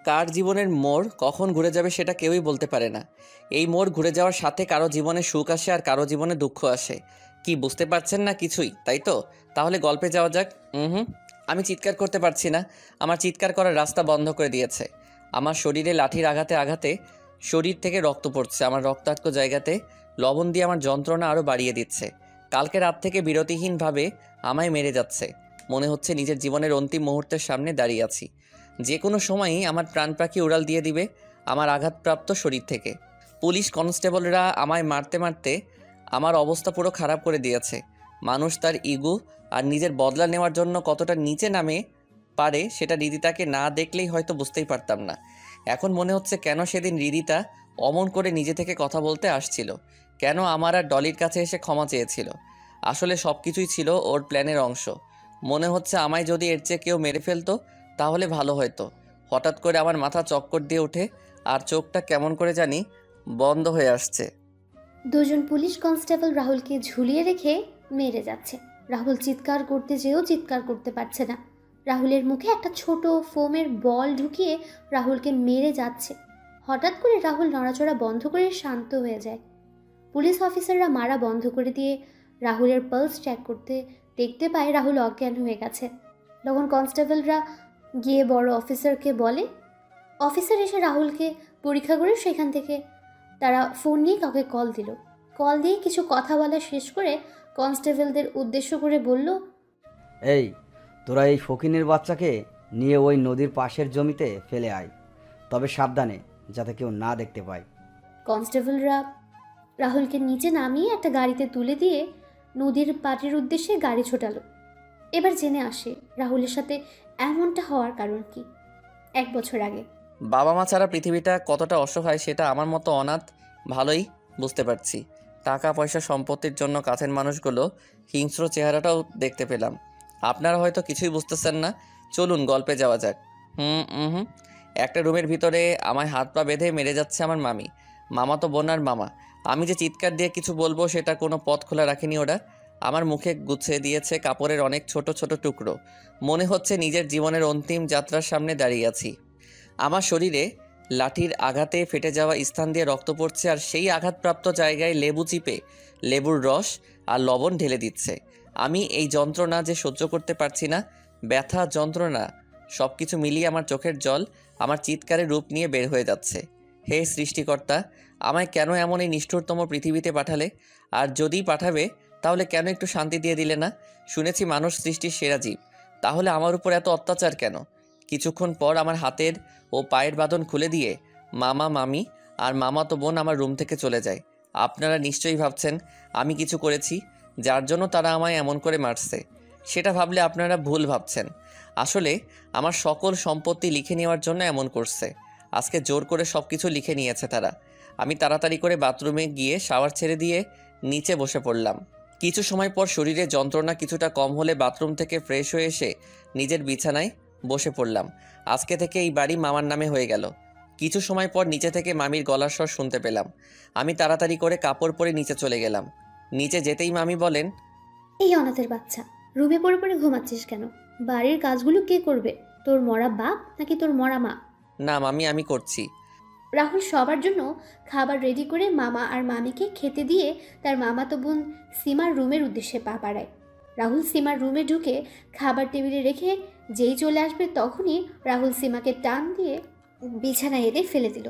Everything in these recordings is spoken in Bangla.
কার জীবনের মোড় কখন ঘুরে যাবে সেটা কেউই বলতে পারে না। এই মোড় ঘুরে যাওয়ার সাথে কারো জীবনে সুখ আসে আর কারো জীবনে দুঃখ আসে। কি বুঝতে পারছেন না কিছুই, তাই তো? তাহলে গল্পে যাওয়া যাক। হুম, আমি চিৎকার করতে পারছি না। আমার চিৎকার করার রাস্তা বন্ধ করে দিয়েছে। আমার শরীরে লাঠির আঘাতে আঘাতে শরীর থেকে রক্ত পড়ছে। আমার রক্তাক্ত জায়গাতে লবণ দিয়ে আমার যন্ত্রণা আরও বাড়িয়ে দিচ্ছে। কালকে রাত থেকে বিরতিহীনভাবে আমায় মেরে যাচ্ছে। মনে হচ্ছে নিজের জীবনের অন্তিম মুহূর্তের সামনে দাঁড়িয়ে আছি। যে কোনো সময়ই আমার প্রাণ পাখি উড়াল দিয়ে দিবে আমার আঘাতপ্রাপ্ত শরীর থেকে। পুলিশ কনস্টেবলরা আমায় মারতে মারতে আমার অবস্থা পুরো খারাপ করে দিয়েছে। মানুষ তার ইগো আর নিজের বদলা নেওয়ার জন্য কতটা নিচে নামে পারে সেটা রিদিতাকে না দেখলেই হয়তো বুঝতেই পারতাম না। এখন মনে হচ্ছে কেন সেদিন রিদিতা অমন করে নিজে থেকে কথা বলতে আসছিল, কেন আমার আর ডলির কাছে এসে ক্ষমা চেয়েছিল। আসলে সব কিছুই ছিল ওর প্ল্যানের অংশ। মনে হচ্ছে আমায় যদি এর চেয়ে কেউ মেরে ফেলতো তাহলে ভালো হতো। হঠাৎ করে আমার মাথা চক্কর দিয়ে ওঠে আর চোখটা কেমন করে জানি বন্ধ হয়ে আসছে। দুজন পুলিশ কনস্টেবল রাহুলকে ঝুলিয়ে রেখে মেরে যাচ্ছে। রাহুল চিৎকার করতে যেও চিৎকার করতে পারছে না। রাহুলের মুখে একটা ছোট ফোমের বল ঢুকিয়ে রাহুলকে মেরে যাচ্ছে। হঠাৎ করে রাহুল নড়াচড়া বন্ধ করে শান্ত হয়ে যায়। পুলিশ অফিসাররা মারা বন্ধ করে দিয়ে রাহুলের পালস চেক করতে দেখতে পায় রাহুল অজ্ঞান হয়ে গেছে। তখন কনস্টেবলরা গিয়ে বড় অফিসারকে বলে। অফিসার এসে রাহুলকে পরীক্ষা করে সেখান থেকে তারা ফোন নিয়ে কাউকে কল দিল। কল দিয়ে কিছু কথা বলা শেষ করে কনস্টেবলদের উদ্দেশ্য করে বলল, এই, তোরা এই ফকিনের বাচ্চাকে নিয়ে ওই নদীর পাশের জমিতে ফেলে আয়, তবে সাবধানে, যাতে কেউ না দেখতে পায়। কনস্টেবলরা রাহুলকে নিচে নামিয়ে একটা গাড়িতে তুলে দিয়ে নদীর পাড়ের উদ্দেশ্যে গাড়ি ছোটালো। এবার জেনে আসে রাহুলের সাথে এমনটা হওয়ার কারণ কি। 1 বছর আগে বাবা মা ছাড়া পৃথিবীটা কতটা অসহায় সেটা আমার মতো অনাথ ভালোই বুঝতে পারছি। টাকা পয়সা সম্পত্তির জন্য কাছের মানুষগুলো হিংস্র চেহারাটাও দেখতে পেলাম। আপনারা হয়তো কিছুই বুঝতেছেন না। চলুন গল্পে যাওয়া যাক। হুম। একটা রুমের ভিতরে আমায় হাত পা বেঁধে মেরে যাচ্ছে আমার মামি, মামা তো বোন আর মামা। আমি যে চিৎকার দিয়ে কিছু বলবো সেটা কোনো পথ খোলা রাখিনি ওরা। আমার মুখে গুছিয়ে দিয়েছে কাপড়ের অনেক ছোট ছোট টুকরো। মনে হচ্ছে নিজের জীবনের অন্তিম যাত্রার সামনে দাঁড়িয়ে আছি। আমার শরীরে লাঠির আঘাতে ফেটে যাওয়া স্থান দিয়ে রক্ত পড়ছে আর সেই আঘাতপ্রাপ্ত জায়গায় লেবু চিপে লেবুর রস আর লবণ ঢেলে দিচ্ছে। আমি এই যন্ত্রণা যে সহ্য করতে পারছি না, ব্যথা যন্ত্রণা সব কিছু মিলিয়ে আমার চোখের জল আমার চিৎকারে রূপ নিয়ে বের হয়ে যাচ্ছে। হে সৃষ্টিকর্তা, আমায় কেন এমন এই নিষ্ঠুরতম পৃথিবীতে পাঠালে? আর যদি পাঠাবে তাহলে কেন একটু শান্তি দিয়ে দিলে না? শুনেছি মানুষ সৃষ্টির সেরা জীব, তাহলে আমার উপর এত অত্যাচার কেন? কিছুক্ষণ পর আমার হাতের ও পায়ের বাঁধন খুলে দিয়ে মামা মামি আর মামাতো বোন আমার রুম থেকে চলে যায়। আপনারা নিশ্চয়ই ভাবছেন আমি কিছু করেছি যার জন্য তারা আমায় এমন করে মারছে। সেটা ভাবলে আপনারা ভুল ভাবছেন। আসলে আমার সকল সম্পত্তি লিখে নেওয়ার জন্য এমন করছে। আজকে জোর করে সব কিছু লিখে নিয়েছে তারা। আমি তাড়াতাড়ি করে বাথরুমে গিয়ে শাওয়ার ছেড়ে দিয়ে নিচে বসে পড়লাম। কিছু সময় পর শরীরে যন্ত্রণা কিছুটা কম হলে বাথরুম থেকে ফ্রেশ হয়ে এসে নিজের বিছানায় বসে পড়লাম। আজকে থেকে এই বাড়ি মামার নামে হয়ে গেল। কিছু সময় পর নিচে থেকে মামির গলার স্বর শুনতে পেলাম। আমি তাড়াতাড়ি করে কাপড় পরে নিচে চলে গেলাম। নিচে যেতেই মামি বলেন, এই অনাথের বাচ্চা, রুমে পড়ে পড়ে ঘুমাচ্ছিস কেন? বাড়ির কাজগুলো কে করবে? তোর মরা বাপ নাকি তোর মরা মা? না মামি, আমি করছি। রাহুল সবার জন্য খাবার রেডি করে মামা আর মামিকে খেতে দিয়ে তার মামাতো বোন সীমার রুমের উদ্দেশ্যে পা বাড়ায়। রাহুল সীমার রুমে ঢুকে খাবার টেবিলে রেখে যেই চলে আসবে তখনই রাহুল সীমাকে টান দিয়ে বিছানায় এনে ফেলে দিল।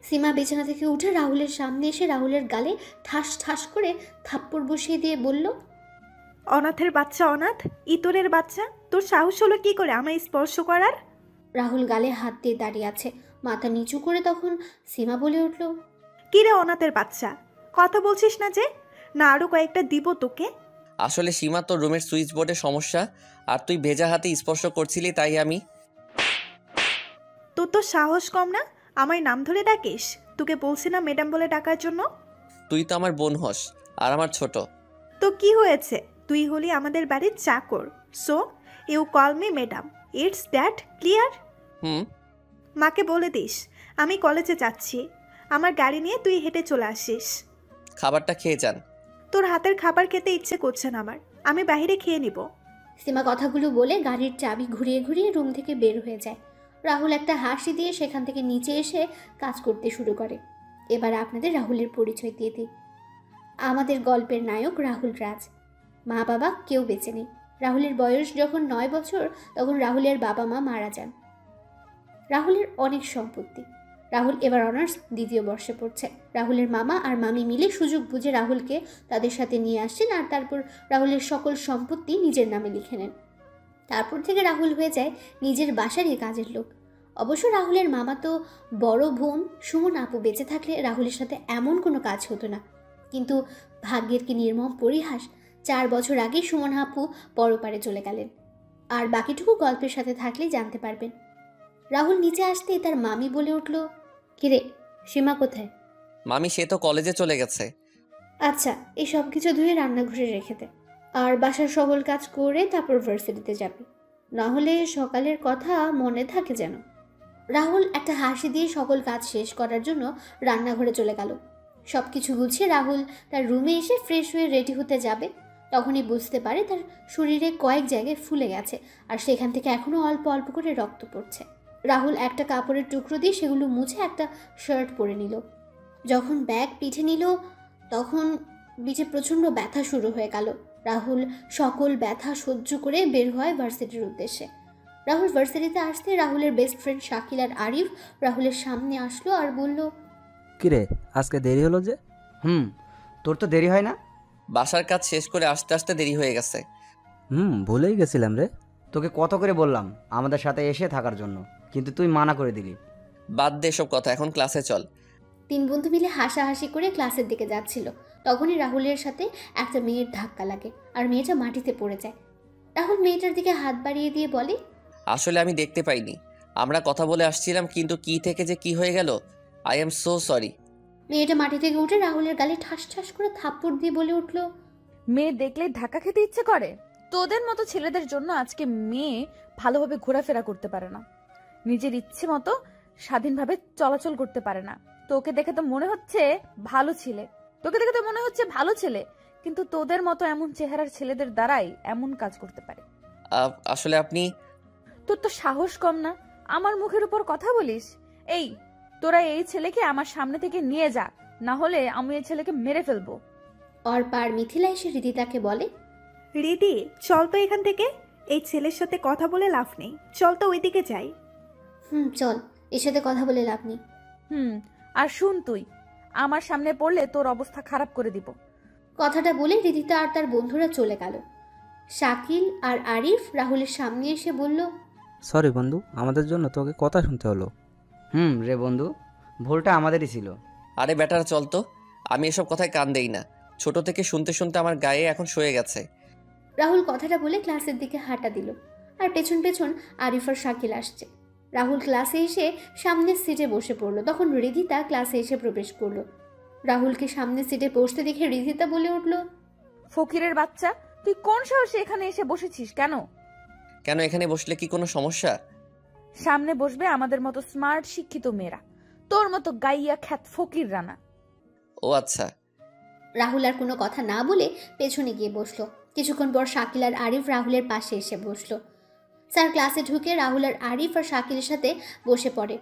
সীমা বিছানা থেকে উঠে রাহুলের সামনে এসে রাহুলের গালে ঠাস ঠাস করে থাপ্পড় বসিয়ে দিয়ে বলল, অনাথের বাচ্চা, অনাথ ইতরের বাচ্চা, তোর সাহস হলো কি করে আমায় স্পর্শ করার? রাহুল গালে হাত দিয়ে দাঁড়িয়ে আছে, মাথা নিচু করে। তখন সীমা বলে উঠল, কি রে অনাথের বাচ্চা, কথা বলছিস না যে? না আরো কয়েকটা দিব তোকে? আসলে সীমা, তোর রুমের সুইচ বোর্ডে সমস্যা আর তুই ভেজা হাতে স্পর্শ করছিলি তাই আমি। তোর তো সাহস কম না, আমায় নাম ধরে ডাকিস? তোকে বলছি না ম্যাডাম বলে ডাকার জন্য? তুই তো আমার বোন হস আর আমার ছোট। তো কি হয়েছে? তুই হলি আমাদের বাড়ির চাকর, so you call me madam. It's that clear? Hmm. মাকে বলে দিস আমি কলেজে যাচ্ছি, আমার গাড়ি নিয়ে তুই হেঁটে চলে আসিস। খাবারটা খেয়ে যান। তোর হাতের খাবার খেতে ইচ্ছে করছে না আমার, আমি বাইরে খেয়ে নিব। সীমা কথাগুলো বলে গাড়ির চাবি ঘুরিয়ে ঘুরিয়ে রুম থেকে বের হয়ে যায়। রাহুল একটা হাসি দিয়ে সেখান থেকে নিচে এসে কাজ করতে শুরু করে। এবার আপনাদের রাহুলের পরিচয় দিয়ে দিই। আমাদের গল্পের নায়ক রাহুল রাজ। মা বাবা কেউ বেঁচে নেই। রাহুলের বয়স যখন 9 বছর তখন রাহুলের বাবা মা মারা যান। রাহুলের অনেক সম্পত্তি। রাহুল এবার অনার্স 2য় বর্ষে পড়ছে। রাহুলের মামা আর মামি মিলে সুযোগ বুঝে রাহুলকে তাদের সাথে নিয়ে আসছেন আর তারপর রাহুলের সকল সম্পত্তি নিজের নামে লিখে নেন। তারপর থেকে রাহুল হয়ে যায় নিজের বাসারই কাজের লোক। অবশ্য রাহুলের মামা তো বড় বোন সুমন আপু বেঁচে থাকলে রাহুলের সাথে এমন কোনো কাজ হতো না। কিন্তু ভাগ্যের কি নির্মম পরিহাস, 4 বছর আগেই সুমন আপু পরপারে চলে গেলেন। আর বাকিটুকু গল্পের সাথে থাকলেই জানতে পারবেন। রাহুল নিচে আসতেই তার মামি বলে উঠল, কিরে সীমা কোথায়? মামি সে তো কলেজে চলে গেছে। আচ্ছা, এই সব কিছু ধুয়ে রান্নাঘরে রেখে দে, আর বাসার সকল কাজ করে তারপর ভার্সিটিতে যাবি, না হলে সকালের কথা মনে থাকে যেন। রাহুল একটা হাসি দিয়ে সকল কাজ শেষ করার জন্য রান্নাঘরে চলে গেল। সব কিছু গুছিয়ে রাহুল তার রুমে এসে ফ্রেশ হয়ে রেডি হতে যাবে, তখনই বুঝতে পারে তার শরীরে কয়েক জায়গায় ফুলে গেছে আর সেখান থেকে এখনও অল্প অল্প করে রক্ত পড়ছে। রাহুল একটা কাপড়ের টুকরো দিয়ে সেগুলো মুছে একটা শার্ট পরে নিল। যখন ব্যাগ পিঠে নিল তখন পিঠে প্রচণ্ড ব্যথা শুরু হয়ে গেল। রাহুল সকল ব্যথা সহ্য করে বের হয় ভার্সিটির উদ্দেশ্যে। রাহুল ভার্সিটিতে আসতে রাহুলের বেস্ট ফ্রেন্ড শাকিল আর আরিফ রাহুলের সামনে আসলো আর বলল, কিরে আজকে দেরি হলো যে? তোর তো দেরি হয় না? বাসার কাজ শেষ করে আসতে আসতে দেরি হয়ে গেছে। ভুলেই গেছিলাম রে। তোকে কত করে বললাম আমাদের সাথে এসে থাকার জন্য, কিন্তু তুই মানা করে দিলি। বাদ দে সব কথা, এখন ক্লাসে চল। 3 বন্ধু মিলে হাসাহাসি করে ক্লাসের দিকে যাচ্ছিল। তখনই রাহুলের সাথে একটা মেয়ের ধাক্কা লাগে আর মেয়েটা মাটিতে পড়ে যায়। রাহুল মেয়েটার দিকে হাত বাড়িয়ে দিয়ে বলে, আসলে আমি দেখতে পাইনি, আমরা কথা বলে আসছিলাম, কিন্তু কি থেকে যে কি হয়ে গেল, আই এম সো সরি। মেয়েটা মাটি থেকে উঠে রাহুলের গালে ঠাস ঠাস করে থাপ্পড় দিয়ে বলে উঠল, মেয়ে দেখলে ধাক্কা খেতে ইচ্ছে করে? তোদের মতো ছেলেদের জন্য আজকে মেয়ে ভালোভাবে ঘোরাফেরা করতে পারে না, নিজের ইচ্ছে মতো স্বাধীনভাবে চলাচল করতে পারে না। তোকে দেখে তো মনে হচ্ছে ভালো ছেলে, কিন্তু তোদের মতো এমন চেহারার ছেলেদের দ্বারাই এমন কাজ করতে পারে। আসলে আপনি... তোর তো সাহস কম না, আমার মুখের উপর কথা বলিস? এই তোরা এই ছেলেকে আমার সামনে থেকে নিয়ে যা, না হলে আমি এই ছেলেকে মেরে ফেলবো। অর্পার মিথিলা এসে রিদিতাকে বলে, রিদি চল তো এখান থেকে, এই ছেলের সাথে কথা বলে লাভ নেই, চল তো ওইদিকে যাই। চল, এর সাথে কথা বলে লাভ নেই। আর শুন, তুই আমার সামনে পড়লে তোর অবস্থা খারাপ করে দিব। কথাটা বলে রিদিতা আর তার বন্ধুরা চলে গেল। শাকিল আর আরিফ রাহুলের সামনে এসে বলল, সরি বন্ধু, আমাদের জন্য তোকে কথা শুনতে হলো। রে বন্ধু, ভুলটা আমাদেরই ছিল। আরে বেটার চল তো, আমি এসব কথায় কান দেই না, ছোট থেকে শুনতে শুনতে আমার গায়ে এখন সয়ে গেছে। রাহুল কথাটা বলে ক্লাসের দিকে হাঁটা দিল আর পেছন পেছন আরিফ আর শাকিল আসছে। রাহুল ক্লাসে এসে সামনের সিটে বসে পড়ল। তখন রিধিতা ক্লাসে এসে প্রবেশ করলো। রাহুলকে সামনের সিটে বসতে দেখে রিধিতা বলে উঠল, ফকিরের বাচ্চা, তুই কোন সাহসে এখানে এসে বসেছিস? কেন এখানে বসলে কি কোনো সমস্যা? সামনে বসবে আমাদের মতো স্মার্ট শিক্ষিত মেয়েরা, তোর মতো গাইয়া খ্যাত ফকির রানা। ও আচ্ছা। রাহুল আর কোনো কথা না বলে পেছনে গিয়ে বসলো। কিছুক্ষণ পর শাকিল আর আরিফ রাহুলের পাশে এসে বসলো। স্যার ক্লাসে ঢুকে রাহুল আর আরিফ আর শাকিলের সাথে বসে পড়ে।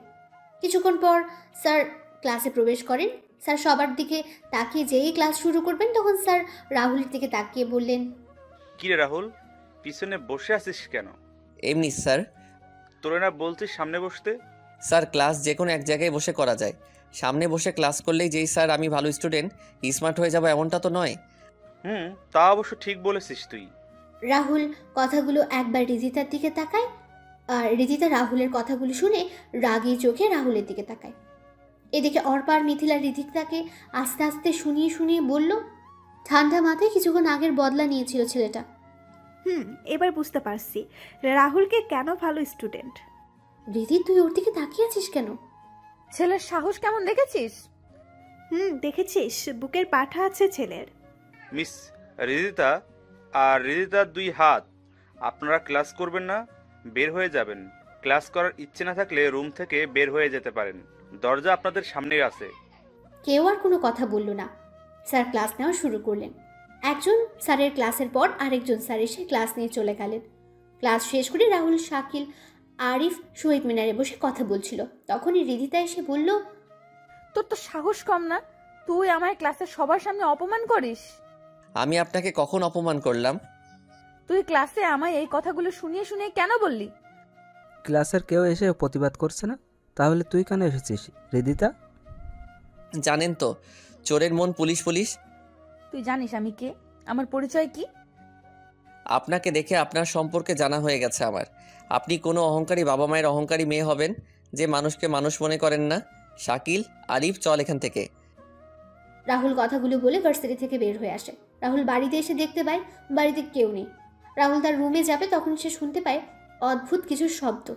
কিছুক্ষণ পর স্যার ক্লাসে প্রবেশ করেন। স্যার সবার দিকে তাকিয়ে যেই ক্লাস শুরু করবেন তখন স্যার রাহুলের দিকে তাকিয়ে বললেন, কিরে রাহুল, পিছনে বসে আছিস কেন? এমনি স্যার। তোরে না বলছিস সামনে বসতে? স্যার ক্লাস যে কোনো এক জায়গায় বসে করা যায়, সামনে বসে ক্লাস করলেই যেই স্যার আমি ভালো স্টুডেন্ট স্মার্ট হয়ে যাব এমনটা তো নয়। তা অবশ্য ঠিক বলেছিস তুই। রাহুল কথাগুলো একবার রিদিতার দিকে তাকায় আর রিদিতা রাহুলের কথাগুলো শুনে রাগী চোখে রাহুলের দিকে তাকায়। এদিকে অর্পা আর মিথিলা রিদিতাকে আস্তে আস্তে শুনিয়ে শুনিয়ে বলল, ঠান্ডা মাথায় কিছুক্ষণ আগের বদলা নিয়েছিল ছেলেটা। এবার বুঝতে পারছি রাহুলকে কেন ভালো স্টুডেন্ট। রিদি, তুই ওর দিকে তাকিয়ে আছিস কেন? ছেলের সাহস কেমন দেখেছিস? দেখেছিস, বুকের পাঠা আছে ছেলের। মিস রিদিতা আর রিদিতার 2 হাত, আপনারা ক্লাস করবেন না? বের হয়ে যাবেন। ক্লাস করার ইচ্ছে না থাকলে রুম থেকে বের হয়ে যেতে পারেন, দরজা আপনাদের সামনেই আছে। কেউ আর কোনো কথা বলল না। স্যার ক্লাস নেওয়া শুরু করলেন। একজন স্যারের ক্লাসের পর আরেকজন স্যার এসে ক্লাস নিয়ে চলে গেলেন। ক্লাস শেষ করে রাহুল, শাকিল আরিফ শহীদ মিনারে বসে কথা বলছিল। তখনই রিদিতা এসে বলল, তোর তো সাহস কম না, তুই আমার ক্লাসের সবার সামনে অপমান করিস। আমি আপনাকে কখন অপমান করলাম? তুই ক্লাসে আমায় এই কথাগুলো শুনিয়ে শুনিয়ে কেন বললি? ক্লাসের কেউ এসে প্রতিবাদ করছে না, তাহলে তুই কেন এসেছিস রিদিতা? জানেন তো, চোরের মন পুলিশ পুলিশ। তুই জানিস আমি কে, আমার পরিচয় কি? আপনাকে দেখে আপনার সম্পর্কে জানা হয়ে গেছে আমার। আপনি কোনো অহংকারী বাবা মায়ের অহংকারী মেয়ে হবেন, যে মানুষকে মানুষ মনে করেন না। শাকিল, আরিফ, চল এখান থেকে। রাহুল কথাগুলো বলে ভার্সিটি থেকে বের হয়ে আসে। রাহুল বাড়িতে এসে দেখতে পায় বাড়িতে কেউ নেই। রাহুল তার রুমে যাবে, তখন সে শুনতে পায় অদ্ভুত কিছু শব্দ।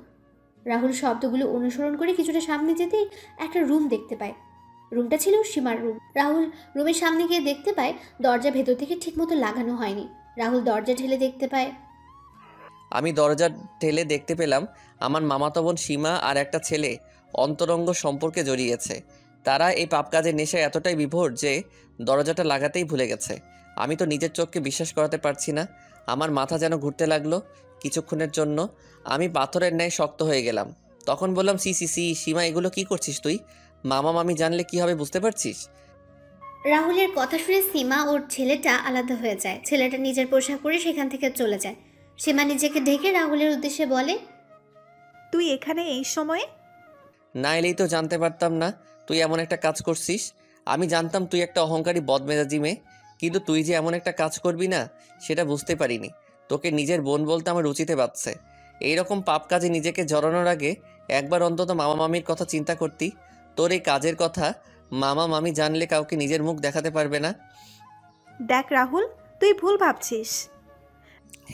রাহুল শব্দগুলো অনুসরণ করে কিছুটা সামনে যেতেই একটা রুম দেখতে পায়। রুমটা ছিল সীমার রুম। রাহুল রুমের সামনে গিয়ে দেখতে পায় দরজা ভেতর থেকে ঠিকমতো লাগানো হয়নি। রাহুল দরজা ঠেলে দেখতে পায়, আমি দরজা ঠেলে দেখতে পেলাম আমার মামাতো বোন সীমা আর একটা ছেলে অন্তরঙ্গ সম্পর্কে জড়িয়েছে। তারা এই পাপ কাজের নেশায় এতটাই বিভোর যে দরজাটা লাগাতেই ভুলে গেছে। আমি তো নিজের চোখকে বিশ্বাস করাতে পারছি না। আমার মাথা যেন ঘুরতে লাগলো। কিছুক্ষণের জন্য আমি পাথরের ন্যায় শক্ত হয়ে গেলাম। তখন বললাম, সি সি সি সীমা, এগুলো কি করছিস তুই? মামা মামি জানলে কি হবে বুঝতে পারছিস? রাহুলের কথা শুনে সীমা ওর ছেলেটা আলাদা হয়ে যায়। ছেলেটা নিজের পোশাক পরে সেখান থেকে চলে যায়। সীমা নিজেকে ঢেকে রাহুলের উদ্দেশ্যে বলে, তুই এখানে এই সময়ে? না এলেই তো জানতে পারতাম না তুই এমন একটা কাজ করছিস। আমি জানতাম তুই একটা অহংকারী বদমেজাজি মেয়ে, কিন্তু তুই যে এমন একটা কাজ করবি না সেটা বুঝতে পারিনি। তোকে নিজের বোন বলতে আমার রুচিতে বাজছে। এইরকম পাপ কাজে নিজেকে জড়ানোর আগে একবার অন্তত মামা মামির কথা চিন্তা করতি। তোর এই কাজের কথা মামা মামি জানলে কাউকে নিজের মুখ দেখাতে পারবে না। দেখ রাহুল, তুই ভুল ভাবছিস।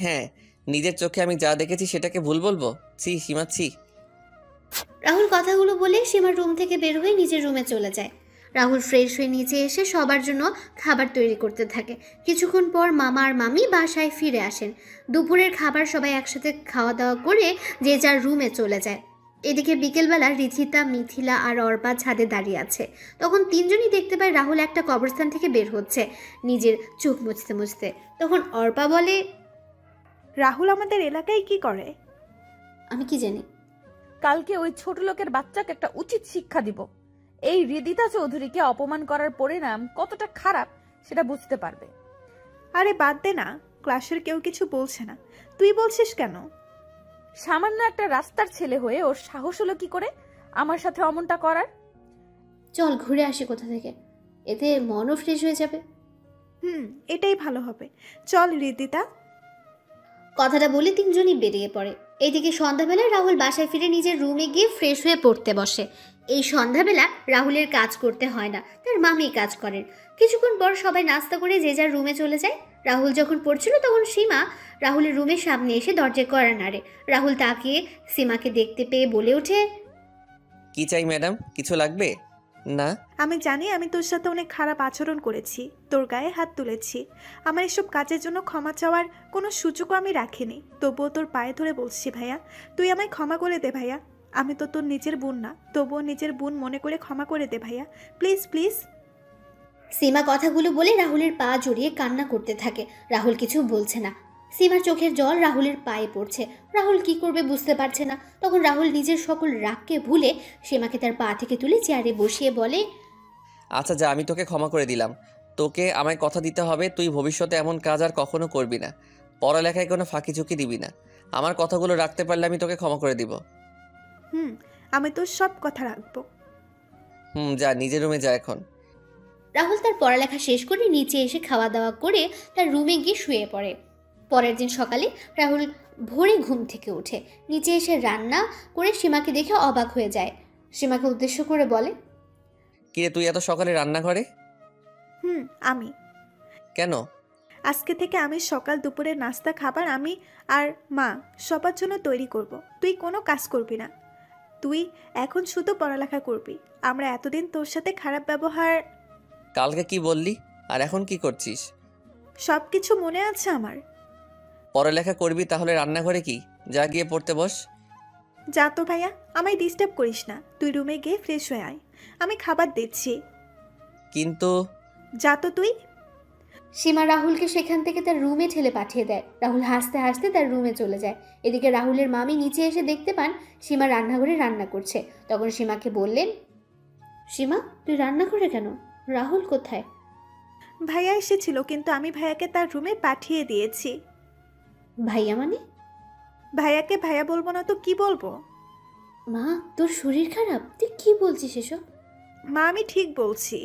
হ্যাঁ, নিজের চোখে আমি যা দেখেছি সেটাকে ভুল বলবো? ছি সীমা, ছি। রাহুল কথাগুলো বলে সীমার রুম থেকে বের হয়ে নিজের রুমে চলে যায়। রাহুল ফ্রেশ হয়ে নিচে এসে সবার জন্য খাবার তৈরি করতে থাকে। কিছুক্ষণ পর মামা আর মামি বাসায় ফিরে আসেন। দুপুরের খাবার সবাই একসাথে খাওয়া দাওয়া করে যে যার রুমে চলে যায়। এদিকে বিকেলবেলা রিধিতা, মিথিলা আর অর্পা ছাদে দাঁড়িয়ে আছে। তখন তিনজনই দেখতে পায় রাহুল একটা কবরস্থান থেকে বের হচ্ছে, নিজের চোখ মুছতে মুছতে। তখন অর্পা বলে, রাহুল আমাদের এলাকায় কি করে? আমি কি জানি। কালকে ওই ছোট লোকের বাচ্চাকে একটা উচিত শিক্ষা দিব। এই রিদিতা চৌধুরীকে অপমান করার পরিণাম কতটা খারাপ সেটা বুঝতে পারবে। আরে বাদ দে না, ক্লাসের কেউ কিছু বলছে না, তুই বলছিস কেন? সামান্য একটা রাস্তার ছেলে হয়ে ওর সাহস হলো কি করে আমার সাথে অমনটা করার? চল ঘুরে আসি কোথা থেকে, এতে মনও ফ্রেশ হয়ে যাবে। এটাই ভালো হবে, চল রিদিতা। কথাটা বলে তিনজনই বেরিয়ে পড়ে। এইদিকে সন্ধ্যাবেলায় রাহুল বাসায় ফিরে নিজের রুমে গিয়ে ফ্রেশ হয়ে পড়তে বসে। এই সন্ধ্যাবেলা রাহুলের কাজ করতে হয় না, তার মামি কাজ করেন। কিছুক্ষণ পর সবাই নাস্তা করে যে যার রুমে চলে যায়। রাহুল যখন পড়ছিল তখন সীমা রাহুলের রুমের সামনে এসে দরজায় কড়া নাড়ে। রাহুল তাকিয়ে সীমাকে দেখতে পেয়ে বলে ওঠে, কি চাই ম্যাডাম? কিছু লাগবে? না। আমি জানি আমি তোর সাথে অনেক খারাপ আচরণ করেছি, তোর গায়ে হাত তুলেছি। আমার এসব কাজের জন্য ক্ষমা চাওয়ার কোনো সুযোগও আমি রাখিনি। তবুও তোর পায়ে ধরে বলছি ভাইয়া, তুই আমায় ক্ষমা করে দে ভাইয়া। আমি তো তোর নিজের বোন না, তবুও নিজের বোন মনে করে ক্ষমা করে দে ভাইয়া, প্লিজ প্লিজ। সীমা কথাগুলো বলে রাহুলের পা জড়িয়ে কান্না করতে থাকে। রাহুল কিছু বলছে না। সীমার চোখের জল রাহুলের পায়ে পড়ছে। রাহুল কি করবে বুঝতে পারছে না। তখন রাহুল নিজের সকল রাগকে ভুলে সীমাকে তার পা থেকে তুলে চেয়ারে বসিয়ে বলে, আচ্ছা যা, আমি তোকে ক্ষমা করে দিলাম। তোকে আমায় কথা দিতে হবে তুই ভবিষ্যতে এমন কাজ আর কখনো করবি না। পড়ালেখায় কোনো ফাঁকি ঝুঁকি দিবি না। আমার কথাগুলো রাখতে পারলে আমি তোকে ক্ষমা করে দিব। আমি তোর সব কথা রাখবো। যা, নিজের রুমে যা এখন। রাহুল তার পড়ালেখা শেষ করে নিচে এসে খাওয়া দাওয়া করে তার রুমে গিয়ে শুয়ে পড়ে। পরের দিন সকালে রাহুল ভোরে ঘুম থেকে উঠে নিচে এসে রান্না করে সীমাকে দেখে অবাক হয়ে যায়। সীমাকে উদ্দেশ্য করে বলে, কিরে তুই এত সকালে রান্নাঘরে? আমি কেন? আজকে থেকে আমি সকাল দুপুরের নাস্তা খাবার আমি আর মা সবার জন্য তৈরি করব। তুই কোনো কাজ করবি না, তুই এখন শুধু পড়ালেখা করবি। আমরা এতদিন তোর সাথে খারাপ ব্যবহার। কালকে কি বললি আর এখন কি করছিস? সব কিছু মনে আছে আমার। পড়ালেখা করবি তাহলে রান্নাঘরে কি? যা গিয়ে পড়তে বস। যা তো ভাইয়া, আমায় ডিস্টার্ব করিস না, তুই রুমে গিয়ে ফ্রেশ হয়ে আয়, আমি খাবার দিচ্ছি। কিন্তু যা তো তুই। সীমা রাহুলকে সেখান থেকে তার রুমে ঠেলে পাঠিয়ে দেয়। রাহুল হাসতে হাসতে তার রুমে চলে যায়। এদিকে রাহুলের মামি নিচে এসে দেখতে পান সীমা রান্নাঘরে রান্না করছে। তখন সীমাকে বললেন, সীমা তুই রান্না করে কেন? রাহুল কোথায়? ভাইয়া এসেছিল, কিন্তু আমি ভাইয়াকে তার রুমে পাঠিয়ে দিয়েছি। ভাইয়া মানে? ভাইয়াকে ভাইয়া বলবো না তো কি বলবো? মা তোর শরীর খারাপ? তুই কি বলছিস এসব? মা আমি ঠিক বলছি।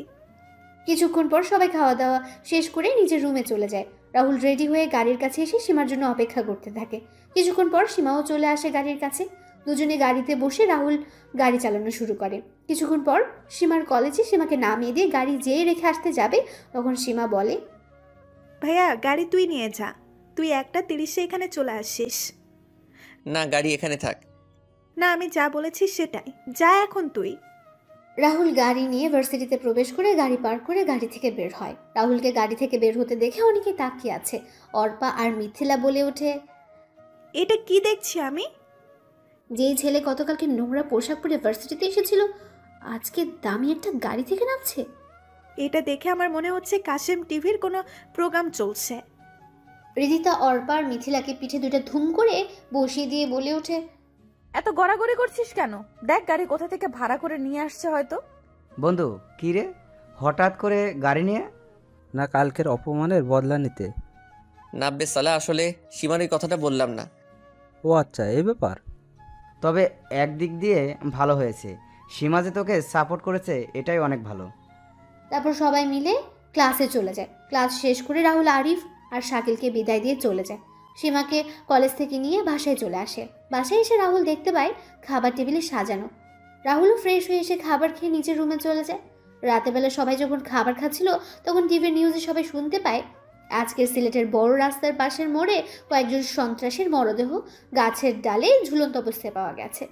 কিছুক্ষণ পর সবাই খাওয়া দাওয়া শেষ করে নিজের রুমে চলে যায়। রাহুল রেডি হয়ে গাড়ির কাছে এসে সীমার জন্য অপেক্ষা করতে থাকে। কিছুক্ষণ পর সীমাও চলে আসে গাড়ির কাছে। দুজনে গাড়িতে বসে রাহুল গাড়ি চালানো শুরু করে। কিছুক্ষণ পর সীমার কলেজে সীমাকে নামিয়ে দিয়ে গাড়ি যেয়ে রেখে আসতে যাবে, তখন সীমা বলে, ভাইয়া গাড়ি তুই নিয়ে যা, তুই 1:30 এখানে চলে আসিস। না, গাড়ি এখানে থাক। না, আমি যা বলেছি সেটাই, যা এখন তুই। রাহুল গাড়ি নিয়ে ভার্সিটিতে প্রবেশ করে গাড়ি পার্ক করে গাড়ি থেকে বের হয়। রাহুলকে গাড়ি থেকে বের হতে দেখে অনেকে তাকিয়ে আছে। অর্পা আর মিথিলা বলে ওঠে, এটা কি দেখছি আমি? যেই ছেলে গতকালকে নোংরা পোশাক পরে ভার্সিটিতে এসেছিল আজকে দামি একটা গাড়ি থেকে নামছে। এটা দেখে আমার মনে হচ্ছে কাশেম টিভির কোনো প্রোগ্রাম চলছে। রিদিতা অর্পা আর মিথিলাকে পিঠে দুটো ধুম করে বসিয়ে দিয়ে বলে ওঠে, এত গড়াগড়ি করছিস কেন? দেখ গাড়ি কোথা থেকে ভাড়া করে নিয়ে আসছে হয়তো। বন্ধু কী রে, হঠাৎ করে গাড়ি নিয়ে? না, কালকের অপমানের বদলা নিতে। নাব্বে সালা, আসলে সীমার এই কথাটা বললাম না। ও আচ্ছা, এই ব্যাপার। তবে একদিক দিয়ে ভালো হয়েছে, সীমা যে তোকে সাপোর্ট করেছে, এটাই অনেক ভালো। তারপর সবাই মিলে ক্লাসে চলে যায়। ক্লাস শেষ করে রাহুল আরিফ আর শাকিলকে বিদায় দিয়ে চলে যায়। সীমাকে কলেজ থেকে নিয়ে বাসায় চলে আসে। বাসায় এসে রাহুল দেখতে পায় খাবার টেবিলে সাজানো। রাহুলও ফ্রেশ হয়ে এসে খাবার খেয়ে নিজের রুমে চলে যায়। রাতের বেলা সবাই যখন খাবার খাচ্ছিল তখন টিভির নিউজে সবাই শুনতে পায় আজকের সিলেটের বড় রাস্তার পাশের মোড়ে কয়েকজন সন্ত্রাসীর মরদেহ গাছের ডালে ঝুলন্ত অবস্থায় পাওয়া গেছে।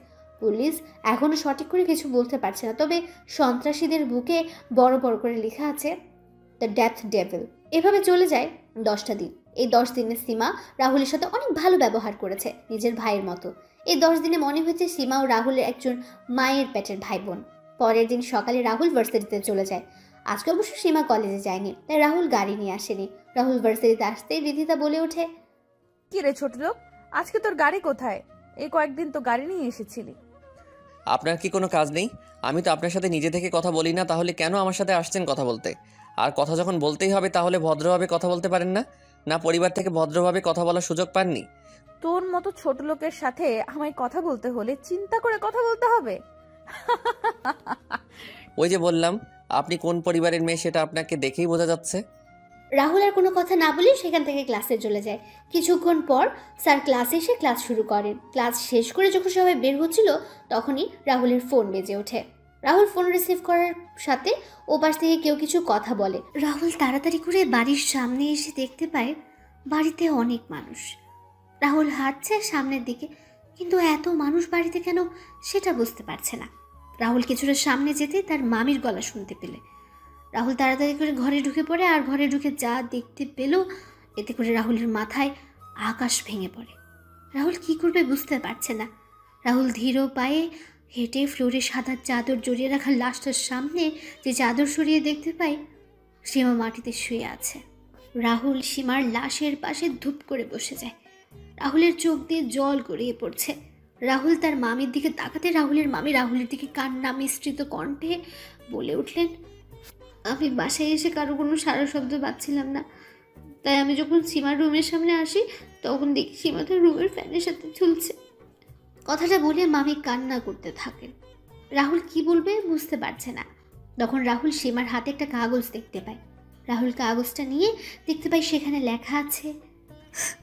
পুলিশ এখনও সঠিক করে কিছু বলতে পারছে না, তবে সন্ত্রাসীদের বুকে বড় বড় করে লেখা আছে দ্য ডেথ ডেভিল। এভাবে চলে যায় 10টা দিন। এই 10 দিনে সীমা রাহুলের সাথে অনেক ভালো ব্যবহার করেছে, নিজের ভাইয়ের মতো। এই 10 দিনে মনে হয়েছে সীমা ও রাহুলের একজন মায়ের পেটের ভাই বোন। পরের দিন সকালে রাহুল ভার্সিটিতে চলে যায়। আজকে অবশ্য সীমা কলেজে যায়নি, তাই রাহুল গাড়ি নিয়ে আসেনি। রাহুল ভার্সিটিতে আসতেই রিধিতা বলে ওঠে, কি রে ছোট লোক, আজকে তোর গাড়ি কোথায়? এই কয়েকদিন তো গাড়ি নিয়ে এসেছিলি। আপনার কি কোনো কাজ নেই? আমি তো আপনার সাথে নিজে থেকে কথা বলি না, তাহলে কেন আমার সাথে আসছেন কথা বলতে? আর কথা যখন বলতেই হবে তাহলে ভদ্রভাবে কথা বলতে পারেন না? না পরিবার থেকে ভদ্রভাবে কথা বলার সুযোগ পাননি? তোর মতো ছোট লোকের সাথে আমায় কথা বলতে হলে চিন্তা করে কথা বলতে হবে। ওই যে বললাম, আপনি কোন পরিবারের মেয়ে সেটা আপনাকে দেখেই বোঝা যাচ্ছে। রাহুল আর কোনো কথা না বলে সেখান থেকে ক্লাসে চলে যায়। কিছুক্ষণ পর স্যার ক্লাসে এসে ক্লাস শুরু করেন। ক্লাস শেষ করে যখন সবাই বের হচ্ছিল তখনই রাহুলের ফোন বেজে ওঠে। রাহুল ফোন রিসিভ করার সাথে ওপাশ থেকে কেউ কিছু কথা বলে। রাহুল তাড়াতাড়ি করে বাড়ির সামনে এসে দেখতে পায় বাড়িতে অনেক মানুষ। রাহুল হাঁটছে সামনের দিকে, কিন্তু এত মানুষ বাড়িতে কেন সেটা বুঝতে পারছে না। রাহুল কিছুটা সামনে যেতে তার মামির গলা শুনতে পেলে রাহুল তাড়াতাড়ি করে ঘরে ঢুকে পড়ে। আর ঘরে ঢুকে যা দেখতে পেল এতে করে রাহুলের মাথায় আকাশ ভেঙে পড়ে। রাহুল কি করবে বুঝতে পারছে না। রাহুল ধীর পায়ে হেঁটে ফ্লোরে সাদা চাদর জড়িয়ে রাখা লাশটার সামনে যে চাদর সরিয়ে দেখতে পায় সীমা মাটিতে শুয়ে আছে। রাহুল সীমার লাশের পাশে ধূপ করে বসে যায়। রাহুলের চোখ দিয়ে জল গড়িয়ে পড়ছে। রাহুল তার মামির দিকে তাকাতে রাহুলের মামি রাহুলের দিকে কান্না মিশ্রিত কণ্ঠে বলে উঠলেন, আমি বাসায় এসে কারো কোনো সারা শব্দ পাচ্ছিলাম না, তাই আমি যখন সীমার রুমের সামনে আসি তখন দেখি সীমা তার রুমের ফ্যানের সাথে ঝুলছে। কথাটা বলে মামি কান্না করতে থাকেন। রাহুল কি বলবে বুঝতে পারছে না। তখন রাহুল সীমার হাতে একটা কাগজ দেখতে পায়। রাহুল কাগজটা নিয়ে দেখতে পায় সেখানে লেখা আছে,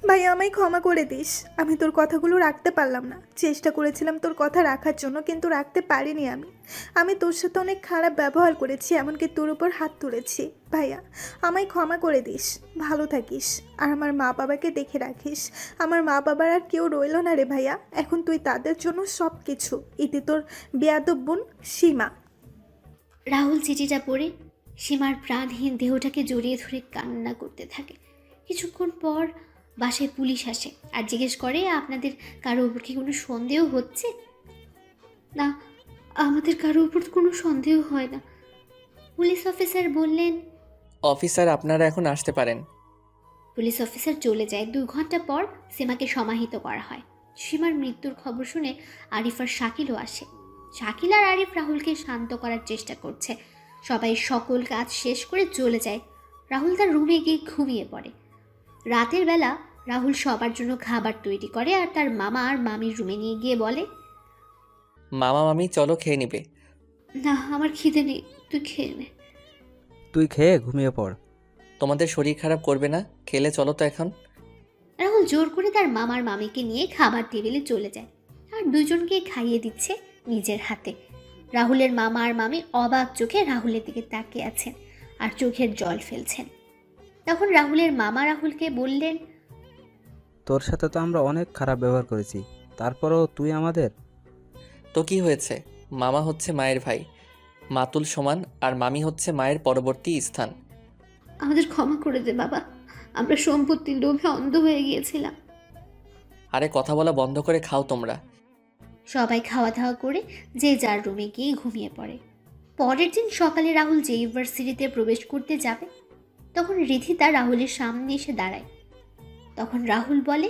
ভাই আমায় ক্ষমা করে দিস, আমি তোর কথাগুলো রাখতে পারলাম না। চেষ্টা করেছিলাম তোর কথা রাখার জন্য, কিন্তু রাখতে পারিনি। আমি তোর সাথে অনেক খারাপ ব্যবহার করেছি, এমনকি তোর উপর হাত তুলেছি। ভাইয়া আমায় ক্ষমা করে দিস, ভালো থাকিস, আর আমার মা বাবাকে দেখে রাখিস। আমার মা বাবার আর কেউ রইল না রে ভাইয়া, এখন তুই তাদের জন্য সব কিছু। ইতি তোর বেয়াদব বোন সীমা। রাহুল চিঠিটা পড়ে সীমার প্রাণহীন দেহটাকে জড়িয়ে ধরে কান্না করতে থাকে। কিছুক্ষণ পর বাসায় পুলিশ আসে আর জিজ্ঞেস করে, আপনাদের কারো উপর কি কোনো সন্দেহ হচ্ছে? না, আমাদের কারো উপর কোনো সন্দেহ হয় না। পুলিশ অফিসার বললেন, অফিসার, আপনারা এখন আসতে পারেন। পুলিশ অফিসার চলে যায়। 2 ঘন্টা পর সীমাকে সমাহিত করা হয়। সীমার মৃত্যুর খবর শুনে আরিফ আর শাকিলও আসে। শাকিল আর আরিফ রাহুলকে শান্ত করার চেষ্টা করছে। সবাই সকল কাজ শেষ করে চলে যায়। রাহুল তার রুমে গিয়ে ঘুমিয়ে পড়ে। রাতের বেলা রাহুল সবার জন্য খাবার তৈরি করে আর তার মামা আর মামির রুমে নিয়ে গিয়ে বলে, মামা মামি চলো খেয়ে নিবে। না, আমার খিদে নেই, তুই খেয়ে নে। তুই খেয়ে ঘুমিয়ে পড়। তোমাদের শরীর খারাপ করবে না, খেলে চলো তো এখন। রাহুল জোর করে তার মামার মামিকে নিয়ে খাবার টেবিলে চলে যায় আর দুজনকে খাইয়ে দিচ্ছে নিজের হাতে। রাহুলের মামা আর মামি অবাক চোখে রাহুলের দিকে তাকিয়ে আছেন আর চোখের জল ফেলছেন। তখন রাহুলের মামা রাহুলকে বললেন, তোর সাথে তো আমরা অনেক খারাপ ব্যবহার করেছি, তারপরেও তুই আমাদের। তো কি হয়েছে, মামা হচ্ছে মায়ের ভাই, মাতুল সমান, আর মামি হচ্ছে মায়ের পরবর্তী স্থান। আমাদের ক্ষমা করে দে বাবা, আমরা সম্পত্তির লোভে অন্ধ হয়ে গিয়েছিলাম। আরে কথা বলা বন্ধ করে খাও তোমরা। সবাই খাওয়া দাওয়া করে যে যার রুমে গিয়ে ঘুমিয়ে পড়ে। পরের দিন সকালে রাহুল যে ইউনিভার্সিটিতে প্রবেশ করতে যাবে, তখন রিধিতা রাহুলের সামনে এসে দাঁড়ায়। তখন রাহুল বলে,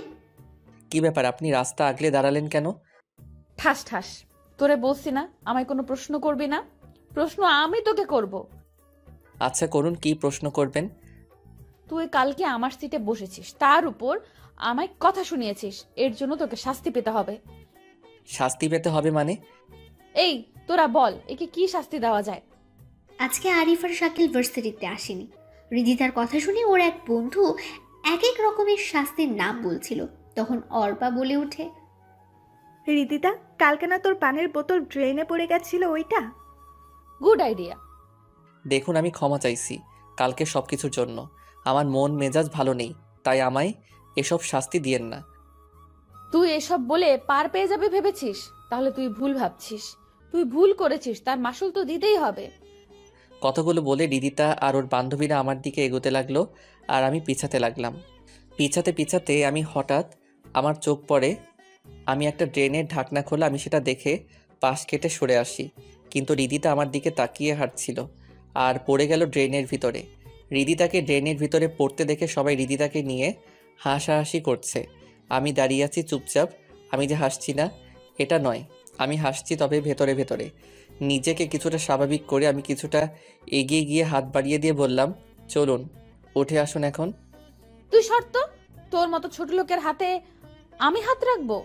কি ব্যাপার, আপনি রাস্তা আগলে দাঁড়ালেন কেন? ঠাস ঠাস, তোরে বলছি না আমায় কোনো প্রশ্ন করবি না। প্রশ্ন আমি তোকে করব। আচ্ছা করুন, কি প্রশ্ন করবেন? তুই কালকে আমার সিটে বসেছিস, তার উপর আমায় কথা শুনিয়েছিস, এর জন্য তোকে শাস্তি পেতে হবে। শাস্তি পেতে হবে মানে? এই তোরা বল, একে কি শাস্তি দেওয়া যায়? আজকে আরিফ আর শাকিল ভার্সিটিতে আসেনি। রিধিতার কথা শুনে ওর এক বন্ধু এক এক রকমের শাস্তির নাম বলছিল। তখন অর্পা বলে ওঠে, রিদিতা, কালকে না তোর পানির বোতল ড্রেনে পড়ে গেছিল ওইটা? Good idea. দেখুন, আমি ক্ষমা চাইছি কালকে সব কিছুর জন্য। আমার মন মেজাজ ভালো নেই, তাই আমায় এসব শাস্তি দিয়েন না। তুই এসব বলে পার পেয়ে যাবে ভেবেছিস? তাহলে তুই ভুল ভাবছিস। তুই ভুল করেছিস, তার মাসুল তো দিতেই হবে। কথাগুলো বলে রিদিতা আর ওর বান্ধবীরা আমার দিকে এগোতে লাগলো আর আমি পিছাতে লাগলাম। পিছাতে পিছাতে আমি হঠাৎ আমার চোখ পড়ে, আমি একটা ড্রেনের ঢাকনা খোলা, আমি সেটা দেখে পাশ কেটে সরে আসি। কিন্তু রিদিতা আমার দিকে তাকিয়ে হাঁটছিল আর পড়ে গেল ড্রেনের ভিতরে। রিদিতাকে ড্রেনের ভিতরে পড়তে দেখে সবাই রিদিতাকে নিয়ে হাসাহাসি করছে। আমি দাঁড়িয়ে আছি চুপচাপ। আমি যে হাসছি না এটা নয়, আমি হাসছি, তবে ভেতরে ভেতরে। নিজেকে কিছুটা স্বাভাবিক করে আমি কিছুটা এগিয়ে গিয়ে হাত বাড়িয়ে দিয়ে বললাম, চলুন উঠে আসুন এখন। তুই শর্ত, তোর মতো ছোট লোকের হাতে আমি হাত রাখবো?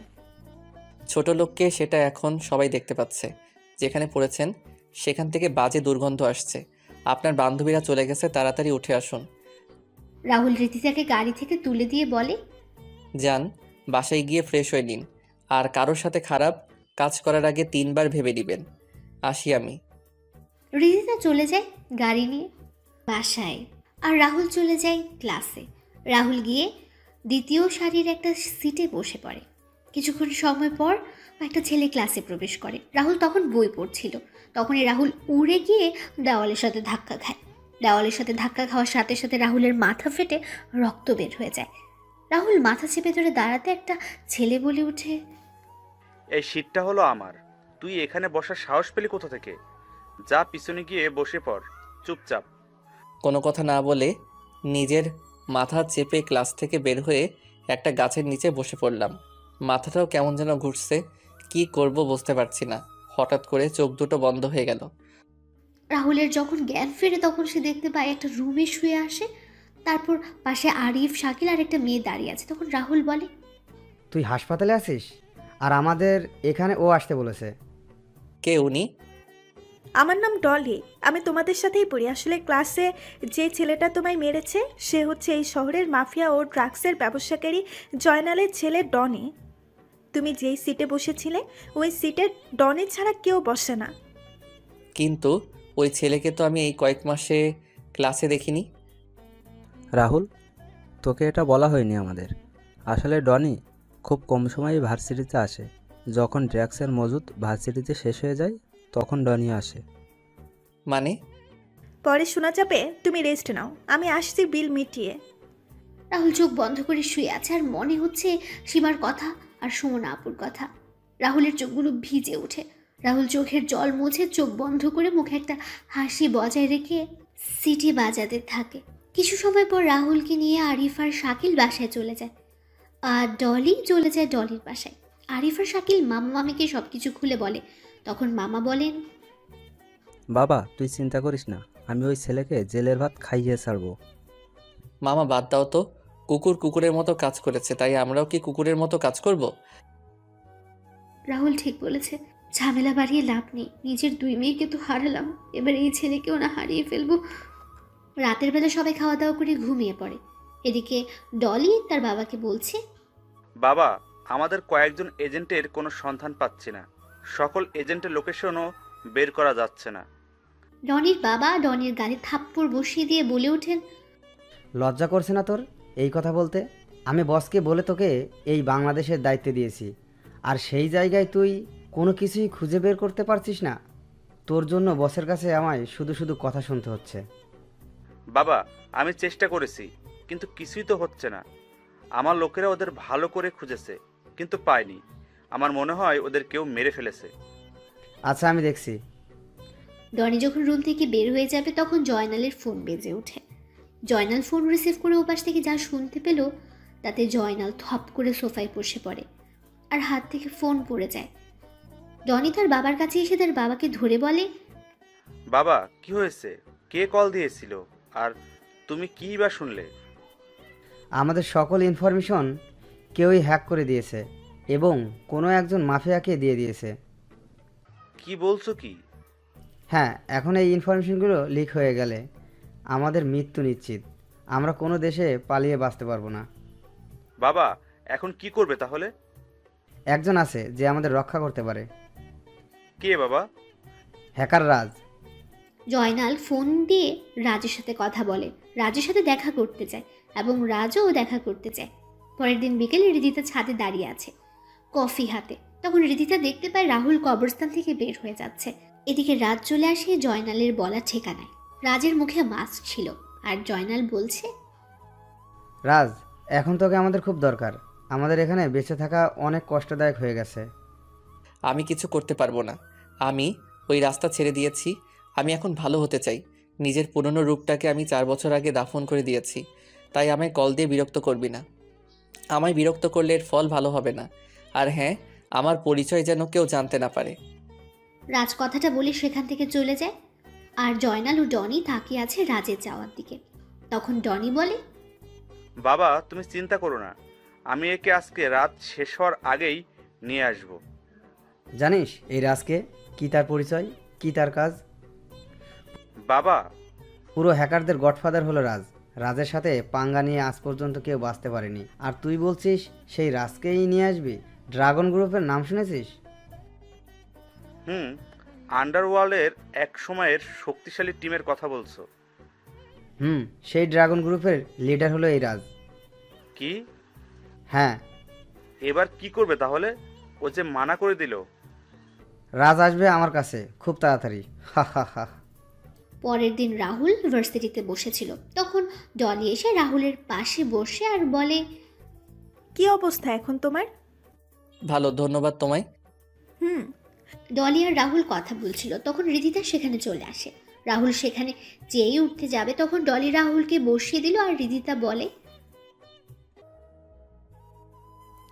ছোট লোককে সেটা এখন সবাই দেখতে পাচ্ছে। যেখানে পড়েছেন সেখান থেকে বাজে দুর্গন্ধ আসছে। আপনার বান্ধবীরা চলে গেছে, তাড়াতাড়ি উঠে আসুন। রাহুল রিধিতাকে গাড়ি থেকে তুলে দিয়ে বলে, যান, বাসায় গিয়ে ফ্রেশ হয়ে নিন, আর কারোর সাথে খারাপ কাজ করার আগে 3 বার ভেবে নেবেন। আসি আমি। রিধিতা চলে যায় গাড়ি নিয়ে বাসায়, আর রাহুল চলে যায় ক্লাসে। রাহুল গিয়ে দ্বিতীয় সারির একটা সিটে বসে পড়ে। কিছুক্ষণ সময় পর একটা ছেলে ক্লাসে প্রবেশ করে। রাহুল তখন বই পড়ছিল। তখনই রাহুল উড়ে গিয়ে দেওয়ালের সাথে ধাক্কা খায়। দেওয়ালের সাথে ধাক্কা খাওয়ার সাথে সাথে রাহুলের মাথা ফেটে রক্ত বের হয়ে যায়। রাহুল মাথা চেপে ধরে দাঁড়াতে একটা ছেলে বলে ওঠে, এই সিটটা হলো আমার। তুই এখানে বসার সাহস পেলি কোথা থেকে? যা পিছনে গিয়ে বসে পড় চুপচাপ। কোনো কথা না বলে নিজের মাথা চেপে ক্লাস থেকে বের হয়ে একটা গাছের নিচে বসে পড়লাম। মাথাটাও কেমন যেন ঘুরছে, কি করব বুঝতে পারছি না। হঠাৎ করে চোখ দুটো বন্ধ হয়ে গেল। রাহুলের যখন জ্ঞান ফেরে তখন সে দেখতে পায় একটা রুমে শুয়ে আসে। তারপর পাশে আরিফ, শাকিল আর একটা মেয়ে দাঁড়িয়ে আছে। তখন রাহুল বলে, তুই হাসপাতালে আছিস আর আমাদের এখানে ও আসতে বলেছে। কে উনি? আমার নাম ডলি, আমি তোমাদের সাথেই পড়ি। আসলে ক্লাসে যে ছেলেটা তোমায় মেরেছে সে হচ্ছে এই শহরের মাফিয়া ও ড্রাগসের ব্যবসাকারী জয়নালের ছেলে ডনি। তুমি যেই সিটে বসেছিলে ওই সিটে ডনি ছাড়া কেউ বসে না। কিন্তু ওই ছেলেকে তো আমি এই কয়েক মাসে ক্লাসে দেখিনি। রাহুল, তোকে এটা বলা হয়নি আমাদের। আসলে ডনি খুব কম সময়ে ভার্সিটিতে আসে। যখন ড্রাগসের মজুদ ভার্সিটিতে শেষ হয়ে যায় তখন ডনি আসে। মানে? পরে শোনা যাবে, তুমি রেস্ট নাও, আমি আসছি বিল মিটিয়ে। রাহুল চোখ বন্ধ করে শুয়ে আছে আর মনে হচ্ছে সীমার কথা আর সুমনা আপুর কথা। রাহুলের চোখগুলো ভিজে ওঠে। রাহুল চোখের জল মুছে চোখ বন্ধ করে মুখে একটা হাসি বজায় রেখে সিটি বাজাতে থাকে। কিছু সময় পর রাহুলকে নিয়ে আরিফ আর শাকিল বাসায় চলে যায়, আর ডলি চলে যায় ডলির বাসায়। আরিফ আর শাকিল মামা মামিকে সব কিছু খুলে বলে। তখন মামা বলেন, বাবা তুই চিন্তা করিস না, আমি ওই ছেলেকে জেলের ভাত খাইয়ে ছাড়বো। মামা বাদ দাও তো, কুকুর কুকুরের মতো কাজ করেছে, তাই আমরাও কি কুকুরের মতো কাজ করব? রাহুল ঠিক বলেছে, ঝামেলা বাড়িয়ে লাভ নেই। নিজের 2 মেয়েকে তো হারালাম, এবার এই ছেলেকেও না হারিয়ে ফেলবো। রাতের বেলা সবাই খাওয়া দাওয়া করে ঘুমিয়ে পড়ে। এদিকে ডলি তার বাবাকে বলছে, বাবা, আমাদের কয়েকজন এজেন্টের কোনো সন্ধান পাচ্ছি না। সকল এজেন্টের লোকেশনও বের করা যাচ্ছে না। ডনির বাবা ডনির গালে থাপ্পড় বসিয়ে দিয়ে বলে ওঠেন, লজ্জা করছে না তোর এই কথা বলতে? আমি বসকে বলে তোকে এই বাংলাদেশের দায়িত্ব দিয়েছি, আর সেই জায়গায় তুই কোনো কিছুই খুঁজে বের করতে পারছিস না। তোর জন্য বসের কাছে আমায় শুধু শুধু কথা শুনতে হচ্ছে। বাবা, আমি চেষ্টা করেছি, কিন্তু কিছুই তো হচ্ছে না। আমার লোকেরা ওদের ভালো করে খুঁজেছে, কিন্তু পায়নি। আমার মনে হয় ওদের কেউ মেরে ফেলেছে। আচ্ছা আমি দেখছি। ডনি যখন রুম থেকে বের হয়ে যাবে তখন জয়নালের ফোন বেজে ওঠে। জয়নাল ফোন রিসিভ করে ওপাশ থেকে যা শুনতে পেল তাতে জয়নাল থপ করে সোফায় বসে পড়ে, আর হাত থেকে ফোন পড়ে যায়। ডনি তার বাবার কাছে এসে তার বাবাকে ধরে বলে, বাবা, কি হয়েছে? কে কল দিয়েছিল? আর তুমি কি বা শুনলে? আমাদের সকল ইনফরমেশন কেউই হ্যাক করে দিয়েছে এবং কোনো একজন মাফিয়াকে দিয়ে দিয়েছে। কি বলছো কি? হ্যাঁ, এখন এই ইনফরমেশনগুলো লিক হয়ে গেলে আমাদের মৃত্যু নিশ্চিত। আমরা কোনো দেশে পালিয়ে বাঁচতে পারবো না। বাবা, এখন কি করবে তাহলে? একজন আছে যে আমাদের রক্ষা করতে পারে। কে বাবা? হ্যাকার রাজ। জয়নাল ফোন দিয়ে রাজের সাথে কথা বলে, রাজের সাথে দেখা করতে চায় এবং রাজও দেখা করতে চায়। পরের দিন বিকেলে হৃদিতা ছাদে দাঁড়িয়ে আছে কফি হাতে। তখন হৃদিতা দেখতে পায় রাহুল কবরস্থান থেকে বের হয়ে যাচ্ছে। এদিকে রাজ চলে আসে জয়নালের বলা ঠিকানায়। রাজের মুখে মাস্ক ছিল, আর জয়নাল বলছে, রাজ, এখন তোকে আমাদের খুব দরকার। আমাদের এখানে বেঁচে থাকা অনেক কষ্টদায়ক হয়ে গেছে। আমি কিছু করতে পারবো না। আমি ওই রাস্তা ছেড়ে দিয়েছি। আমি এখন ভালো হতে চাই। নিজের পুরনো রূপটাকে আমি 4 বছর আগে দাফন করে দিয়েছি। তাই আমায় কল দিয়ে বিরক্ত করবি না। আমায় বিরক্ত করলে এর ফল ভালো হবে না। আর হ্যাঁ, আমার পরিচয় যেন কেউ জানতে না পারে। রাজ কথাটা বলে সেখান থেকে চলে যায়, আর জয়নাল ও ডনি তাকিয়ে আছে রাজের যাওয়ার দিকে। তখন ডনি বলে, বাবা, তুমি চিন্তা করো না। আমি একে আজকে রাত শেষ হওয়ার আগেই নিয়ে আসব। জানিস এই রাজকে? কি তার পরিচয়, কি তার কাজ? বাবা, পুরো হ্যাকারদের গডফাদার হলো রাজ। রাজের সাথে পাঙ্গা নিয়ে আজ পর্যন্ত কেউ বাঁচতে পারেনি, আর তুই বলছিস সেই রাজকেই নিয়ে আসবি? ড্রাগন গ্রুপের নাম শুনেছিস? আন্ডারওয়ার্ল্ডের এক সময়ের শক্তিশালী টিমের কথা বলছো? সেই ড্রাগন গ্রুপের লিডার হলো এই রাজ। কি? হ্যাঁ। এবার কি করবে তাহলে? ও যে মানা করে দিল। রাজ আসবে আমার কাছে খুব তাড়াতাড়ি। হা হা হা। পরের দিন রাহুল ভার্সিটিতে বসেছিল। তখন ডলি এসে রাহুলের পাশে বসে আর বলে, কি অবস্থা এখন তোমার? ভালো, ধন্যবাদ তোমায়। ডলি আর রাহুল কথা বলছিল, তখন হৃদিতা সেখানে চলে আসে। রাহুল সেখানে যেই উঠতে যাবে তখন ডলি রাহুলকে বসিয়ে দিল, আর হৃদিতা বলে,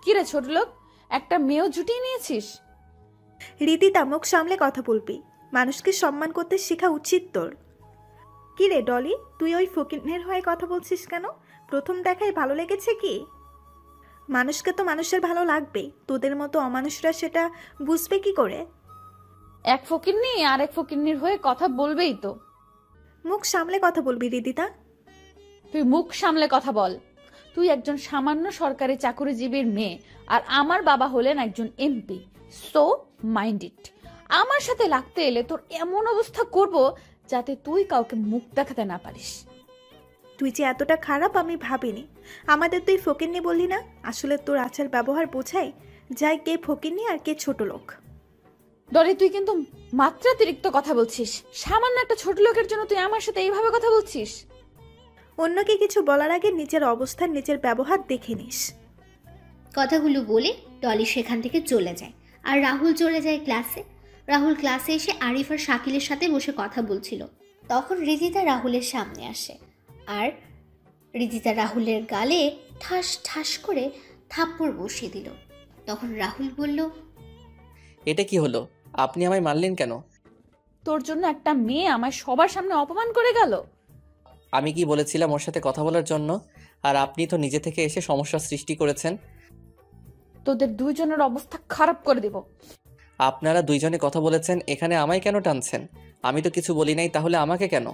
কি রে ছোট লোক, একটা মেয়েও জুটিয়ে নিয়েছিস? রীতিতা, মুখ সামলে কথা বলবি। মানুষকে সম্মান করতে শেখা উচিত তোর। কি রে ডলি, তুই ওই ফকিনের হয়ে কথা বলছিস কেন? প্রথম দেখায় ভালো লেগেছে কি? মানুষকে তো মানুষের ভালো লাগবেই, তোদের মতো অমানুষরা সেটা বুঝবে কি করে? এক ফকিন্নি আর এক ফকিন্নির হয়ে কথা বলবেই তো। মুখ সামলে কথা বলবি রীতিতা। তুই মুখ সামলে কথা বল। তুই একজন সামান্য সরকারি চাকরিজীবীর মেয়ে, আর আমার বাবা হলেন একজন এমপি। So mind it. আমার সাথে লাগতে এলে তোর এমন অবস্থা করব যাতে তুই কাউকে মুখ দেখাতে না পারিস। তুই যে এতটা খারাপ আমি ভাবিনি। আমাদের তুই ফকিন্নি বললি না, আসলে তোর আচার ব্যবহার বোঝাই যাই কে ফকিন্নি আর কে ছোট লোক। ডলি, তুই কিন্তু মাত্রাতিরিক্ত কথা বলছিস। সামান্য একটা ছোট লোকের জন্য তুই আমার সাথে এইভাবে কথা বলছিস। অন্যকে কিছু বলার আগে নিজের অবস্থান নিজের ব্যবহার দেখে নিস। কথাগুলো বলে ডলি সেখান থেকে চলে যায়, আর রাহুল চলে যায় ক্লাসে। রাহুল ক্লাসে এসে আরিফ আর শাকিলের সাথে বসে কথা বলছিল। তখন রিদিতা রাহুলের সামনে আসে আর রিদিতা রাহুলের গালে ঠাস ঠাস করে থাপ্পড় বসিয়ে দিল। তখন রাহুল বলল, এটা কি হলো? আপনি আমায় মারলেন কেন? তোর জন্য একটা মেয়ে আমায় সবার সামনে অপমান করে গেল। আমি কি বলেছিলাম ওর সাথে কথা বলার জন্য? আর আপনি তো নিজে থেকে এসে সমস্যা সৃষ্টি করেছেন। তোদের দুইজনের অবস্থা খারাপ করে দিব। আপনারা দুইজনে কথা বলেছেন, এখানে আমায় কেন টানছেন? আমি তো কিছু বলি নাই, তাহলে আমাকে কেন?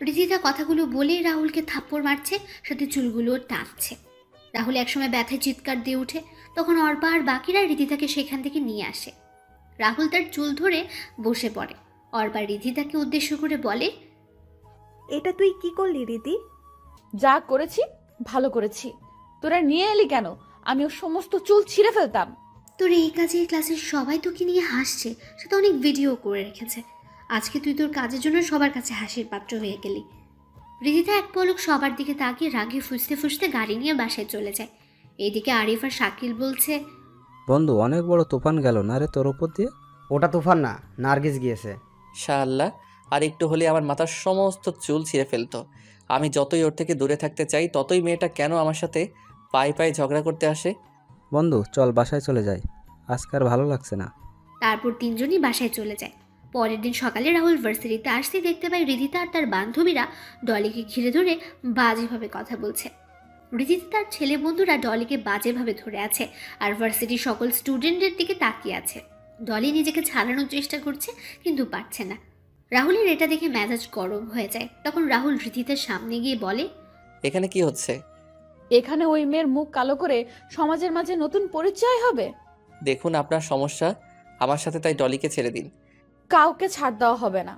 রিদিতা কথাগুলো বলেই রাহুলকে থাপ্পড় মারছে, সাথে চুলগুলো টানছে। রাহুল একসময় ব্যথায় চিৎকার দিয়ে ওঠে। তখন অর্পা আর বাকিরা রিদিতাকে সেখান থেকে নিয়ে আসে। রাহুল তার চুল ধরে বসে পড়ে। অর্পা রিদিতাকে উদ্দেশ্য করে বলে, এটা তুই কি করলি রিদি? যা করেছি ভালো করেছি। তোরা নিয়ে এলি কেন? আমি ওর সমস্ত চুল ছিঁড়ে ফেলতাম। তোর এই কাজে ক্লাসের সবাই তোকে নিয়ে হাসছে, সে তো অনেক ভিডিও করে রেখেছে। আজকে তুই তোর কাজের জন্য সবার কাছে হাসির পাত্র হয়ে গেলি। রিদিতা এক পলক সবার দিকে তাকিয়ে রাগে ফুসতে ফুসতে গাড়ি নিয়ে বাসায় চলে যায়। এইদিকে আরিফ আর শাকিল বলছে, বন্ধু, অনেক বড় তুফান গেল না রে তোর ওপর দিয়ে? ওটা তুফান না, নার্গিস গিয়েছে। শাআল্লাহ, আর একটু হলে আমার মাথার সমস্ত চুল ছিঁড়ে ফেলতো। আমি যতই ওর থেকে দূরে থাকতে চাই, ততই মেয়েটা কেন আমার সাথে পায়ে পায়ে ঝগড়া করতে আসে? বন্ধু চল বাসায় চলে যাই, আজকে আর ভালো লাগছে না। তারপর তিনজনই বাসায় চলে যায়। পরের দিন সকালে রাহুল ভার্সিটিতে আসতে দেখতে পায় রিদিতা আর তার বান্ধবীরা ডলিকে ঘিরে ধরে বাজেভাবে কথা বলছে। রিদিতা তার ছেলে বন্ধুরা ডলিকে বাজেভাবে ধরে আছে আর ভার্সিটির সকল স্টুডেন্টদের দিকে তাকিয়ে আছে। ডলি নিজেকে ছাড়ানোর চেষ্টা করছে কিন্তু পারছে না। রাহুলের এটা দেখে মেজাজ গরম হয়ে যায়। তখন রাহুল রিদিতার সামনে গিয়ে বলে, এখানে কি হচ্ছে? এখানে ওই মেয়ের মুখ কালো করে সমাজের মাঝে নতুন পরিচয় হবে। দেখুন আপনার সমস্যা আমার সাথে, তাই ডলিকে ছেড়ে দিন। কাউকে ছাড় দেওয়া হবে না।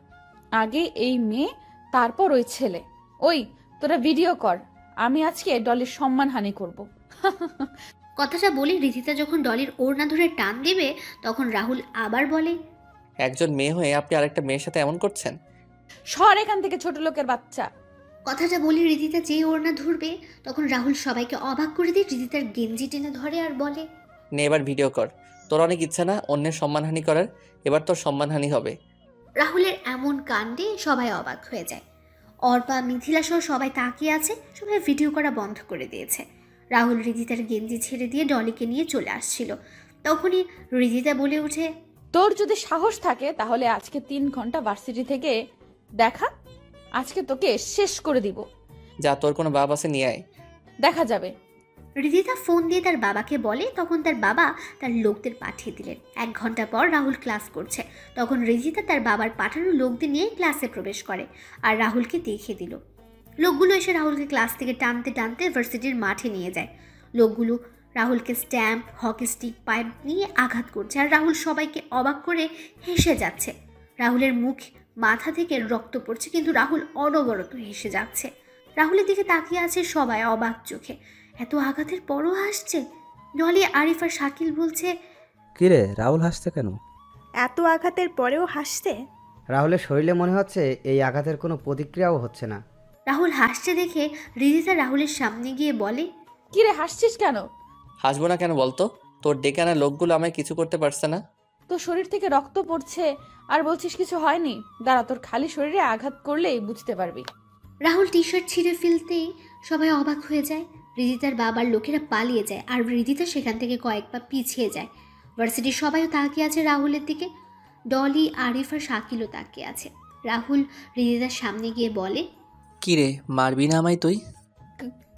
আগে এই মেয়ে, তারপর ওই ছেলে। ওই তোরা ভিডিও কর, আমি আজকে ডলির সম্মানহানি করব। কথাটা বলে রিদিতা যখন ডলির ওড়না ধরে টান দেবে, তখন রাহুল আবার বলে, একজন মেয়ে হয়ে আপনি আরেকটা মেয়ের সাথে এমন করছেন? সর এখান থেকে, ছোট লোকের বাচ্চা। কথাটা বলে রিদিতা যেই ওড়না ধরবে, তখন রাহুল সবাইকে অবাক করে দিয়ে রিদিতার গেঞ্জি টেনে ধরে আর বলে, নে এবার ভিডিও কর। তোর অনেক ইচ্ছা না অন্যের সম্মানহানি করার? এবার তোর সম্মানহানি হবে। রাহুলের এমন কাণ্ডে সবাই অবাক হয়ে যায়। অর্পা, মিথিলা সহ সবাই তাকিয়ে আছে। সবাই ভিডিও করা বন্ধ করে দিয়েছে। রাহুল রিদিতার গেঞ্জি ছেড়ে দিয়ে ডলিকে নিয়ে চলে আসছিল। তখনই রিদিতা বলে ওঠে, তোর যদি সাহস থাকে তাহলে আজকে 3 ঘন্টা ভার্সিটি থেকে দেখা। আজকে তোকে শেষ করে দিব। যা, তোর কোনো বাপ আছে, নিয়ে আয়। দেখা যাবে। রিদিতা ফোন দিয়ে তার বাবাকে বলে। তখন তার বাবা তার লোকদের পাঠিয়ে দিলেন। 1 ঘন্টা পর রাহুল ক্লাস করছে। তখন রিদিতা তার বাবার পাঠানো লোকদের নিয়ে ক্লাসে প্রবেশ করে আর রাহুলকে দেখিয়ে দিল। লোকগুলো এসে রাহুলকে ক্লাস থেকে টানতে টানতে ভার্সিটির মাঠে নিয়ে যায়। লোকগুলো রাহুলকে স্ট্যাম্প, হকি স্টিক, পাইপ নিয়ে আঘাত করছে আর রাহুল সবাইকে অবাক করে হেসে যাচ্ছে। রাহুলের মুখ, মাথা থেকে রক্ত পড়ছে, কিন্তু রাহুল অনবরত হেসে যাচ্ছে। রাহুলের দিকে তাকিয়ে আছে সবাই অবাক চোখে। এত আঘাতের পরও হাসছে। ডলি, আরিফ আর শাকিল বলছে, কিরে রাহুল হাসছে কেন? এত আঘাতের পরেও হাসছে? রাহুলের শরীরে মনে হচ্ছে এই আঘাতের কোনো প্রতিক্রিয়াও হচ্ছে না। রাহুল হাসছে দেখে রিদিতা রাহুলের সামনে গিয়ে বলে, কিরে হাসছিস কেন? হাসবো না কেন বলতো? তোর ডেকে আনা লোকগুলো আমায় কিছু করতে পারছে না। তোর শরীর থেকে রক্ত পড়ছে আর বলছিস কিছু হয়নি? দাঁড়া, তোর খালি শরীরে আঘাত করলেই বুঝতে পারবি। রাহুল টি শার্ট ছিঁড়ে ফেলতেই সবাই অবাক হয়ে যায়। রিদিতার বাবার লোকেরা পালিয়ে যায় আর রিদিতা সেখান থেকে কয়েক পা পিছিয়ে যায়। ভার্সিটির সবাইও তাকিয়ে আছে রাহুলের দিকে। ডলি, আরিফ আর শাকিলও তাকিয়ে আছে। রাহুল রিদিতার সামনে গিয়ে বলে, কি রে, মারবি না আমায় তুই?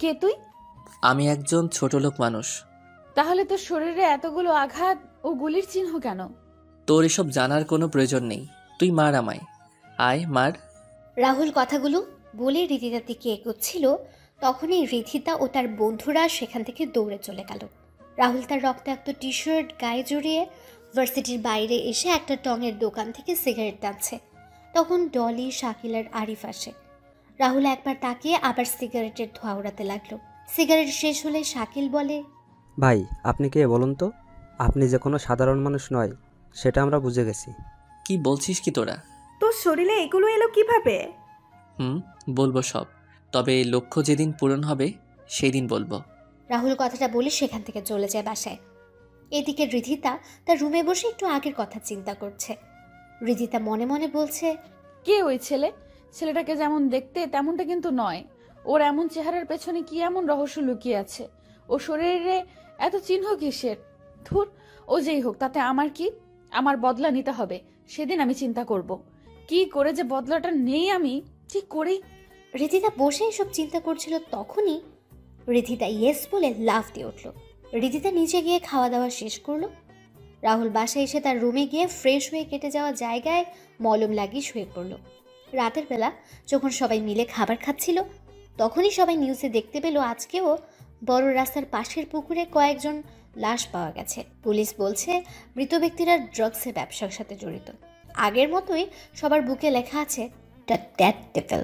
কে তুই? আমি একজন ছোট লোক মানুষ। তাহলে তোর শরীরে এতগুলো আঘাত ও গুলির চিহ্ন কেন? তোর এসব জানার কোনো প্রয়োজন নেই। তুই মার আমায়, আয় মার। রাহুল কথাগুলো বলে রিদিতার দিকে এগোচ্ছিল। তখনই রিদিতা ও তার বন্ধুরা সেখান থেকে দৌড়ে চলে গেল। রাহুল তার রক্তাক্ত টি শার্ট গায়ে জড়িয়ে ভার্সিটির বাইরে এসে একটা টঙের দোকান থেকে সিগারেট টানছে। তখন ডলি, শাকিল আর আরিফ আসে। রাহুল একবার তাকিয়ে আবার সিগারেটের ধোঁয়া উড়াতে লাগলো। সিগারেট শেষ হলে শাকিল বলে, ভাই আপনি কে বলুন তো? আপনি যে কোনো সাধারণ মানুষ নয় সেটা আমরা বুঝে গেছি। কি বলছিস কি তোরা? তোর শরীরে এগুলো এলো কিভাবে? বলবো সব, তবে লক্ষ্য যেদিন পূরণ হবে সেই দিন বলবো। রাহুল কথাটা বলে সেখান থেকে চলে যায় বাসায়। এদিকে রিদিতা তার রুমে বসে একটু আগের কথা চিন্তা করছে। রিদিতা মনে মনে বলছে, কে ওই ছেলে ছেলেটাকে যেমন দেখতে তেমনটা কিন্তু নয়। ওর এমন চেহারার পেছনে কি এমন রহস্য লুকিয়ে আছে? ও শরীরে এত চিহ্ন কিসের? ধুর, ও যেই হোক, তাতে আমার কি? আমার বদলা নিতে হবে। সেদিন আমি চিন্তা করব কি করে যে বদলাটা নেই। আমি ঠিক করেই। রিধিতা বসে এসব চিন্তা করছিল, তখনই রিধিতা ইয়েস বলে লাফ দিয়ে উঠল। রিধিতা নিচে গিয়ে খাওয়া দাওয়া শেষ করলো। রাহুল বাসায় এসে তার রুমে গিয়ে ফ্রেশ হয়ে কেটে যাওয়া জায়গায় মলম লাগিয়ে শুয়ে পড়ল। রাতের বেলা যখন সবাই মিলে খাবার খাচ্ছিল, তখনই সবাই নিউজে দেখতে পেল আজকেও বড় রাস্তার পাশের পুকুরে কয়েকজন লাশ পাওয়া গেছে। পুলিশ বলছে মৃত ব্যক্তিরা ড্রাগসের ব্যবসার সাথে জড়িত। আগের মতোই সবার বুকে লেখা আছে দ্য ডেথ ডেভিল।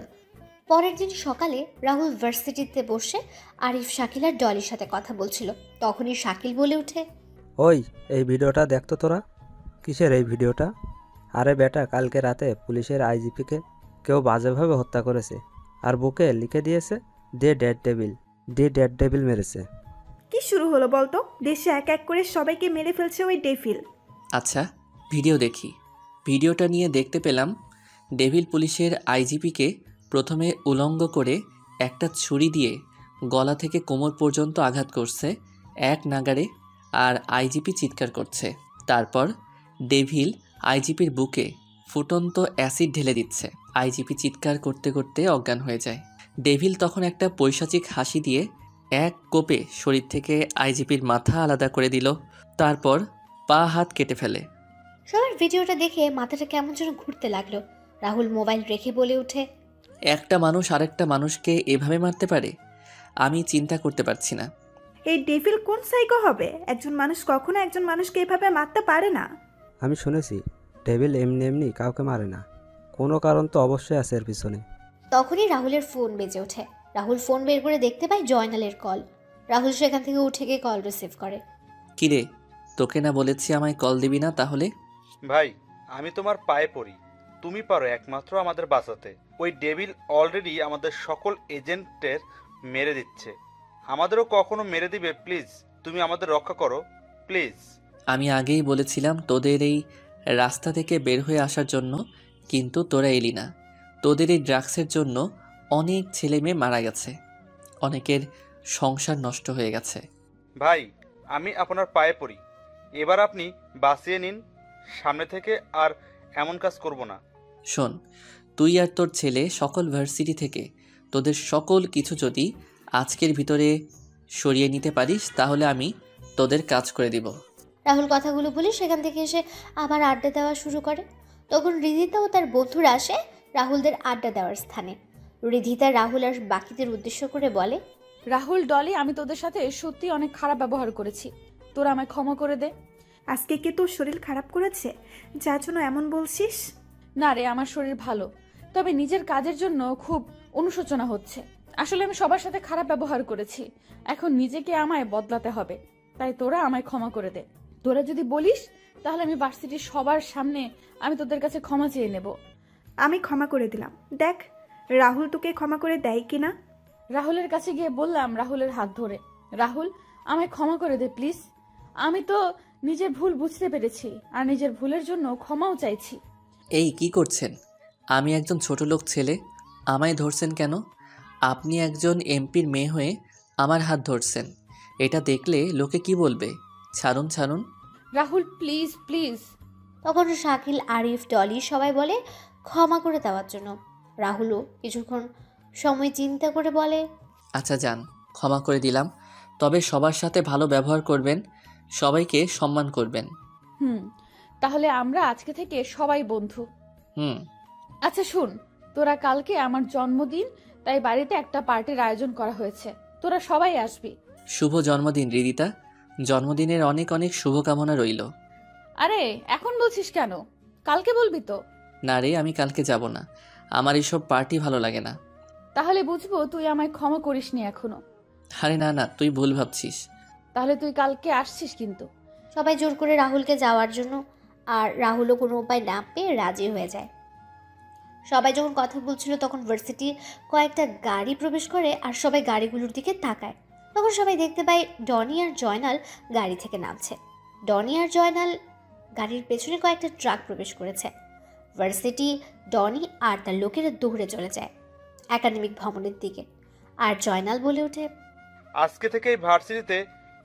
পরের দিন সকালে রাহুল ভার্সিটিতে বসে আরিফ, শাকিল আর ডলির সাথে কথা বলছিল। তখনই শাকিল বলে ওঠে, ওই, এই ভিডিওটা দেখতো তোরা। কিসের এই ভিডিওটা? আরে বেটা, কালকে রাতে পুলিশের আইজিপিকে কেউ বাজেভাবে হত্যা করেছে, আর বুকে লিখে দিয়েছে ডে ডেড ডেভিল মেরেছে। কি শুরু হলো বলতো? দেশে এক এক করে সবাইকে মেরে ফেলছে ওই ডেভিল। আচ্ছা, ভিডিও দেখি। ভিডিওটা নিয়ে দেখতে পেলাম ডেভিল পুলিশের আইজিপিকে প্রথমে উলঙ্গ করে একটা ছুরি দিয়ে গলা থেকে কোমর পর্যন্ত আঘাত করছে এক নাগাড়ে, আর আইজিপি চিৎকার করছে। তারপর ডেভিল আইজিপির বুকে ফুটন্ত অ্যাসিড ঢেলে দিচ্ছে। আইজিপি চিৎকার করতে করতে অজ্ঞান হয়ে যায়। ডেভিল তখন একটা পৈশাচিক হাসি দিয়ে এক কোপে শরীর থেকে আইজিপির মাথা আলাদা করে দিল, তারপর পা হাত কেটে ফেলে। সবার ভিডিওটা দেখে মাথাটা কেমন যেন ঘুরতে লাগলো। রাহুল মোবাইল রেখে বলে ওঠে, একটা মানুষ আরেকটা মানুষকে এভাবে মারতে পারে? আমি চিন্তা করতে পারছি না। এই ডেভিল কোন সাইকো হবে? একজন মানুষ কখনো একজন মানুষকে এভাবে মারতে পারে না। আমি শুনেছি ডেভিল এমনি এমনি কাউকে মারে না, কোনো কারণ তো অবশ্যই আছে এর পিছনে। তখনই রাহুলের ফোন বেজে ওঠে। রাহুল ফোন বের করে দেখতে পায় জয়নালের কল। রাহুল সেখান থেকে উঠে গিয়ে কল রিসিভ করে। কিরে, তোকে না বলেছি আমায় কল দিবি না? তাহলে ভাই, আমি তোমার পায়ে পড়ি, তুমি পারো একমাত্র আমাদের বাঁচাতে। ওই ডেভিল অলরেডি আমাদের সকল এজেন্টের মেরে দিচ্ছে, আমাদেরও কখনো মেরে দিবে। প্লিজ, তুমি আমাদের রক্ষা করো, প্লিজ। আমি আগেই বলেছিলাম তোদের এই রাস্তা থেকে বের হয়ে আসার জন্য, কিন্তু তোরা এলি না। তোদের এই ড্রাগসের জন্য অনেক ছেলে মেয়ে মারা গেছে, অনেকের সংসার নষ্ট হয়ে গেছে। ভাই, আমি আপনার পায়ে পড়ি, এবার আপনি বাঁচিয়ে নিন, সামনে থেকে আর এমন কাজ করব না। শোন, তুই আর তোর ছেলে সকল ভার্সিটি থেকে তোদের সকল কিছু যদি আজকের ভিতরে সরিয়ে নিতে পারিস, তাহলে আমি তোদের কাজ করে দিব। রাহুল কথাগুলো বলে সেখান থেকে এসে আবার আড্ডা দেওয়া শুরু করে। তখন রিধিতা ও তার বন্ধুরা আসে রাহুলদের আড্ডা দেওয়ার স্থানে। রিধিতা রাহুল আর বাকিদের উদ্দেশ্য করে বলে, রাহুল, ডলি, আমি তোদের সাথে সত্যি অনেক খারাপ ব্যবহার করেছি। তোরা আমায় ক্ষমা করে দে। আজকে কি তোর শরীর খারাপ করেছে যার জন্য এমন বলছিস? না রে, আমার শরীর ভালো, তবে নিজের কাজের জন্য খুব অনুশোচনা হচ্ছে। আসলে আমি সবার সাথে খারাপ ব্যবহার করেছি, এখন নিজেকে আমায় বদলাতে হবে। তাই তোরা আমায় ক্ষমা করে দে। তোরা যদি বলিস তাহলে আমি ভার্সিটির সবার সামনে আমি তোদের কাছে ক্ষমা চেয়ে নেব। আমি ক্ষমা করে দিলাম। দেখ রাহুল তোকে ক্ষমা করে দেয় কিনা। রাহুলের কাছে গিয়ে বললাম রাহুলের হাত ধরে, রাহুল, আমায় ক্ষমা করে দে প্লিজ। আমি তো নিজের ভুল বুঝতে পেরেছি আর নিজের ভুলের জন্য ক্ষমাও চাইছি। এই কি করছেন? আমি একজন ছোট লোক ছেলে, আমায় ধরছেন কেন? আপনি একজন এমপির মেয়ে হয়ে আমার হাত ধরছেন, এটা দেখলে লোকে কি বলবে? ছাড়ুন ছাড়ুন। Rahul, please please. তখন শাকিল, আরিফ, ডলি সবাই বলে ক্ষমা করে দেওয়ার জন্য। রাহুলও কিছুক্ষণ সময় চিন্তা করে বলে, আচ্ছা যান, ক্ষমা করে দিলাম, তবে সবার সাথে ভালো ব্যবহার করবেন, সবাইকে সম্মান করবেন। তাহলে আমরা আজকে থেকে সবাই বন্ধু। হুম। আচ্ছা শুন, তোরা কালকে আমার জন্মদিন, তাই বাড়িতে একটা পার্টির আয়োজন করা হয়েছে, তোরা সবাই আসবি। শুভ জন্মদিন রিদিতা, জন্মদিনের অনেক অনেক শুভকামনা রইল। আরে এখন বলছিস কেন? কালকে বলবি তো? না রে, আমি কালকে যাব না, আমার এসব পার্টি ভালো লাগে না। তাহলে বুঝবো তুই আমায় ক্ষমা করিসনি এখনো। আরে না না, তুই ভুল ভাবছিস। তাহলে তুই কালকে আসছিস কিন্তু। সবাই জোর করে রাহুলকে যাওয়ার জন্য, আর রাহুলও কোনো উপায় না পেয়ে রাজি হয়ে যায়। সবাই যখন কথা বলছিল তখন ভার্সিটির কয়েকটা গাড়ি প্রবেশ করে, আর সবাই গাড়িগুলোর দিকে তাকায়। তখন সবাই দেখতে পায় ডনি আর জয়নাল গাড়ি থেকে নামছে। ডনি আর জয়নাল গাড়ির পেছনে কয়েকটা ট্রাক প্রবেশ করেছে। ভার্সিটি ডনি আর তার লোকেরা দৌড়ে চলে যায় একাডেমিক ভবনের দিকে। আর জয়নাল বলে ওঠে, আজকে থেকে এই ভার্সিটিতে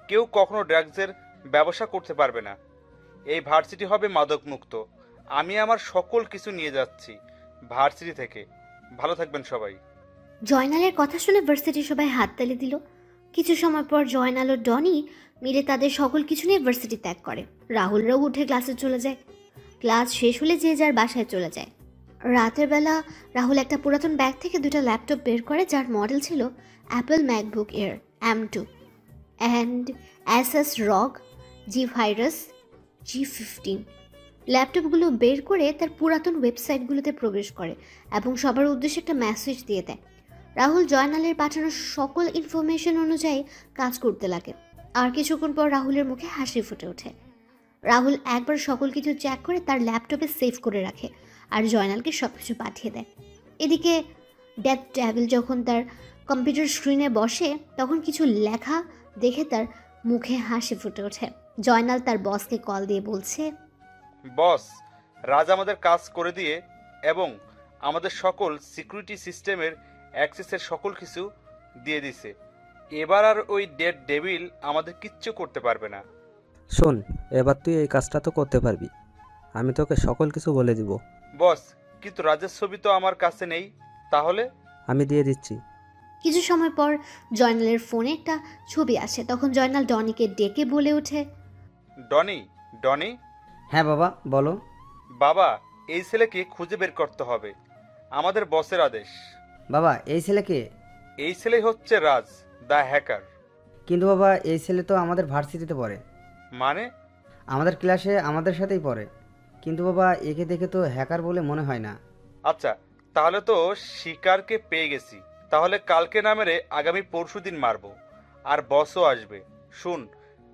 কেউ কখনো ড্রাগসের ব্যবসা করতে পারবে না। এই ভার্সিটি হবে মাদক মুক্ত। আমি আমার সকল কিছু নিয়ে যাচ্ছি ভার্সিটি থেকে। ভালো থাকবেন সবাই। জয়নালের কথা শুনে ভার্সিটির সবাই হাততালি দিল। কিছু সময় পর জয়নাল ও ডনি মিলে তাদের সকল কিছু নিয়ে ভার্সিটি ত্যাগ করে। রাহুলরাও উঠে ক্লাসে চলে যায়। ক্লাস শেষ হলে যে যার বাসায় চলে যায়। রাতের বেলা রাহুল একটা পুরাতন ব্যাগ থেকে 2টা ল্যাপটপ বের করে, যার মডেল ছিল Apple MacBook air M2 and Asus ROG Zephyrus G15। ল্যাপটপগুলো বের করে তার পুরাতন ওয়েবসাইটগুলোতে প্রবেশ করে এবং সবার উদ্দেশ্যে একটা মেসেজ দিয়ে দেয়। রাহুল জয়নালের পাঠানো সকল ইনফরমেশন অনুযায়ী কাজ করতে লাগে। আর কিছুক্ষণ পর রাহুলের মুখে হাসি ফুটে ওঠে। রাহুল একবার সকল কিছু চেক করে তার ল্যাপটপে সেভ করে রাখে আর জয়নালকে সব কিছু পাঠিয়ে দেয়। এদিকে ডেথ ডেভিল যখন তার কম্পিউটার স্ক্রিনে বসে তখন কিছু লেখা দেখে তার মুখে হাসি ফুটে ওঠে। জয়নাল তার বসকে কল দিয়ে বলছে, বস, রাজ আমাদের কাজ করে দিয়ে এবং আমাদের সকল সিকিউরিটি সিস্টেমের অ্যাক্সেসের সকল কিছু দিয়ে দিছে। এবার আর ওই ডেড ডেভিল আমাদের কিচ্ছু করতে পারবে না। শোন, এবার তুই এই কাজটা তো করতে পারবি। আমি তোকে সকল কিছু বলে দিব। বস, কিন্তু রাজের ছবি তো আমার কাছে নেই। তাহলে? আমি দিয়ে দিচ্ছি। কিছু সময় পর জয়নালের ফোনে একটা ছবি আসে। তখন জয়নাল ডনিকে ডেকে বলে ওঠে, ডনি, ডনি। হ্যাঁ বাবা, বলো। বাবা, এই ছেলেকে খুঁজে বের করতে হবে। আমাদের বসের আদেশ। বাবা, এই ছেলেকে? এই ছেলেই হচ্ছে রাজ দ্য হ্যাকার। কিন্তু বাবা, এই ছেলে তো আমাদের ভার্সিটিতে পড়ে। মানে? আমাদের ক্লাসে আমাদের সাথেই পড়ে। কিন্তু বাবা, একে দেখে তো হ্যাকার বলে মনে হয় না। আচ্ছা, তাহলে তো শিকারকে পেয়ে গেছি। তাহলে কালকে না মেরে আগামী পরশুদিন মারবো। আর বসও আসবে। শুন,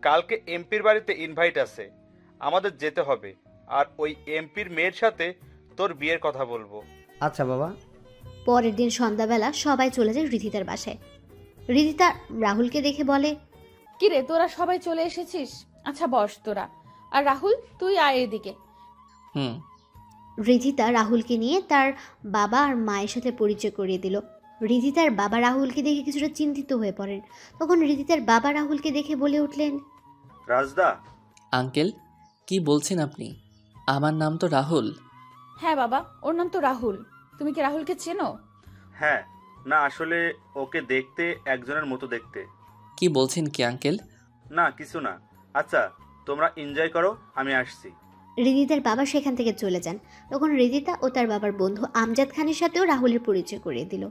কালকে এমপির বাড়িতে ইনভাইট আছে, আমাদের যেতে হবে। আর ওই এমপির মেয়ের সাথে তোর বিয়ের কথা বলবো। আচ্ছা বাবা। পরের দিন সন্ধ্যাবেলা সবাই চলে যায় রিদিতার বাসায়। রিদিতা রাহুলকে দেখে বলে, কিরে, তোরা সবাই চলে এসেছিস? আচ্ছা বস তোরা। আর রাহুল, তুই আয় এদিকে। হুম। রিদিতা রাহুলকে নিয়ে তার বাবা আর মায়ের সাথে পরিচয় করিয়ে দিল। রিদিতার বাবা রাহুলকে দেখে কিছুটা চিন্তিত হয়ে পড়েন। তখন রিদিতার বাবা রাহুলকে দেখে বলে উঠলেন, রাজদা। আঙ্কেল, কি বলছেন আপনি? আমার নাম তো রাহুল। হ্যাঁ বাবা, ওর নাম তো রাহুল। তুমি কি রাহুলকে চেনো? হ্যাঁ, না আসলে ওকে দেখতে একজনের মতো দেখতে। কি বলছেন কি আঙ্কেল? না কিছু না। আচ্ছা, তোমরা এনজয় করো, আমি আসছি। রিদিতার বাবা সেখান থেকে চলে যান। তখন রিদিতা ও তার বাবার বন্ধু আমজাদ খানের সাথেও রাহুলের পরিচয় করিয়ে দিল।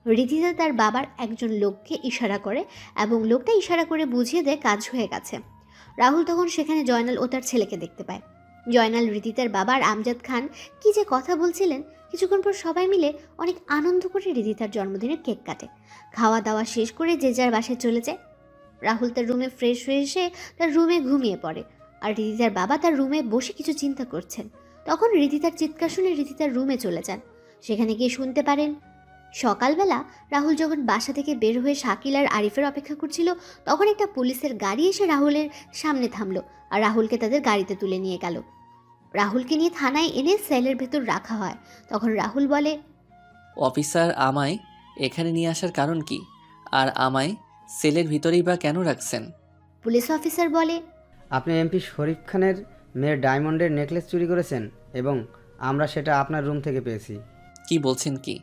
রিদিতা তার বাবার একজন লোককে ইশারা করে এবং লোকটা ইশারা করে বুঝিয়ে দেয় কাজ হয়ে গেছে। রাহুল তখন সেখানে জয়নাল ও তার ছেলেকে দেখতে পায়। জয়নাল, রিদিতার বাবা আর আমজাদ খান কি যে কথা বলছিলেন। কিছুক্ষণ পর সবাই মিলে অনেক আনন্দ করে রিদিতার জন্মদিনের কেক কাটে। খাওয়া দাওয়া শেষ করে যে যার বাসায় চলে যায়। রাহুল তার রুমে ফ্রেশ হয়ে এসে তার রুমে ঘুমিয়ে পড়ে। আর রিদিতার বাবা তার রুমে বসে কিছু চিন্তা করছেন। তখন রিদিতার চিৎকার শুনে রিদিতার রুমে চলে যান। সেখানে গিয়ে শুনতে পারেন, সকালবেলা রাহুল যখন বাসা থেকে বের হয়ে শাকিল আর আরিফের অপেক্ষা করছিল, তখন একটা পুলিশের গাড়ি এসে রাহুলের সামনে থামলো আর রাহুলকে তাদের গাড়িতে তুলে নিয়ে গেল। রাহুলকে নিয়ে থানায় এনে সেলের ভেতর রাখা হয়। তখন রাহুল বলে, অফিসার, আমায় এখানে নিয়ে আসার কারণ কি? আর আমায় সেলের ভিতরেই বা কেন রাখছেন? পুলিশ অফিসার বলে, আপনি এমপি শরীফ খানের মেয়ের ডায়মন্ডের নেকলেস চুরি করেছেন এবং আমরা সেটা আপনার রুম থেকে পেয়েছি। কি বলছেন কি?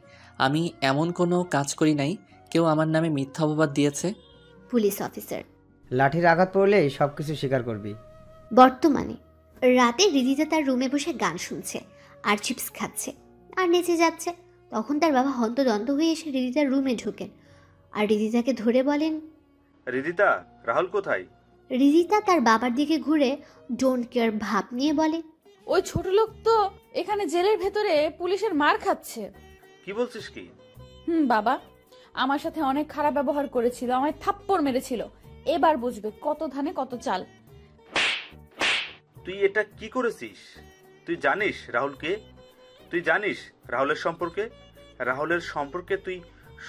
আমি এমন কোনো কাজ করি নাই। কেউ আমার নামে মিথ্যা অপবাদ দিয়েছে। পুলিশ অফিসার, লাঠির আঘাত পড়লেই সব কিছু স্বীকার করবি। বর্তমানে রাতে রিদিতা তার রুমে বসে গান শুনছে আর চিপস খাচ্ছে আর নেচে যাচ্ছে। তখন তার বাবা হন্তদন্ত হয়ে এসে রিদিতার রুমে ঢোকেন আর রিদিতাকে ধরে বলেন, রিদিতা, রাহুল কোথায়? রিদিতা তার বাবার দিকে ঘুরে ডোন্ট কেয়ার ভাব নিয়ে বলে, ওই ছোট লোক তো এখানে জেলের ভেতরে পুলিশের মার খাচ্ছে। কি বলছিস কি? বাবা, আমার সাথে অনেক খারাপ ব্যবহার করেছিল, আমায় থাপ্পড় মেরেছিল। এবার বুঝবে কত ধানে কত চাল। তুই এটা কি করেছিস? তুই জানিস রাহুলকে? তুই জানিস রাহুলের সম্পর্কে? রাহুলের সম্পর্কে তুই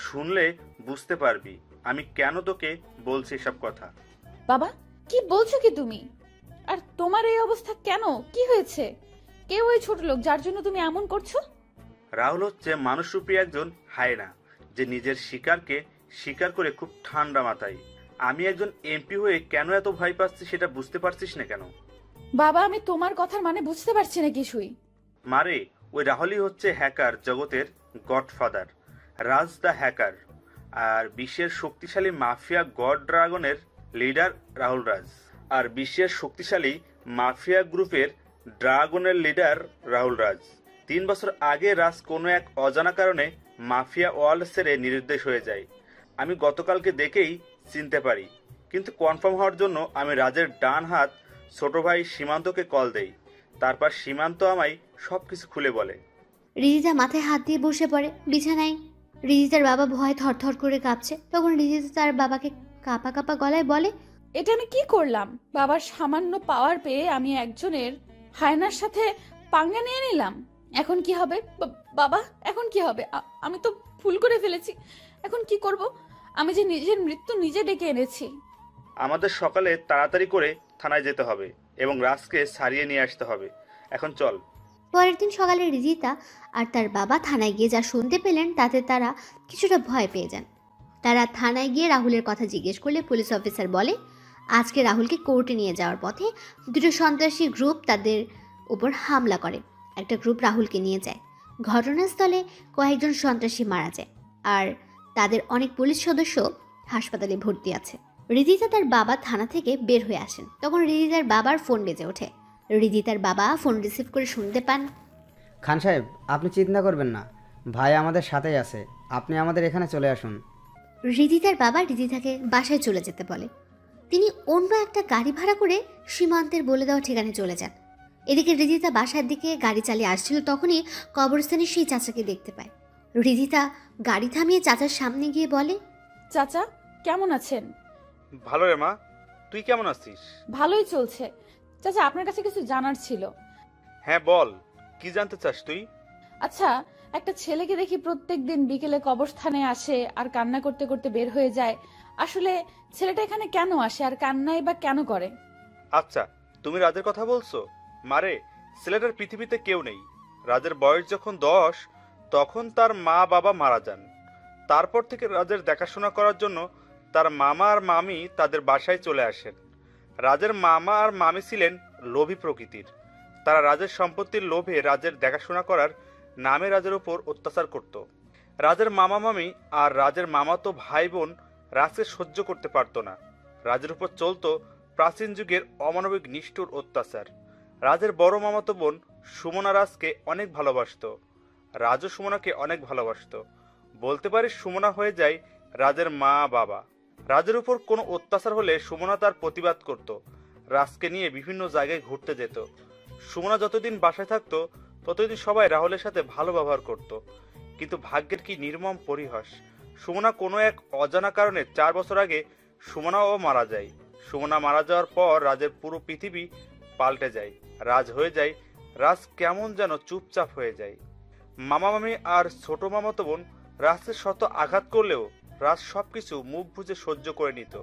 শুনলে বুঝতে পারবি আমি কেন তোকে বলছি এসব কথা। বাবা, কি বলছো কি তুমি? আর তোমার এই অবস্থা কেন? কি হয়েছে? কে ওই ছোট লোক যার জন্য তুমি এমন করছো? রাহুল হচ্ছে মানুষরূপী একজন হায়না, যে নিজের শিকারকে শিকার করে খুব ঠান্ডা মাথায়। আমি একজন এমপি হয়ে কেন এত ভয় পাচ্ছি সেটা বুঝতে পারছিস না কেন? বাবা, আমি তোমার কথার মানে বুঝতে পারছি না কিছুই। মারে, ওই রাহুলই হচ্ছে হ্যাকার জগতের গডফাদার, রাজ দ্য হ্যাকার, আর বিশ্বের শক্তিশালী মাফিয়া গড ড্রাগনের লিডার রাহুল রাজ, আর বিশ্বের শক্তিশালী মাফিয়া গ্রুপের ড্রাগনের লিডার রাহুল রাজ। 3 বছর আগে রাজ কোনো এক অজানা কারণে মাফিয়া ওয়ার্ল্ড ছেড়ে নিরুদ্দেশ হয়ে যায়। আমি গতকালকে দেখেই চিনতে পারি, কিন্তু কনফার্ম হওয়ার জন্য আমি রাজের ডান হাত ছোট ভাই সীমান্তকে কল দেই। তারপর সীমান্ত আমায় সবকিছু খুলে বলে। রিদিতা মাথায় হাত দিয়ে বসে পড়ে বিছানায়। রিদিতার বাবা ভয় থরথর করে কাঁপছে। তখন রিদিতা তার বাবাকে কাঁপা কাঁপা গলায় বলে, এটা আমি কি করলাম? বাবার সামান্য পাওয়ার পেয়ে আমি একজনের হায়নার সাথে পাঙ্গা নিয়ে নিলাম। এখন কি হবে বাবা? এখন কি হবে? আমি তো ভুল করে ফেলেছি। এখন কি করব? আমি যে নিজের মৃত্যু নিজে ডেকে এনেছি। আমাদের সকালে তাড়াতাড়ি করে থানায় যেতে হবে এবং রাজকে ছাড়িয়ে নিয়ে আসতে হবে। এখন চল। পরের দিন সকালে রিদিতা আর তার বাবা থানায় গিয়ে যা শুনতে পেলেন তাতে তারা কিছুটা ভয় পেয়ে যান। তারা থানায় গিয়ে রাহুলের কথা জিজ্ঞেস করলে পুলিশ অফিসার বলে, আজকে রাহুলকে কোর্টে নিয়ে যাওয়ার পথে দুটো সন্ত্রাসী গ্রুপ তাদের উপর হামলা করে। একটা গ্রুপ রাহুলকে নিয়ে যায়। ঘটনাস্থলে কয়েকজন সন্ত্রাসী মারা যায়, আর তাদের অনেক পুলিশ সদস্য হাসপাতালে ভর্তি আছে। রিদিতা তার বাবা থানা থেকে বের হয়ে আসেন। তখন রিদিতার বাবার ফোন বেজে ওঠে। রিদিতার বাবা ফোন রিসিভ করে শুনতে পান, খান সাহেব, আপনি চিন্তা করবেন না, ভাই আমাদের সাথেই আছে, আপনি আমাদের এখানে চলে আসুন। রিদিতার বাবা রিদিতাকে বাসায় চলে যেতে বলে। তিনি অন্য একটা গাড়ি ভাড়া করে সীমান্তের বলে দেওয়া ঠিকানায় চলে যান। এদিকে রিদিতা বাসার দিকে গাড়ি চালিয়ে আসছিল, তখনই কবরস্থানে সেই চাচাকে দেখতে পায়। রিদিতা গাড়ি থামিয়ে চাচার সামনে গিয়ে বলে, চাচা, কেমন আছেন? ভালো রে মা, তুই কেমন আছিস? ভালোই চলছে। চাচা, আপনার কাছে কিছু জানার ছিল। হ্যাঁ বল, কি জানতে চাস তুই? আচ্ছা, একটা ছেলেকে দেখি প্রত্যেকদিন বিকেলে কবরস্থানে আসে আর কান্না করতে করতে বের হয়ে যায়। আসলে ছেলেটা এখানে কেন আসে আর কান্নাই বা কেন করে? আচ্ছা, তুমি রাজের কথা বলছো? মারে, ছেলেটার পৃথিবীতে কেউ নেই। রাজের বয়স যখন 10, তখন তার মা বাবা মারা যান। তারপর থেকে রাজের দেখাশোনা করার জন্য তার মামা আর মামি তাদের বাসায় চলে আসেন। রাজের মামা আর মামি ছিলেন লোভী প্রকৃতির। তারা রাজের সম্পত্তির লোভে রাজের দেখাশোনা করার নামে রাজের উপর অত্যাচার করত। রাজের মামা মামি আর রাজের মামাতো ভাই বোন রাজকে সহ্য করতে পারত না। রাজের উপর চলত প্রাচীন যুগের অমানবিক নিষ্ঠুর অত্যাচার। রাজের বড় মামাতো বোন সুমনা রাজকে অনেক ভালোবাসত। রাজও সুমনাকে অনেক ভালোবাসত। বলতে পারি সুমনা হয়ে যায় রাজের মা বাবা। রাজের উপর কোনো অত্যাচার হলে সুমনা তার প্রতিবাদ করত। রাজকে নিয়ে বিভিন্ন জায়গায় ঘুরতে যেত। সুমনা যতদিন বাসায় থাকতো ততদিন সবাই রাহুলের সাথে ভালো ব্যবহার করত। কিন্তু ভাগ্যের কি নির্মম পরিহাস, সুমনা কোনো এক অজানা কারণে 4 বছর আগে সুমনাও মারা যায়। সুমনা মারা যাওয়ার পর রাজের পুরো পৃথিবী পাল্টে যায়। রাজ হয়ে যায়, রাজ কেমন যেন চুপচাপ হয়ে যায়। মামা মামি আর ছোট মামাতো বোন রাজকে শত আঘাত করলেও রাজ সবকিছু মুখ বুজে সহ্য করে নিত।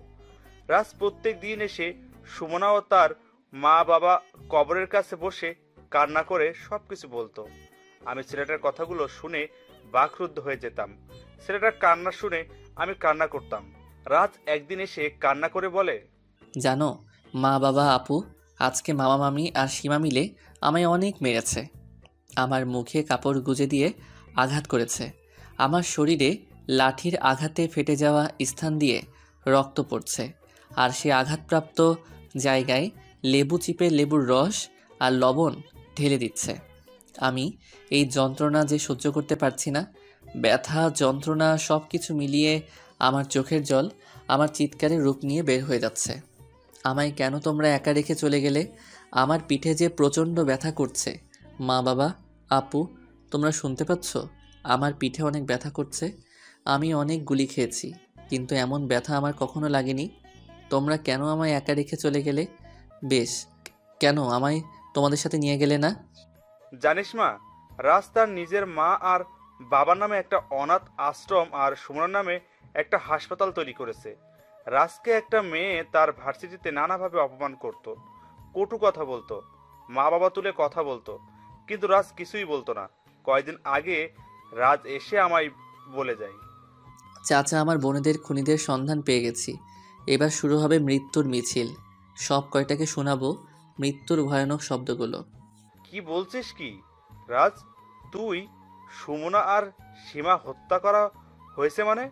রাজ প্রত্যেক দিন এসে সুমনা ও তার মা বাবা কবরের কাছে বসে কান্না করে সবকিছু বলতো। আমি ছেলেটার কথাগুলো শুনে বাকরুদ্ধ হয়ে যেতাম। ছেলেটার কান্না শুনে আমি কান্না করতাম। রাজ একদিন এসে কান্না করে বলে, জানো মা বাবা আপু, আজকে মামা মামি আর সীমা মিলে আমায় অনেক মেরেছে। আমার মুখে কাপড় গুজে দিয়ে আঘাত করেছে। আমার শরীরে লাঠির আঘাতে ফেটে যাওয়া স্থান দিয়ে রক্ত পড়ছে, আর সে আঘাতপ্রাপ্ত জায়গায় লেবু চিপে লেবুর রস আর লবণ ঢেলে দিচ্ছে। আমি এই যন্ত্রণা যে সহ্য করতে পারছি না, ব্যথা যন্ত্রণা সব কিছু মিলিয়ে আমার চোখের জল আমার চিৎকারের রূপ নিয়ে বের হয়ে যাচ্ছে। আমায় কেন তোমরা একা রেখে চলে গেলে? আমার পিঠে যে প্রচণ্ড ব্যথা করছে। মা বাবা আপু, তোমরা শুনতে পাচ্ছ? আমার পিঠে অনেক ব্যথা করছে। আমি অনেক গুলি খেয়েছি, কিন্তু এমন ব্যথা আমার কখনো লাগেনি। তোমরা কেন আমায় একা রেখে চলে গেলে? বেশ, কেন আমায় তোমাদের সাথে নিয়ে গেলে না? জানিস মা, রাজ তার নিজের মা আর বাবার নামে একটা অনাথ আশ্রম আর সুমনার নামে একটা হাসপাতাল তৈরি করেছে। রাজকে একটা মেয়ে তার ভার্সিটিতে নানাভাবে অপমান করত, কটু কথা বলতো, মা বাবা তুলে কথা বলতো, কিন্তু রাজ কিছুই বলতো না। কয়দিন আগে রাজ এসে আমায় বলে যায়। চাচা, আমার বোনেদের খুনিদের সন্ধান পেয়ে গেছি। এবার শুরু হবে মৃত্যুর মিছিল। সব কয়টাকে শোনাবো মৃত্যুর ভয়ানক শব্দগুলো। কি বলছিস কি রাজ? তুই, সুমনা আর সীমা হত্যা করা হয়েছে মানে?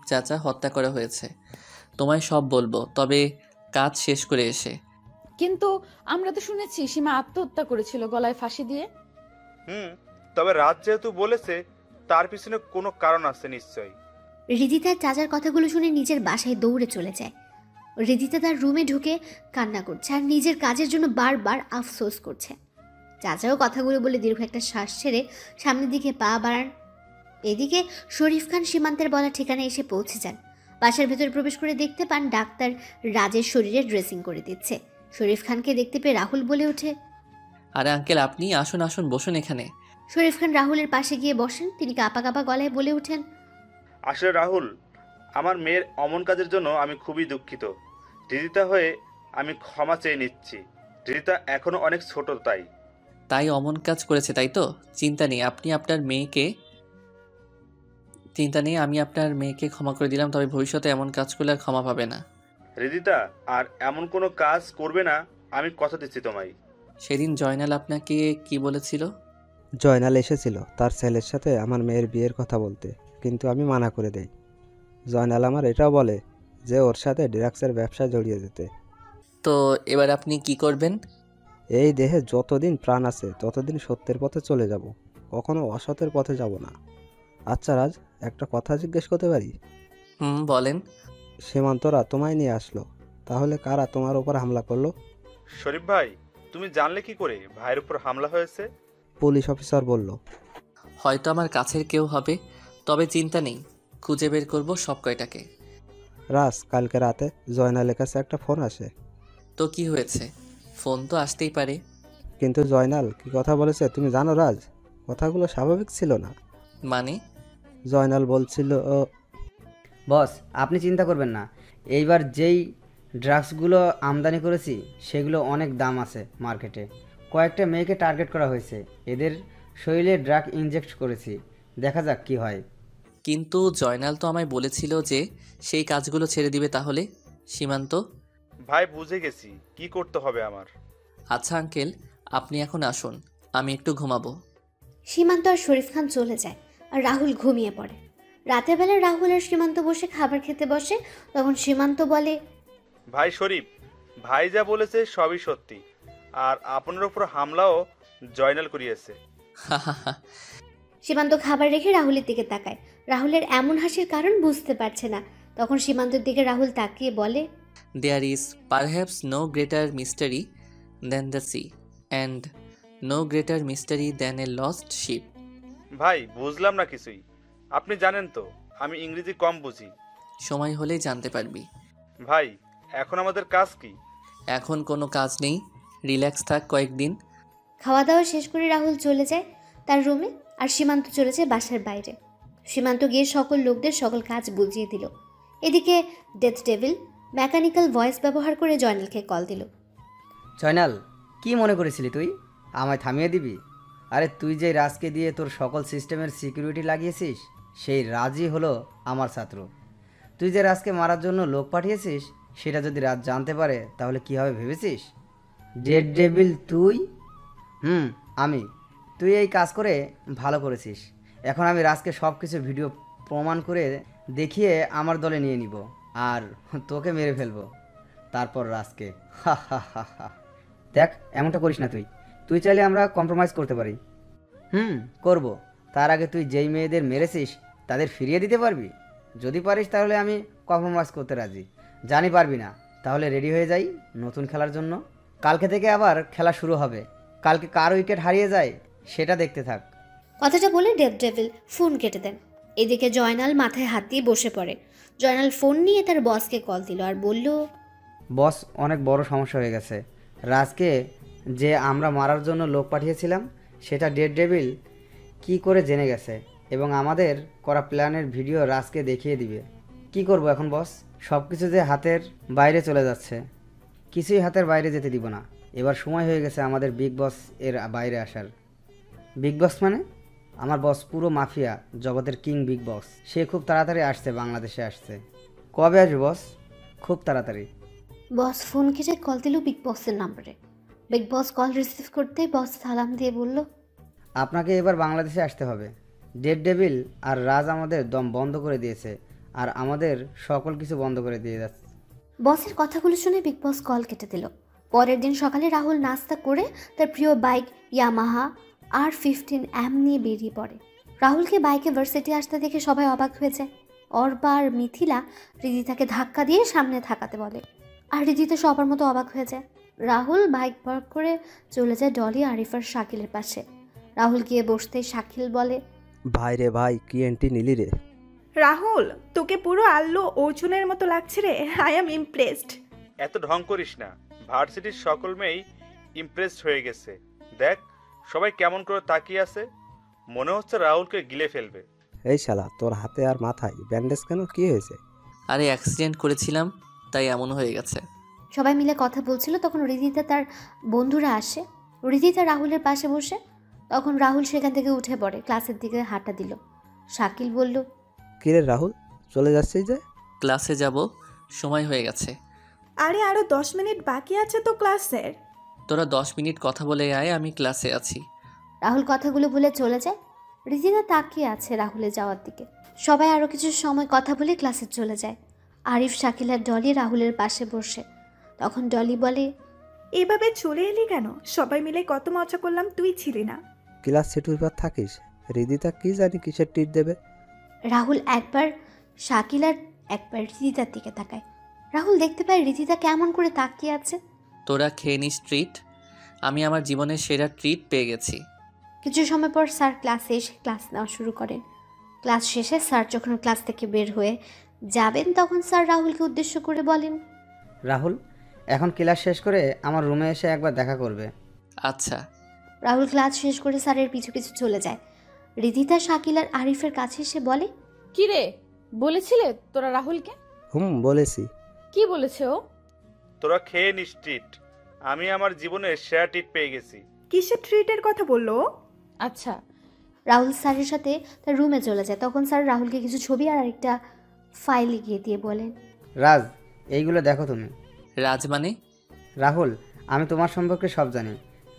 চাচা, হত্যা করা হয়েছে। তোমায় সব বলবো, তবে কাজ শেষ করে এসে। কিন্তু আমরা তো শুনেছি সীমা আত্মহত্যা করেছিল গলায় ফাঁসি দিয়ে। তবে রাজ যেহেতু বলেছে, তার পিছনে কোনো কারণ আছে নিশ্চয়ই। রিদিতার চাচার কথাগুলো শুনে নিজের বাসায় দৌড়ে চলে যায়। রিদিতা তার রুমে ঢুকে কান্না করছে আর নিজের কাজের জন্য বারবার আফসোস করছে। চাচাও কথাগুলো বলে দীর্ঘ একটা শ্বাস ছেড়ে সামনের দিকে পা বাড়ান। এদিকে শরীফ খান সীমান্তের বলা ঠিকানায় এসে পৌঁছে যান। বাসার ভেতরে প্রবেশ করে দেখতে পান ডাক্তার রাজের শরীরে ড্রেসিং করে দিচ্ছে। শরীফ খানকে দেখতে পেয়ে রাহুল বলে ওঠে, আরে আঙ্কেল, আপনি আসুন আসুন, বসুন এখানে। শরীফ খান রাহুলের পাশে গিয়ে বসেন। তিনি কাঁপা কাঁপা গলায় বলে ওঠেন, আসলে রাহুল, আমার মেয়ের অমন কাজের জন্য আমি খুবই দুঃখিত। রিদিতা হয়ে আমি ক্ষমা চেয়ে নিচ্ছি। রিদিতা এখনো অনেক ছোট, তাই অমন কাজ করেছে, তাই তো? চিন্তা নেই, আমি আপনার মেয়েকে ক্ষমা করে দিলাম। তবে ভবিষ্যতে এমন কাজ করলে আর ক্ষমা পাবে না। রিদিতা আর এমন কোনো কাজ করবে না, আমি কথা দিচ্ছি তোমায়। সেদিন জয়নাল আপনাকে কি বলেছিল? জয়নাল এসেছিল তার ছেলের সাথে আমার মেয়ের বিয়ের কথা বলতে, কিন্তু আমি মানা করে দেই। জয়নাল আমার এটাও বলে যে ওর সাথে ড্রাগসের ব্যবসায় জড়িয়ে যেতে। তো এবার আপনি কি করবেন? এই দেহে যতদিন প্রাণ আছে ততদিন সত্যের পথে চলে যাব, কখনো অসতের পথে যাব না। আচ্ছা রাজ, একটা কথা জিজ্ঞেস করতে পারি? বলেন। সীমান্তরা তোমায় নিয়ে আসলো, তাহলে কারা তোমার উপর হামলা করলো? শরীফ ভাই, তুমি জানলে কি করে ভাইয়ের উপর হামলা হয়েছে? পুলিশ অফিসার বলল। হয়তো আমার কাছের কেউ হবে, তবে চিন্তা নেই, খুঁজে বের করব সব কয়টাকে। রাজ, কালকে রাতে জয়নালের কাছে একটা ফোন আসে। তো কি হয়েছে? ফোন তো আসতেই পারে। কিন্তু জয়নাল কি কথা বলেছে তুমি জানো রাজ? কথাগুলো স্বাভাবিক ছিল না। মানে? জয়নাল বলছিল, বস, আপনি চিন্তা করবেন না। এইবার যেই ড্রাগসগুলো আমদানি করেছি সেগুলো অনেক দাম আছে মার্কেটে। কয়েকটা মেয়েকে টার্গেট করা হয়েছে, এদের শরীরে ড্রাগ ইনজেক্ট করেছি, দেখা যাক কি হয়। কিন্তু জয়নাল তো আমায় বলেছিল যে সেই কাজগুলো ছেড়ে দিবে। তাহলে সীমান্ত ভাই, বুঝে গেছি কি করতে হবে আমার। আচ্ছা আঙ্কেল, আপনি এখন আসুন, আমি একটু ঘুমাবো। সীমান্ত আর শরীফ খান চলে যায় আর রাহুল ঘুমিয়ে পড়ে। রাতের বেলা রাহুল আর সীমান্ত বসে খাবার খেতে বসে। তখন সীমান্ত বলে, ভাই শরীফ, ভাই যা বলেছে সবই সত্যি, আর আপনার উপর হামলাও জয়নাল করিয়েছে। সীমান্ত খাবার রেখে রাহুলের দিকে তাকায়। রাহুলের এমন হাসির কারণ বুঝতে পারছে না। তখন সীমান্তের দিকে রাহুল তাকিয়ে বলে, There is perhaps no greater mystery than the sea, and no greater mystery than a lost ship. ভাই, বুঝলাম না কিছুই। আপনি জানেন তো আমি ইংরেজি কম বুঝি। সময় হলেই জানতে পারবি। ভাই, এখন আমাদের কাজ কি? এখন কোনো কাজ নেই, রিল্যাক্স থাক কয়েকদিন। খাওয়া দাওয়া শেষ করে রাহুল চলে যায় তার রুমে আর সীমান্ত চলে যায় বাসার বাইরে। সীমান্ত গিয়ে সকল লোকদের সকল কাজ বুঝিয়ে দিল। এদিকে ডেথ ডেভিল মেকানিক্যাল ভয়েস ব্যবহার করে জয়নালকে কল দিল। জয়নাল, কি মনে করেছিলি তুই আমায় থামিয়ে দিবি? আরে তুই যে রাজকে দিয়ে তোর সকল সিস্টেমের সিকিউরিটি লাগিয়েছিস, সেই রাজই হলো আমার ছাত্র। তুই যে রাজকে মারার জন্য লোক পাঠিয়েছিস, সেটা যদি রাজ জানতে পারে তাহলে কি হবে ভেবেছিস? ডেড ডেভিল তুই? আমি। তুই এই কাজ করে ভালো করেছিস। এখন আমি রাজকে সব কিছু ভিডিও প্রমাণ করে দেখিয়ে আমার দলে নিয়ে নিব আর তোকে মেরে ফেলবো, তারপর রাজকে। হা হা হা হা। দেখ, এমনটা করিস না তুই। তুই চাইলে আমরা কম্প্রোমাইজ করতে পারি। করব। তার আগে তুই যেই মেয়েদের মেরেছিস তাদের ফিরিয়ে দিতে পারবি? যদি পারিস তাহলে আমি কম্প্রোমাইজ করতে রাজি। জানি পারবি না, তাহলে রেডি হয়ে যাই নতুন খেলার জন্য। কালকে থেকে আবার খেলা শুরু হবে। কালকে কার উইকেট হারিয়ে যায় সেটা দেখতে থাক। কথাটা বলে ডেথ ডেভিল ফোন কেটে দেন। এদিকে জয়নাল মাথায় হাত দিয়ে বসে পড়ে। জয়নাল ফোন নিয়ে তার বসকে কল দিল আর বলল, বস, অনেক বড় সমস্যা হয়ে গেছে। রাজকে যে আমরা মারার জন্য লোক পাঠিয়েছিলাম সেটা ডেড ডেভিল কি করে জেনে গেছে এবং আমাদের করা প্ল্যানের ভিডিও রাজকে দেখিয়ে দিবে। কি করব এখন বস? সব কিছু যে হাতের বাইরে চলে যাচ্ছে। কিছুই হাতের বাইরে যেতে দিব না। এবার সময় হয়ে গেছে আমাদের বিগ বস এর বাইরে আসার। বিগ বস মানে? আমার বস পুরো মাফিয়া জগতের কিং বিগ বস। সে খুব তাড়াতাড়ি আসছে, বাংলাদেশে আসছে। কবে আসবে বস? খুব তাড়াতাড়ি। বস ফোন কেটে কল দিল বিগ বসের নাম্বারে। বিগ বস কল রিসিভ করতেই বস সালাম দিয়ে বলল, আপনাকে এবার বাংলাদেশে আসতে হবে। ডেড ডেভিল আর রাজ আমাদের দম বন্ধ করে দিয়েছে, আর আমাদের সকল কিছু বন্ধ করে দিয়ে যাচ্ছে। বসের কথাগুলো শুনে বিগ বস কল কেটে দিল। পরের দিন সকালে রাহুল নাস্তা করে তার প্রিয় বাইক ইয়ামাহা R15M নিয়ে বেরিয়ে পড়ে। রাহুলকে বাইকে ভার্সিটি আসতে দেখে সবাই অবাক হয়ে যায়। অর্পা আর মিথিলা হৃদিতাকে ধাক্কা দিয়ে সামনে থাকাতে বলে, আর হৃদিতা সবার মতো অবাক হয়ে যায়। রাহুল বাইক পার্ক করে চলে যায় ডলি, আরিফ আর শাকিলের পাশে। রাহুল গিয়ে বসতেই শাকিল বলে, ভাই রে ভাই, কি এন্ট্রি নিলি রে। রাহুল, তোকে পুরো আল্লু অর্জুনের মতো লাগছে রে। I am impressed. এত ঢং করিস না, ভার্সিটির সকল মেয়েই ইমপ্রেসড হয়ে গেছে। দেখ সবাই কেমন করে তাকিয়ে আছে, মনে হচ্ছে রাহুলকে গিলে ফেলবে। এই শালা, তোর হাতে আর মাথায় ব্যান্ডেজ কেন, কি হয়েছে? আরে অ্যাক্সিডেন্ট করেছিলাম, তাই এমন হয়ে গেছে। সবাই মিলে কথা বলছিল, তখন হৃদিতা তার বন্ধুরা আসে। হৃদিতা রাহুলের পাশে বসে। তখন রাহুল সেখান থেকে উঠে পড়ে, ক্লাসের দিকে হাঁটা দিল। শাকিল বলল, কিরে রাহুল, চলে যাচ্ছিস যে? ক্লাসে যাব, সময় হয়ে গেছে। আরে আরো 10 মিনিট বাকি আছে তো ক্লাসের। তোরা 10 মিনিট কথা বলে আয়, আমি ক্লাসে আছি। রাহুল কথাগুলো বলে চলে যায়। হৃদিতা তাকিয়ে আছে রাহুলের যাওয়ার দিকে। সবাই আরও কিছু সময় কথা বলে ক্লাসে চলে যায়। আরিফ, শাকিল আর ডলি রাহুলের পাশে বসে। তখন ডলি বলে, এভাবে চলে এলি কেন? সবাই মিলে কত মজা করলাম, তুই ছিলি না। ক্লাস সেটুর পর থাকিস। রিদিতা কি জানি কিসের ট্রিট দেবে। রাহুল একবার শাকিল আর একবার হৃদিতার দিকে তাকায়। রাহুল দেখতে পায় হৃদিতা কেমন করে তাকিয়ে আছে। তোরা খেয়ে নিস ট্রিট, আমি আমার জীবনের সেরা ট্রিট পেয়ে গেছি। কিছু সময় পর স্যার ক্লাসে এসে ক্লাস নেওয়া শুরু করেন। ক্লাস শেষে স্যার যখন ক্লাস থেকে বের হয়ে যাবেন, তখন স্যার রাহুলকে উদ্দেশ্য করে বলেন, রাহুল, এখন ক্লাস শেষ করে আমার রুমে এসে একবার দেখা করবে। আচ্ছা। রাহুল ক্লাস শেষ করে স্যারের পিছু পিছু চলে যায়। হৃদিতা শাকিল আর আরিফের কাছে এসে বলে, কি রে, বলেছিলে তোরা রাহুলকে? বলেছি। কি বলেছে ও? তোরা খেয়ে নিস ট্রিট, আমি আমার জীবনের সেরা ট্রিট পেয়ে গেছি। কিসের ট্রিটের কথা বললো? আচ্ছা। রাহুল স্যারের সাথে তার রুমে চলে যায়। তখন স্যার রাহুলকে কিছু ছবি আর আরেকটা ফাইল এগিয়ে দিয়ে বলেন, রাজ, এইগুলো দেখো তুমি। রাজ মানে? রাহুল, আমি তোমার সম্পর্কে সব জানি।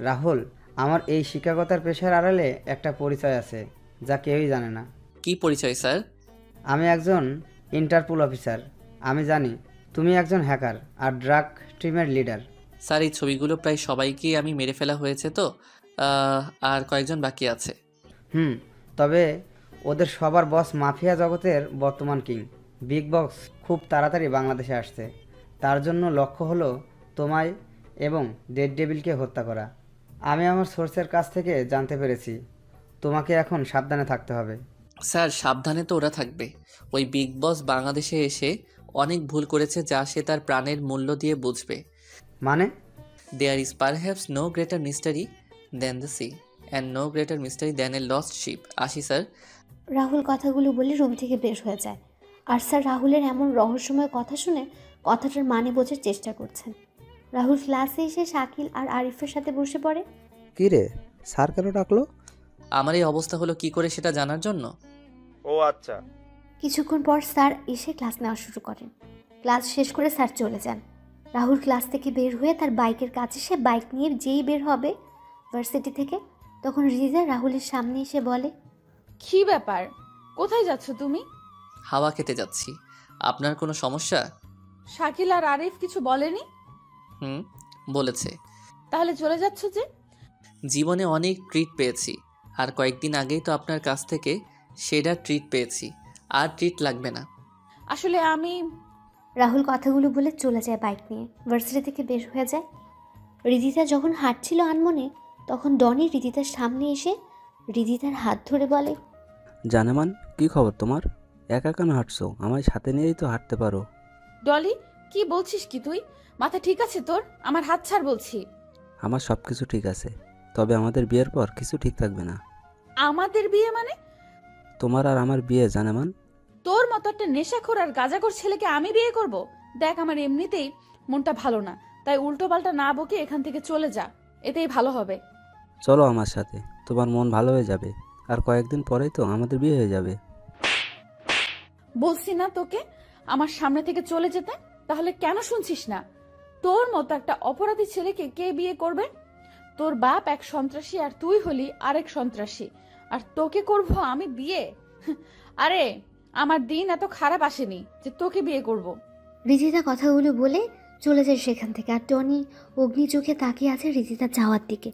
রাহুল, আমার এই শিক্ষকতার পেশার আড়ালে একটা পরিচয় আছে যা কেউই জানে না। কি পরিচয় স্যার? আমি একজন ইন্টারপোল অফিসার। আমি জানি তুমি একজন হ্যাকার আর ড্রাগ টিমের লিডার। স্যার, এই ছবিগুলো প্রায় সবাইকেই আমি মেরে ফেলা হয়েছে তো, আর কয়েকজন বাকি আছে। তবে ওদের সবার বস মাফিয়া জগতের বর্তমান কিং বিগ বস খুব তাড়াতাড়ি বাংলাদেশে আসছে। তার জন্য লক্ষ্য হলো তোমায় এবং ডেড ডেভিলকে হত্যা করা। আমি আমার সোর্সের কাছ থেকে জানতে পেরেছি তোমাকে এখন সাবধানে থাকতে হবে। স্যার, সাবধানে তো ওরা থাকবে। ওই বিগ বস বাংলাদেশে এসে অনেক ভুল করেছে, যা সে তার প্রাণের মূল্য দিয়ে বুঝবে। মানে? There is perhaps no greater mystery than the sea and no greater mystery than a lost ship. আসি স্যার। রাহুল কথাগুলো বলে রুম থেকে বের হয়ে যায়। আর স্যার রাহুলের এমন রহস্যময় কথা শুনে কথাটার মানে বোঝার চেষ্টা করছেন। রাহুল ক্লাসে এসে শাকিল আর আরিফের সাথে বসে পড়ে। কি রে, স্যার কেন ডাকলো? আমার এই অবস্থা হলো কি করে সেটা জানার জন্য। ও আচ্ছা। কিছুক্ষণ পর স্যার এসে ক্লাস নেওয়া শুরু করেন। ক্লাস শেষ করে স্যার চলে যান। রাহুল ক্লাস থেকে বের হয়ে তার বাইকের কাছে সে বাইক নিয়ে যেই বের হবে ভার্সিটি থেকে, তখন রিজা রাহুলের সামনে এসে বলে, কি ব্যাপার, কোথায় যাচ্ছ তুমি? হাওয়া খেতে যাচ্ছি। আপনার কোনো সমস্যা? শাকিল আর আরিফ কিছু বলেনি? বলেছে। তাহলে চলে যাচ্ছ যে? জীবনে অনেক ট্রিট পেয়েছি, আর কয়েকদিন আগেই তো আপনার কাছ থেকে সেটা ট্রিট পেয়েছি, আর ট্রিট লাগবে না। আসলে আমি... রাহুল কথাগুলো বলে চলে যায় বাইক নিয়ে, ভার্সিটি থেকে বের হয়ে যায়। রিদিতা যখন হাঁটছিল আনমনে, তখন ডনি রিদিতার সামনে এসে রিদিতার হাত ধরে বলে, জানেমান, কি খবর তোমার? একা কেন হাঁটছো? আমায় সাথে নিয়েই তো হাঁটতে পারো। ডলি, কি বলছিস কি তুই? মাথা ঠিক আছে তোর? আমার হাত ছাড় বলছি। আমার সব কিছু ঠিক আছে, তবে আমাদের বিয়ের পর কিছু ঠিক থাকবে না। আমাদের বিয়ে মানে? তোমার আর আমার বিয়ে জানেমান। তোর মতো একটা নেশাখোর আর গাঁজাখোর ছেলেকে আমি বিয়ে করব? দেখ, আমার এমনিতেই মনটা ভালো না, তাই উল্টো পাল্টা না বকে এখান থেকে চলে যা, এতেই ভালো হবে। চলো আমার সাথে, তোমার মন ভালো হয়ে যাবে। আর কয়েকদিন পরেই তো আমাদের বিয়ে হয়ে যাবে। বলছি না তোকে আমার সামনে থেকে চলে যেতে, তাহলে কেন শুনছিস না? তোর মতো একটা অপরাধী ছেলেকে কে বিয়ে করবে? তোর বাপ এক সন্ত্রাসী আর তুই হলি আরেক সন্ত্রাসী, আর তোকে করব আমি বিয়ে? আরে আমার দিন এত খারাপ আসেনি যে তোকে বিয়ে করব। রিজিতা কথাগুলো বলে চলে যায় সেখান থেকে, আর টনি অগ্নি চোখে তাকিয়ে আছে রিজিতা যাওয়ার দিকে।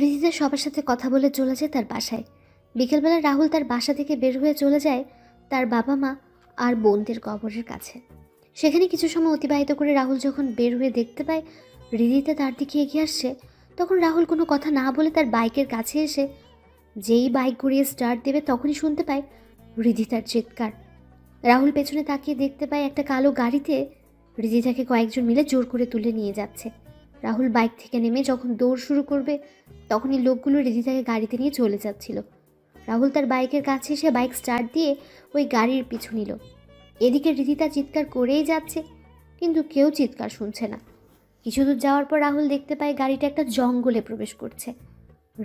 রিজিতা সবার সাথে কথা বলে চলে যায় তার বাসায়। বিকেলবেলা রাহুল তার বাসা থেকে বের হয়ে চলে যায় তার বাবা মা আর বোনদের কবরের কাছে। সেখানে কিছু সময় অতিবাহিত করে রাহুল যখন বের হয়ে দেখতে পায় রিদিতা তার দিকে এগিয়ে আসছে, তখন রাহুল কোনো কথা না বলে তার বাইকের কাছে এসে যেই বাইক ঘুরিয়ে স্টার্ট দেবে তখনই শুনতে পায় রিদিতার চিৎকার। রাহুল পেছনে তাকিয়ে দেখতে পায় একটা কালো গাড়িতে রিদিতাকে কয়েকজন মিলে জোর করে তুলে নিয়ে যাচ্ছে। রাহুল বাইক থেকে নেমে যখন দৌড় শুরু করবে তখনই লোকগুলো রিদিতাকে গাড়িতে নিয়ে চলে যাচ্ছিল। রাহুল তার বাইকের কাছে এসে বাইক স্টার্ট দিয়ে ওই গাড়ির পিছু নিল। এদিকে রিদিতা চিৎকার করেই যাচ্ছে, কিন্তু কেউ চিৎকার শুনছে না। কিছু দূর যাওয়ার পর রাহুল দেখতে পায় গাড়িটা একটা জঙ্গলে প্রবেশ করছে।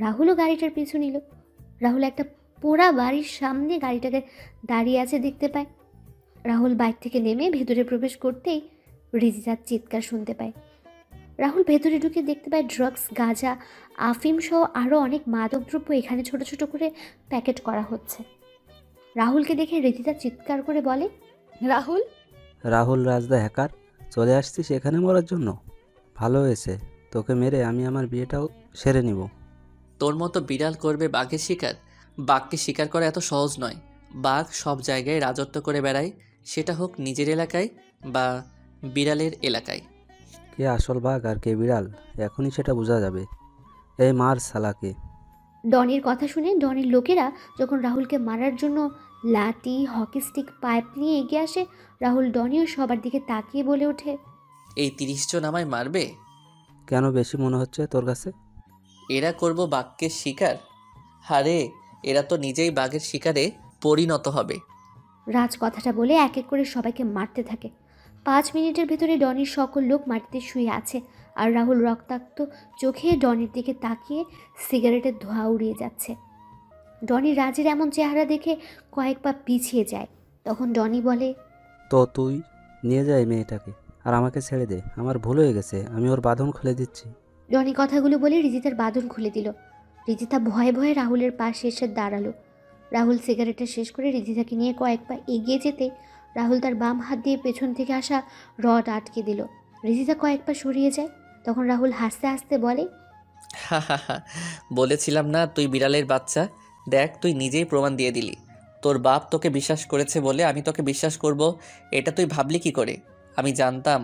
রাহুলও গাড়িটার পিছু নিল। রাহুল একটা পোড়া বাড়ির সামনে গাড়িটাকে দাঁড়িয়ে আছে দেখতে পায়। রাহুল বাইক থেকে নেমে ভেতরে প্রবেশ করতেই রিদিতার চিৎকার শুনতে পায়। রাহুল ভেতরে ঢুকে দেখতে পায় ড্রাগস, গাঁজা, আফিম সহ আরও অনেক মাদকদ্রব্য এখানে ছোট ছোট করে প্যাকেট করা হচ্ছে। রাহুলকে দেখে রিদিতা চিৎকার করে বলে, রাহুল, রাহুল রাজদা হ্যাকার, চলে আসছিস এখানে মরার জন্য? ভালো হয়েছে, তোকে মেরে আমি আমার বিয়েটাও সেরে নিব। তোর মতো বিড়াল করবে বাঘের শিকার? বাঘকে শিকার করা এত সহজ নয়। বাঘ সব জায়গায় রাজত্ব করে বেড়ায়, সেটা হোক নিজের এলাকায় বা বিড়ালের এলাকায়। কে আসল বাঘ আর কে বিড়াল এখনই সেটা বোঝা যাবে। এই মার শালাকে। ডনির কথা শুনে ডনির লোকেরা যখন রাহুলকে মারার জন্য লাঠি, হকি স্টিক, পাইপ নিয়ে এগিয়ে আসে, রাহুল, ডনিও সবার দিকে তাকিয়ে বলে ওঠে, এই 30 জন আমায় মারবে? কেন বেশি মনে হচ্ছে তোর কাছে? এরা করব বাঘকে শিকার? হারে, এরা তো নিজেই বাঘের শিকারে পরিণত হবে। রাজ কথাটা বলে এক এক করে সবাইকে মারতে থাকে। 5 মিনিটের ভেতরে ডনির সকল লোক মাটিতে শুয়ে আছে, আর রাহুল রক্তাক্ত চোখে ডনির দিকে তাকিয়ে সিগারেটের ধোঁয়া উড়িয়ে যাচ্ছে। ডনি রাজের এমন চেহারা দেখে কয়েক পা পিছিয়ে যায়। তখন ডনি বলে, তো তুই নিয়ে যা এই মেয়েটাকে, আর আমাকে ছেড়ে দে। আমার ভুল হয়ে গেছে, আমি ওর বাঁধন খুলে দিচ্ছি। ডনি কথাগুলো বলে রিজিতার বাঁধন খুলে দিল। রিজিতা ভয়ে ভয়ে রাহুলের পাশে এসে দাঁড়ালো। রাহুল সিগারেটটা শেষ করে রিজিতাকে নিয়ে কয়েক পা এগিয়ে যেতে রাহুল তার বাম হাত দিয়ে পেছন থেকে আসা রড আটকে দিল। রিজিতা কয়েক পা সরিয়ে যায়। তখন রাহুল হাসতে হাসতে বলে, হা হা হা, বলেছিলাম না তুই বিড়ালের বাচ্চা? দেখ, তুই নিজেই প্রমাণ দিয়ে দিলি। তোর বাপ তোকে বিশ্বাস করেছে বলে আমি তোকে বিশ্বাস করব, এটা তুই ভাবলি কি করে? আমি জানতাম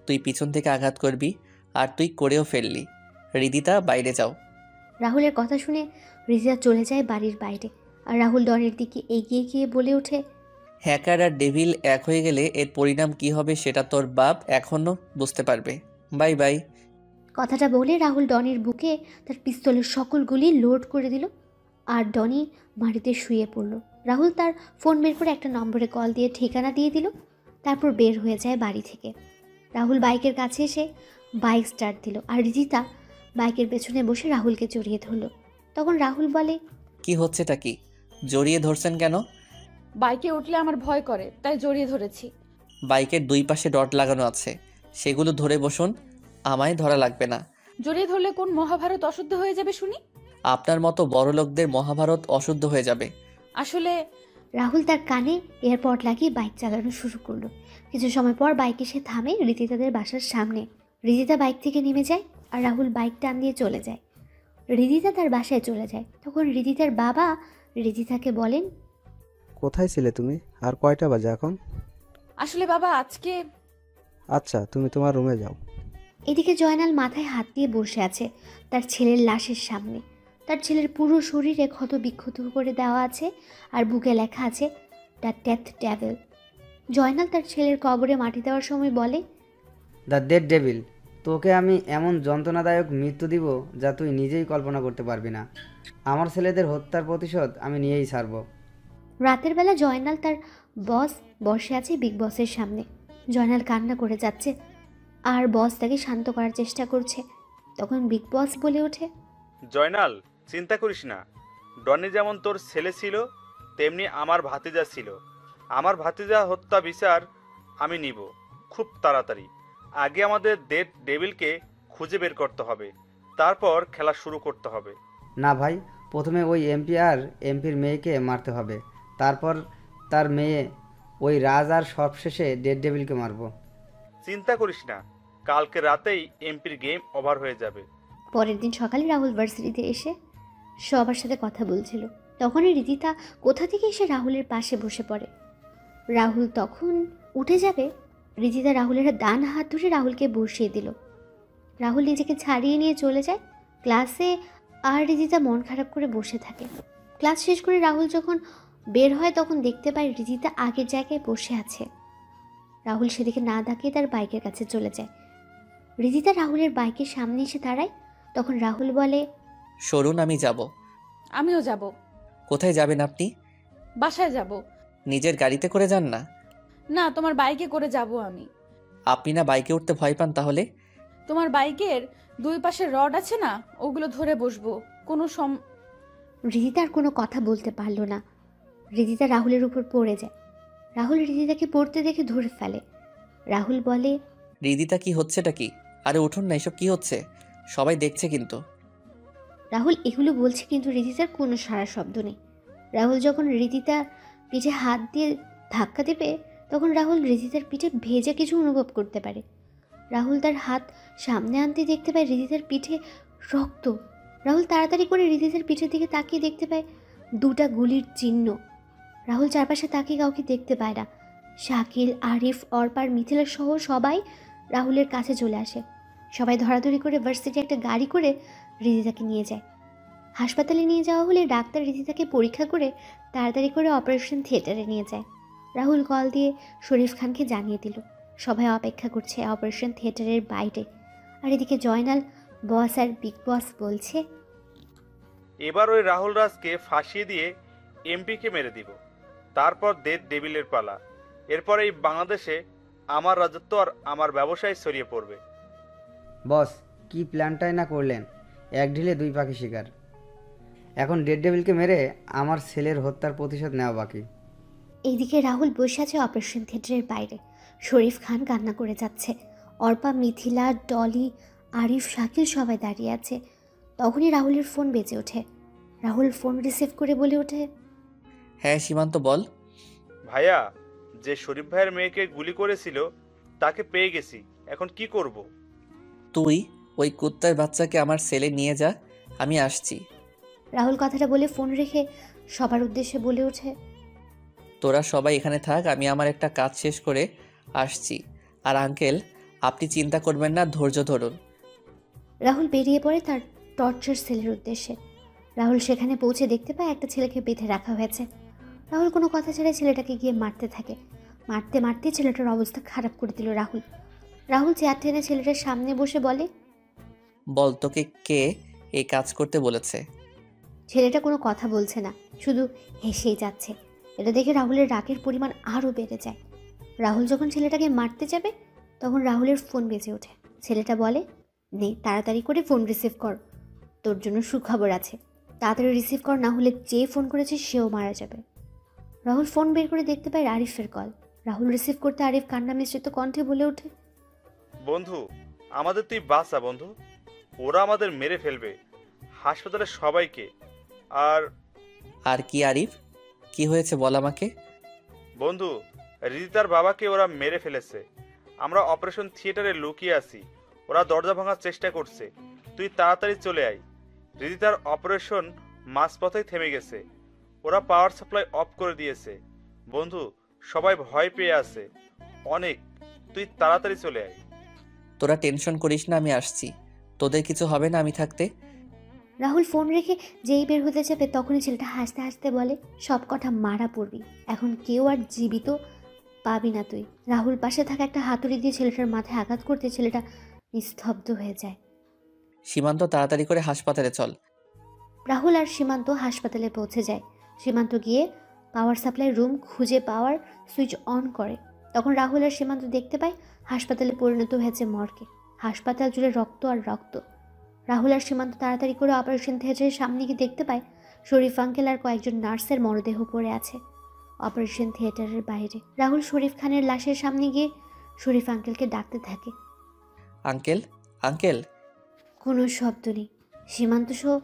তুই পিছন থেকে আঘাত করবি, আর তুই করেও ফেললি। রিদিতা, বাইরে যাও। রাহুলের কথা শুনে রিজিতা চলে যায় বাড়ির বাইরে, আর রাহুল ডনের দিকে এগিয়ে গিয়ে বলে ওঠে, হ্যাকার আর ডেভিল এক হয়ে গেলে এর পরিণাম কি হবে সেটা তোর বাপ এখনও বুঝতে পারবে। Bye bye. কথাটা বলে রাহুল ডনির বুকে তার পিস্তলের সকল গুলি লোড করে দিল, আর ডনি মাটিতে শুয়ে পড়ল। রাহুল তার ফোন বের করে একটা নম্বরে কল দিয়ে ঠিকানা দিয়ে দিল, তারপর বের হয়ে যায় বাড়ি থেকে। রাহুল বাইকের কাছে এসে বাইক স্টার্ট দিল, আর রিজিতা বাইকের পেছনে বসে রাহুলকে জড়িয়ে ধরল। তখন রাহুল বলে, কি হচ্ছেটা কি? জড়িয়ে ধরছেন কেন? বাইকে উঠলে আমার ভয় করে, তাই জড়িয়ে ধরেছি। বাইকের দুই পাশে ডট লাগানো আছে, সেগুলো ধরে বসুন, আমায় ধরা লাগবে না। জড়িয়ে ধরলে কোন মহাভারত অশুদ্ধ হয়ে যাবে শুনি? আপনার মতো বড় লোকদের মহাভারত অশুদ্ধ হয়ে যাবে। আসলে রাহুল তার কানে এয়ারপড লাগিয়ে বাইক চালানো শুরু করলো। কিছু সময় পর বাইক এসে থামে রিদিতাদের বাসার সামনে। রিদিতা বাইক থেকে নেমে যায়, আর রাহুল বাইক টান দিয়ে চলে যায়। রিদিতা তার বাসায় চলে যায়। তখন রিদিতার বাবা রিদিতাকে বলেন, কোথায় ছিলে তুমি? আর কয়টা বাজে এখন? আসলে বাবা আজকে আচ্ছা, তুমি তোমার রুমে যাও। এদিকে জয়নাল মাথায় হাত দিয়ে বসে আছে তার ছেলের লাশের সামনে। তার ছেলের পুরো শরীরে ক্ষত বিক্ষত করে দেওয়া আছে, আর বুকে লেখা আছে দ্য ডেথ ডেভিল। জয়নাল তার ছেলের কবরে মাটি দেওয়ার সময় বলে, দ্য ডেড ডেভিল, তোকে আমি এমন যন্ত্রণাদায়ক মৃত্যু দিব যা তুই নিজেই কল্পনা করতে পারবি না। আমার ছেলেদের হত্যার প্রতিশোধ আমি নিয়েই ছাড়ব। রাতের বেলা জয়নাল তার বস বসে আছে বিগ বসের সামনে। জয়নাল কান্না করে যাচ্ছে, আর বস তাকে শান্ত করার চেষ্টা করছে। তখন বিগ বস বলে ওঠে, জয়নাল, চিন্তা করিস না, ডনি যেমন তোর ছেলে ছিল তেমনি আমার ভাতিজা ছিল। আমার ভাতিজা হত্যা বিচার আমি নিব খুব তাড়াতাড়ি। আগে আমাদের ডেড ডেভিলকে খুঁজে বের করতে হবে, তারপর খেলা শুরু করতে হবে। না ভাই, প্রথমে ওই এমপি আর এমপির মেয়েকে মারতে হবে, তারপর তার মেয়ে ওই রাজ, আর সবশেষে ডেড ডেভিলকে মারবো। চিন্তা করিস না, কালকে রাতেই এমপির গেম ওভার হয়ে যাবে। পরের দিন সকালে রাহুল ভার্সিটিতে এসে সবার সাথে কথা বলছিল। তখনই রিদিতা কোথা থেকে এসে রাহুলের পাশে বসে পড়ে। রাহুল তখন উঠে যাবে, রিদিতা রাহুলের ডান হাত ধরে রাহুলকে বসিয়ে দিল। রাহুল নিজেকে ছাড়িয়ে নিয়ে চলে যায় ক্লাসে, আর রিদিতা মন খারাপ করে বসে থাকে। ক্লাস শেষ করে রাহুল যখন বের হয় তখন দেখতে পায় রিদিতা আগের জায়গায় বসে আছে। রাহুল সেদিকে না তাকিয়ে তার বাইকের কাছে চলে যায়। রিদিতা রাহুলের বাইকের সামনে এসে দাঁড়ায়। তখন রাহুল বলে, সরুন, আমি যাব। আমিও যাব। কোথায় যাবেন আপনি? বাসায় যাব। নিজের গাড়িতে করে যান না? না, তোমার বাইকে করে যাব আমি। আপনি না বাইকে উঠতে ভয় পান, তাহলে? তোমার বাইকের দুই পাশে রড আছে না, ওগুলো ধরে বসবো। রিদিতা আর কোনো কথা বলতে পারল না। রিদিতা রাহুলের উপর পড়ে যায়। রাহুল রিদিতাকে পড়তে দেখে ধরে ফেলে। রাহুল বলে, রিদিতা, কি হচ্ছেটা কি? আরে উঠুন না, এসব কি হচ্ছে? সবাই দেখছে কিন্তু। রাহুল এগুলো বলছে কিন্তু রিদিতার কোনো সারা শব্দ নেই। রাহুল যখন রিদিতার পিঠে হাত দিয়ে ধাক্কা দেবে তখন রাহুল রিদিতার পিঠে ভেজে কিছু অনুভব করতে পারে। রাহুল তার হাত সামনে আনতে দেখতে পায় রিদিতার পিঠে রক্ত। রাহুল তাড়াতাড়ি করে রিদিতার পিঠের দিকে তাকিয়ে দেখতে পায় দুটা গুলির চিহ্ন। রাহুল চারপাশে তাকিয়ে কাউকে দেখতে পায় না। শাকিল, আরিফ, অর্পার, মিথিলা সহ সবাই রাহুলের কাছে চলে আসে। সবাই ধরাধরি করে ভার্সিটি একটা গাড়ি করে রিদিতাকে নিয়ে যায়। হাসপাতালে নিয়ে যাওয়া হলে ডাক্তার রিদিতাকে পরীক্ষা করে তাড়াতাড়ি করে অপারেশন থিয়েটারে নিয়ে যায়। রাহুল কল দিয়ে শরীফ খানকে জানিয়ে দিল। সবাই অপেক্ষা করছে অপারেশন থিয়েটারের বাইরে। আর এদিকে জয়নাল, বস আর বিগ বস বলছে, এবার ওই রাহুল রাজকে ফাঁসিয়ে দিয়ে এমপিকে মেরে দিব, তারপর ডেড ডেভিলের পালা। এরপর এই বাংলাদেশে আমার রাজত্ব আর আমার ব্যবসায় ছড়িয়ে পড়বে। বস, কি প্ল্যানটাই না করলেন! এক ঢিলে দুই পাখি শিকার। এখন ডেড ডেভিলকে মেরে আমার ছেলের হত্যার প্রতিশোধ নেওয়া বাকি। এইদিকে রাহুল বসে আছে অপারেশন থিয়েটারের বাইরে। শরীফ খান কান্না করে যাচ্ছে। অর্পা, মিথিলা, ডলি, আরিফ, শাকিল সবাই দাঁড়িয়ে আছে। তখনই রাহুলের ফোন বেজে ওঠে। রাহুল ফোন রিসিভ করে বলে ওঠে, হ্যাঁ সীমান্ত, বল। ভাইয়া, যে শরীফ ভাইয়ের মেয়েকে গুলি করেছিল তাকে পেয়ে গেছি, এখন কি করব? তুই ওই কুত্তার বাচ্চাকে আমার সেলে নিয়ে যা, আমি আসছি। রাহুল কথাটা বলে ফোন রেখে সবার উদ্দেশ্যে বলে ওঠে, তোরা সবাই এখানে থাক, আমি আমার একটা কাজ শেষ করে আসছি। আর আঙ্কেল, আপনি চিন্তা করবেন না, ধৈর্য ধরুন। রাহুল বেরিয়ে পড়ে তার টর্চার সেলের উদ্দেশ্যে। রাহুল সেখানে পৌঁছে দেখতে পায় একটা ছেলেকে বেঁধে রাখা হয়েছে। রাহুল কোনো কথা ছাড়াই ছেলেটাকে গিয়ে মারতে থাকে। মারতে মারতে ছেলেটার অবস্থা খারাপ করে দিল রাহুল। রাহুল চেয়ার টেনে ছেলেটার সামনে বসে বলে, বল, তোকে কে এই কাজ করতে বলেছে? ছেলেটা কোনো কথা বলছে না, শুধু হেসেই যাচ্ছে। এটা দেখে রাহুলের রাগের পরিমাণ আরও বেড়ে যায়। রাহুল যখন ছেলেটাকে মারতে যাবে তখন রাহুলের ফোন বেজে ওঠে। ছেলেটা বলে, নে তাড়াতাড়ি করে ফোন রিসিভ কর, তোর জন্য সুখবর আছে। তাড়াতাড়ি রিসিভ কর, না হলে যে ফোন করেছে সেও মারা যাবে। রাহুল ফোন বের করে দেখতে পায় আরিফের কল। রাহুল রিসিভ করতে আরিফ কান্না মিশ্রিত কণ্ঠে বলে ওঠে, বন্ধু, আমাদের তুই বাঁচা বন্ধু, ওরা আমাদের মেরে ফেলবে, হাসপাতালের সবাইকে। আর আর কি আরিফ, কি হয়েছে বল আমাকে। বন্ধু, রিদিতার বাবাকে ওরা মেরে ফেলেছে। আমরা অপারেশন থিয়েটারে লুকিয়ে আছি, ওরা দরজা ভাঙার চেষ্টা করছে। তুই তাড়াতাড়ি চলে আয়। রিদিতার অপারেশন মাঝপথেই থেমে গেছে, ওরা পাওয়ার সাপ্লাই অফ করে দিয়েছে। বন্ধু, সবাই ভয় পেয়ে আছে অনেক, তুই তাড়াতাড়ি চলে আয়। তোরা টেনশন করিস না, আমি আসছি। তোদের কিছু হবে না আমি থাকতে। রাহুল ফোন রেখে যেই বের হতে যাবে তখনই ছেলেটা হাসতে হাসতে বলে, সব কটা মারা পড়বি, এখন কেউ আর জীবিত পাবি না তুই। রাহুল পাশে থাকা একটা হাতুড়ি দিয়ে ছেলেটার মাথায় আঘাত করতে ছেলেটা নিস্তব্ধ হয়ে যায়। সীমান্ত, তাড়াতাড়ি করে হাসপাতালে চল। রাহুল আর সীমান্ত হাসপাতালে পৌঁছে যায়। সীমান্ত গিয়ে পাওয়ার সাপ্লাই রুম খুঁজে পাওয়ার সুইচ অন করে। তখন রাহুল আর সীমান্ত দেখতে পায় হাসপাতালে পরিণত হয়েছে মর্গে। হাসপাতাল জুড়ে রক্ত আর রক্ত। রাহুল আর সীমান্ত তাড়াতাড়ি করে অপারেশন থিয়েটারের সামনে গিয়ে দেখতে পায় শরীফ আঙ্কেল আর কয়েকজন নার্সের মরদেহ পড়ে আছে অপারেশন থিয়েটারের বাইরে। রাহুল শরীফ খানের লাশের সামনে গিয়ে শরীফ আঙ্কেলকে ডাকতে থাকে। Uncle, uncle. কোনো শব্দ নেই। সীমান্ত সহ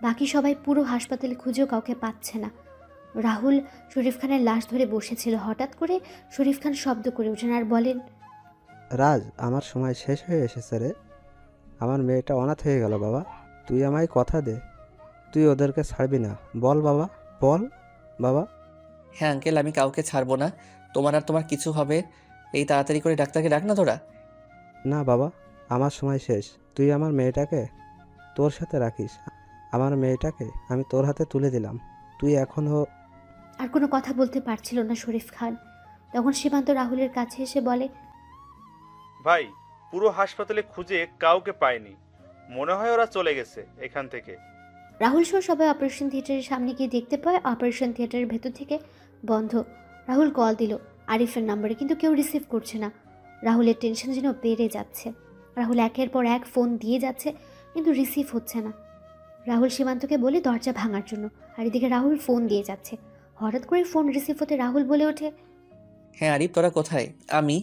বাকি সবাই পুরো হাসপাতালে খুঁজেও কাউকে পাচ্ছে না। রাহুল শরীফ খানের লাশ ধরে বসেছিল। হঠাৎ করে শরীফ খান শব্দ করে ওঠেন আর বলেন, রাজ, আমার সময় শেষ হয়ে এসেছে রে। আমার মেয়েটা অনাথ হয়ে গেল বাবা। তুই আমায় কথা দে, তুই ওদেরকে ছাড়বি না। বল বাবা, বল বাবা। হ্যাঁ আঙ্কেল, আমি কাউকে ছাড়বো না। তোমার আর তোমার কিছু হবে। এই তাড়াতাড়ি করে ডাক্তারকে ডাক না তোরা। না বাবা, আমার সময় শেষ। তুই আমার মেয়েটাকে তোর সাথে রাখিস। আমার মেয়েটাকে আমি তোর হাতে তুলে দিলাম। তুই এখনও। আর কোনো কথা বলতে পারছিল না শরীফ খান। তখন সীমান্ত রাহুলের কাছে এসে বলে, ভাই, পুরো হাসপাতালে খুঁজে কাউকে পায়নি, মনে হয় ওরা চলে গেছে এখান থেকে। রাহুল সহ সবাই অপারেশন থিয়েটারের সামনে গিয়ে দেখতে পায় অপারেশন থিয়েটারের ভেতর থেকে বন্ধ। রাহুল কল দিল আরিফের নম্বরে, কিন্তু কেউ রিসিভ করছে না। রাহুলের টেনশন যেন বেড়ে যাচ্ছে। রাহুল একের পর এক ফোন দিয়ে যাচ্ছে, কিন্তু রিসিভ হচ্ছে না। রাহুল সীমান্তকে বলে দরজা ভাঙার জন্য, আর এদিকে রাহুল ফোন দিয়ে যাচ্ছে। হঠাৎ করে ফোন রিসিভ হতে রাহুল বলে ওঠে, হ্যাঁ আরিফ, তোরা কোথায়? আমি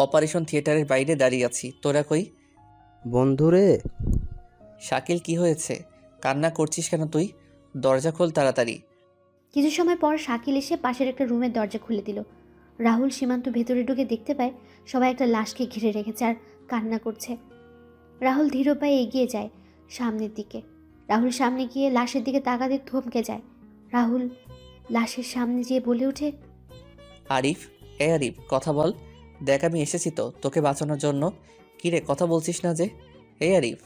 অপারেশন থিয়েটারের বাইরে দাঁড়িয়ে আছি। তোরা কই? বন্ধুরে। শাকিল, কি হয়েছে? কান্না করছিস কেন তুই? দরজা খোল তাড়াতাড়ি। কিছু সময় পর শাকিল এসে পাশের একটা রুমের দরজা খুলে দিল। রাহুল সীমান্ত ভেতরে ঢুকে দেখতে পায় সবাই একটা লাশকে ঘিরে রেখেছে আর কান্না করছে। রাহুল ধীর পায়ে এগিয়ে যায় সামনের দিকে। রাহুল সামনে গিয়ে লাশের দিকে তাকাতে থমকে যায়। রাহুল লাশের সামনে যেয়ে বলে ওঠে, আরিফ, এ আরিফ, কথা বল। দেখ আমি এসেছি তো তোকে বাঁচানোর জন্য। কি রে, কথা বলছিস না যে? এই আরিফ।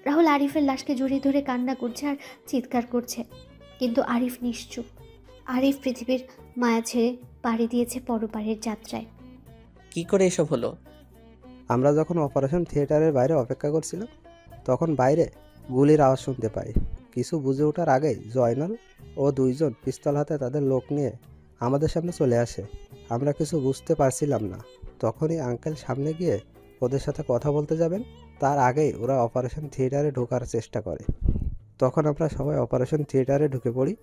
রাহুল আরিফের লাশকে জড়িয়ে ধরে কান্না করছে আর চিৎকার করছে, কিন্তু আরিফ নিশ্চুপ। আরিফ পৃথিবীর মায়া ছেড়ে পাড়ি দিয়েছে পরপারের যাত্রায়। কি করে এসব হলো? আমরা যখন অপারেশন থিয়েটারের বাইরে অপেক্ষা করছিলাম, তখন বাইরে গুলির আওয়াজ শুনতে পাই। কিছু বুঝে ওঠার আগেই জয়নাল ও দুইজন পিস্তল হাতে তাদের লোক নিয়ে আমাদের সামনে চলে আসে। আমরা কিছু বুঝতে পারছিলাম না। তখনই আঙ্কেল সামনে গিয়ে ওদের সাথে কথা বলতে যাবেন, তার আগেই ওরা অপারেশন থিয়েটারে ঢোকার চেষ্টা করে। তখন আমরা সবাই অপারেশন থিয়েটারে ঢুকে পড়ি।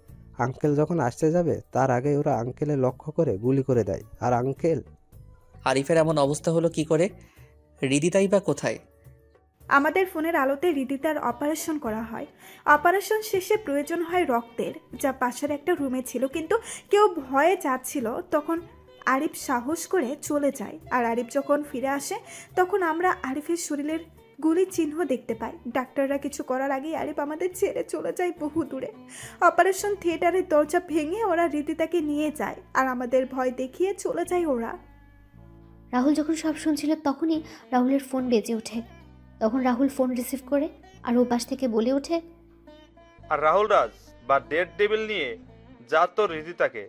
আঙ্কেল যখন আসতে যাবে তার আগেই ওরা আঙ্কেলের লক্ষ্য করে গুলি করে দেয়। আর আঙ্কেল। আরিফের এমন অবস্থা হলো কি করে? রিদিতাই বা কোথায়? আমাদের ফোনের আলোতে হৃদিতার অপারেশন করা হয়। অপারেশন শেষে প্রয়োজন হয় রক্তের, যা পাশের একটা রুমে ছিল, কিন্তু কেউ ভয়ে যাচ্ছিল। তখন আরিফ সাহস করে চলে যায়। আর আরিফ যখন ফিরে আসে তখন আমরা আরিফের শরীরের গুলির চিহ্ন দেখতে পাই। ডাক্তাররা কিছু করার আগেই আরিফ আমাদের ছেড়ে চলে যায় বহু দূরে। অপারেশন থিয়েটারের দরজা ভেঙে ওরা হৃদিতাকে নিয়ে যায়, আর আমাদের ভয় দেখিয়ে চলে যায় ওরা। রাহুল যখন সব শুনছিল তখনই রাহুলের ফোন বেজে ওঠে। তখন রাহুল ফোন রিসিভ করে আর ও পাশ থেকে বলে ওঠে, আর রাহুল রাজ বা ডেড ডেভিল নিয়ে যা তোর হৃদিতাকে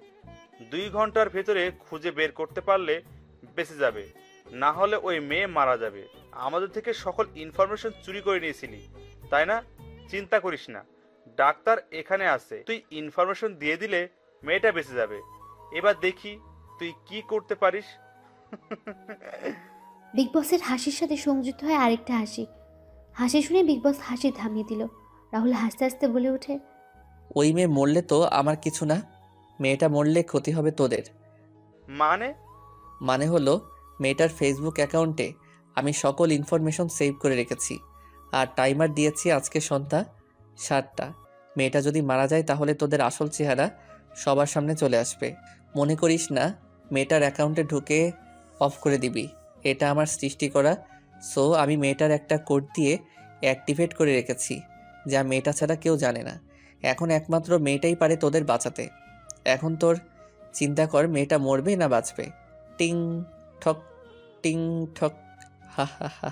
2 ঘন্টার ভেতরে খুঁজে বের করতে পারলে বেঁচে যাবে, না হলে ওই মেয়ে মারা যাবে। আমাদের থেকে সকল ইনফরমেশন চুরি করে নিয়েছিলি, তাই না? চিন্তা করিস না, ডাক্তার এখানে আছে। তুই ইনফরমেশন দিয়ে দিলে মেয়েটা বেঁচে যাবে। এবার দেখি তুই কি করতে পারিস। বিগ বসের হাসির সাথে সংযুক্ত হয় আরেকটা হাসি। হাসি শুনে বিগ বস হাসি থামিয়ে দিল। রাহুল হাসতে হাসতে বলে ওঠে, ওই মেয়ে মরলে তো আমার কিছু না, মেয়েটা মরলে ক্ষতি হবে তোদের। মানে হলো মেয়েটার ফেসবুক অ্যাকাউন্টে আমি সকল ইনফরমেশন সেভ করে রেখেছি, আর টাইমার দিয়েছি আজকে সন্ধ্যা 7টা। মেয়েটা যদি মারা যায় তাহলে তোদের আসল চেহারা সবার সামনে চলে আসবে। মনে করিস না মেয়েটার অ্যাকাউন্টে ঢুকে অফ করে দিবি। এটা আমার সৃষ্টি করা। সো আমি মেয়েটার একটা কোড দিয়ে অ্যাক্টিভেট করে রেখেছি, যা মেয়েটা ছাড়া কেউ জানে না। এখন একমাত্র মেয়েটাই পারে তোদের বাঁচাতে। এখন তোর চিন্তা কর, মেয়েটা মরবে না বাঁচবে। টিং ঠক, টিং ঠক, হা হা হা।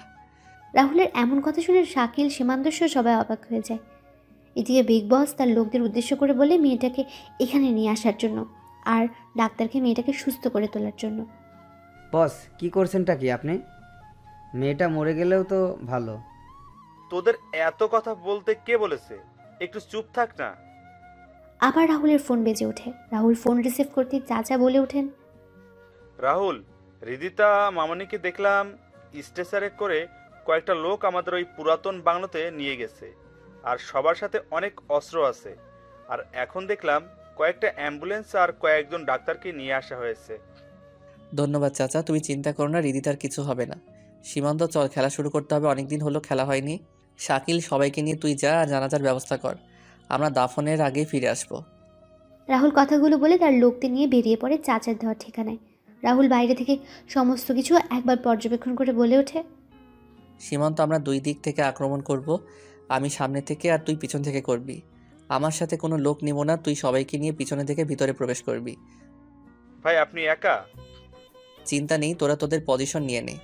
রাহুলের এমন কথা শুনে শাকিল, সীমান্তসহ সবাই অবাক হয়ে যায়। এদিকে বিগ বস তার লোকদের উদ্দেশ্য করে বলে মেয়েটাকে এখানে নিয়ে আসার জন্য, আর ডাক্তারকে মেয়েটাকে সুস্থ করে তোলার জন্য। বস, কি করছেনটা কি আপনি? মেয়েটা মরে গেলেও তো ভালো। তোদের এত কথা বলতে কে বলেছে? একটু চুপ থাক না। আবার রাহুলের ফোন বেজে ওঠে। রাহুল ফোন রিসিভ করতে চাচা বলে ওঠেন, রাহুল, হৃদিতা মামনিকে দেখলাম স্ট্রেচারে করে কয়েকটা লোক আমাদের ওই পুরাতন বাংলোতে নিয়ে গেছে, আর সবার সাথে অনেক অস্ত্র আছে। আর এখন দেখলাম কয়েকটা অ্যাম্বুলেন্স আর কয়েকজন ডাক্তারকে নিয়ে আসা হয়েছে। ধন্যবাদ চাচা, তুমি চিন্তা করো না, রিদিতার কিছু হবে না। সীমান্ত, চল খেলা শুরু করতে হবে, অনেকদিন হলো খেলা হয়নি। শাকিল, সবাইকে নিয়ে তুই যা আর জানাজার ব্যবস্থা কর, আমরা দাফনের আগেই ফিরে আসবো। রাহুল কথাগুলো বলে তার লোকদের নিয়ে বেরিয়ে পড়ে চাচার দেওয়ার ঠিকানায়। রাহুল বাইরে থেকে সমস্ত কিছু একবার পর্যবেক্ষণ করে বলে ওঠে, সীমান্ত, আমরা দুই দিক থেকে আক্রমণ করব, আমি সামনে থেকে আর তুই পিছন থেকে করবি। আমার সাথে কোনো লোক নিব না, তুই সবাইকে নিয়ে পিছনে থেকে ভিতরে প্রবেশ করবি। ভাই আপনি একা? চিন্তা নেই, তোরা তোদের পজিশন নিয়ে নে।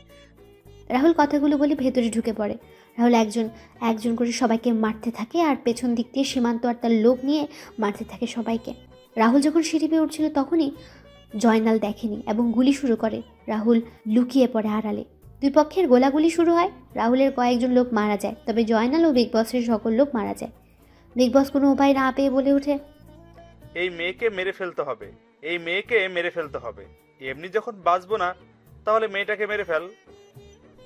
রাহুল কথাগুলো বলে ভেতরে ঢুকে পড়ে। রাহুল একজন একজন করে সবাইকে মারতে থাকে আর পেছন দিক দিয়ে সীমান্ত আর তার লোক নিয়ে মারতে থাকে সবাইকে। রাহুল যখন সিঁড়ি পেয়ে উঠছিল তখনই জয়নাল দেখেনি এবং গুলি শুরু করে। রাহুল লুকিয়ে পড়ে আড়ালে। দুই পক্ষের গোলাগুলি শুরু হয়। রাহুলের কয়েকজন লোক মারা যায়, তবে জয়নাল ও বিগ বসের সকল লোক মারা যায়। বিগ বস কোনো উপায় না পেয়ে বলে ওঠে, এই মেয়েকে মেরে ফেলতে হবে, এই মেয়েকে মেরে ফেলতে হবে। এমনি যখন বাঁচবো না, তাহলে মেয়েটাকে মেরে ফেল।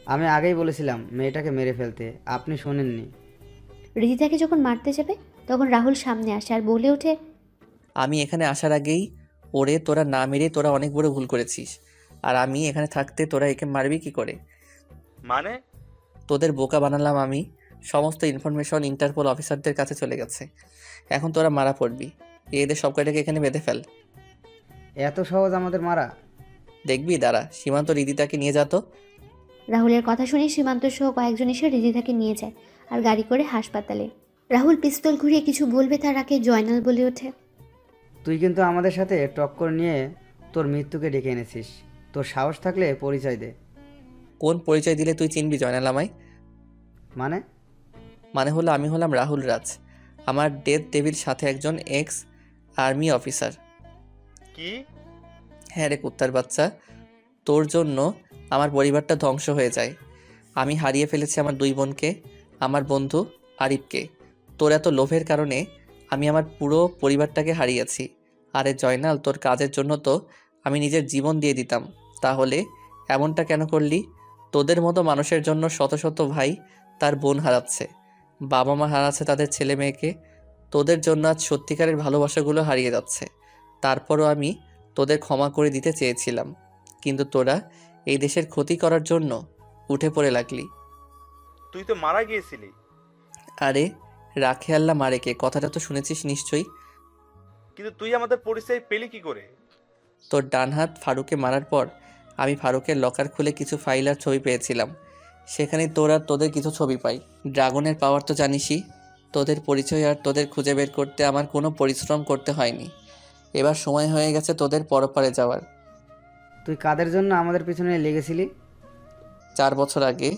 আমি আগেই বলেছিলাম মেয়েটাকে মেরে ফেলতে, আপনি শোনেননি। রিদিতাকে যখন মারতে যাবে তখন রাহুল সামনে আসে আর বলে ওঠে, আমি এখানে আসার আগেই ওরে তোরা না মেরে তোরা অনেক বড় ভুল করেছিস, আর আমি এখানে থাকতে তোরা একে মারবি কি করে? মানে? তোদের বোকা বানালাম আমি। সমস্ত ইনফরমেশন ইন্টারপোল অফিসারদের কাছে চলে গেছে, এখন তোরা মারা পড়বি। এদের সব কয়টাকে এখানে বেঁধে ফেল। এত সহজ আমাদের মারা? দেখবি, দাঁড়া, সীমান্ত রিদিতাকে নিয়ে যা তো। রাহুলের কথা শুনে সীমান্ত সহ কয়েকজন এসে রিদিতাকে নিয়ে যায় আর গাড়ি করে হাসপাতালে। রাহুল পিস্তল ঘুরিয়ে কিছু বলবে তার আগে জয়নাল বলে ওঠে, তুই কিন্তু আমাদের সাথে টক্কর নিয়ে তোর মৃত্যুকে ডেকে এনেছিস। তোর সাহস থাকলে পরিচয় দে। কোন পরিচয় দিলে তুই চিনবি জয়নাল আমায়? মানে হলো আমি হলাম রাহুল রাজ, আমার ডেথ ডেভিল সাথে একজন এক্স আর্মি অফিসার। কি? হ্যাঁ রে কুত্তার বাচ্চা, তোর জন্য আমার পরিবারটা ধ্বংস হয়ে যায়। আমি হারিয়ে ফেলেছি আমার দুই বোনকে, আমার বন্ধু আরিফকে। তোর এত লোভের কারণে আমি আমার পুরো পরিবারটাকে হারিয়েছি। আরে জয়নাল, তোর কাজের জন্য তো আমি নিজের জীবন দিয়ে দিতাম, তাহলে এমনটা কেন করলি? তোদের মতো মানুষের জন্য শত শত ভাই তার বোন হারাচ্ছে, বাবা মা হারাচ্ছে তাদের ছেলে মেয়েকে। তোদের জন্য আজ সত্যিকারের ভালোবাসাগুলো হারিয়ে যাচ্ছে। তারপরও আমি তোদের ক্ষমা করে দিতে চেয়েছিলাম, কিন্তু তোরা এই দেশের ক্ষতি করার জন্য উঠে পড়ে লাগলি। তুই তো মারা গিয়েছিলি। আরে রাখে আল্লাহ মারেকে, কথাটা তো শুনেছিস নিশ্চয়ই। কিন্তু তুই আমাদের পরিচয় পেলি কি করে? তোর ডান হাত ফারুকে মারার পর আমি ফারুকের লকার খুলে কিছু ফাইল আর ছবি পেয়েছিলাম, সেখানে তোর আর তোদের কিছু ছবি পাই। ড্রাগনের পাওয়ার তো জানিসই। তোদের পরিচয় আর তোদের খুঁজে বের করতে আমার কোনো পরিশ্রম করতে হয়নি। এবার সময় হয়ে গেছে তোদের পরপারে যাওয়ার। তুই কাদের জন্য আমাদের পিছনে লেগেছিলি? 4 বছর আগে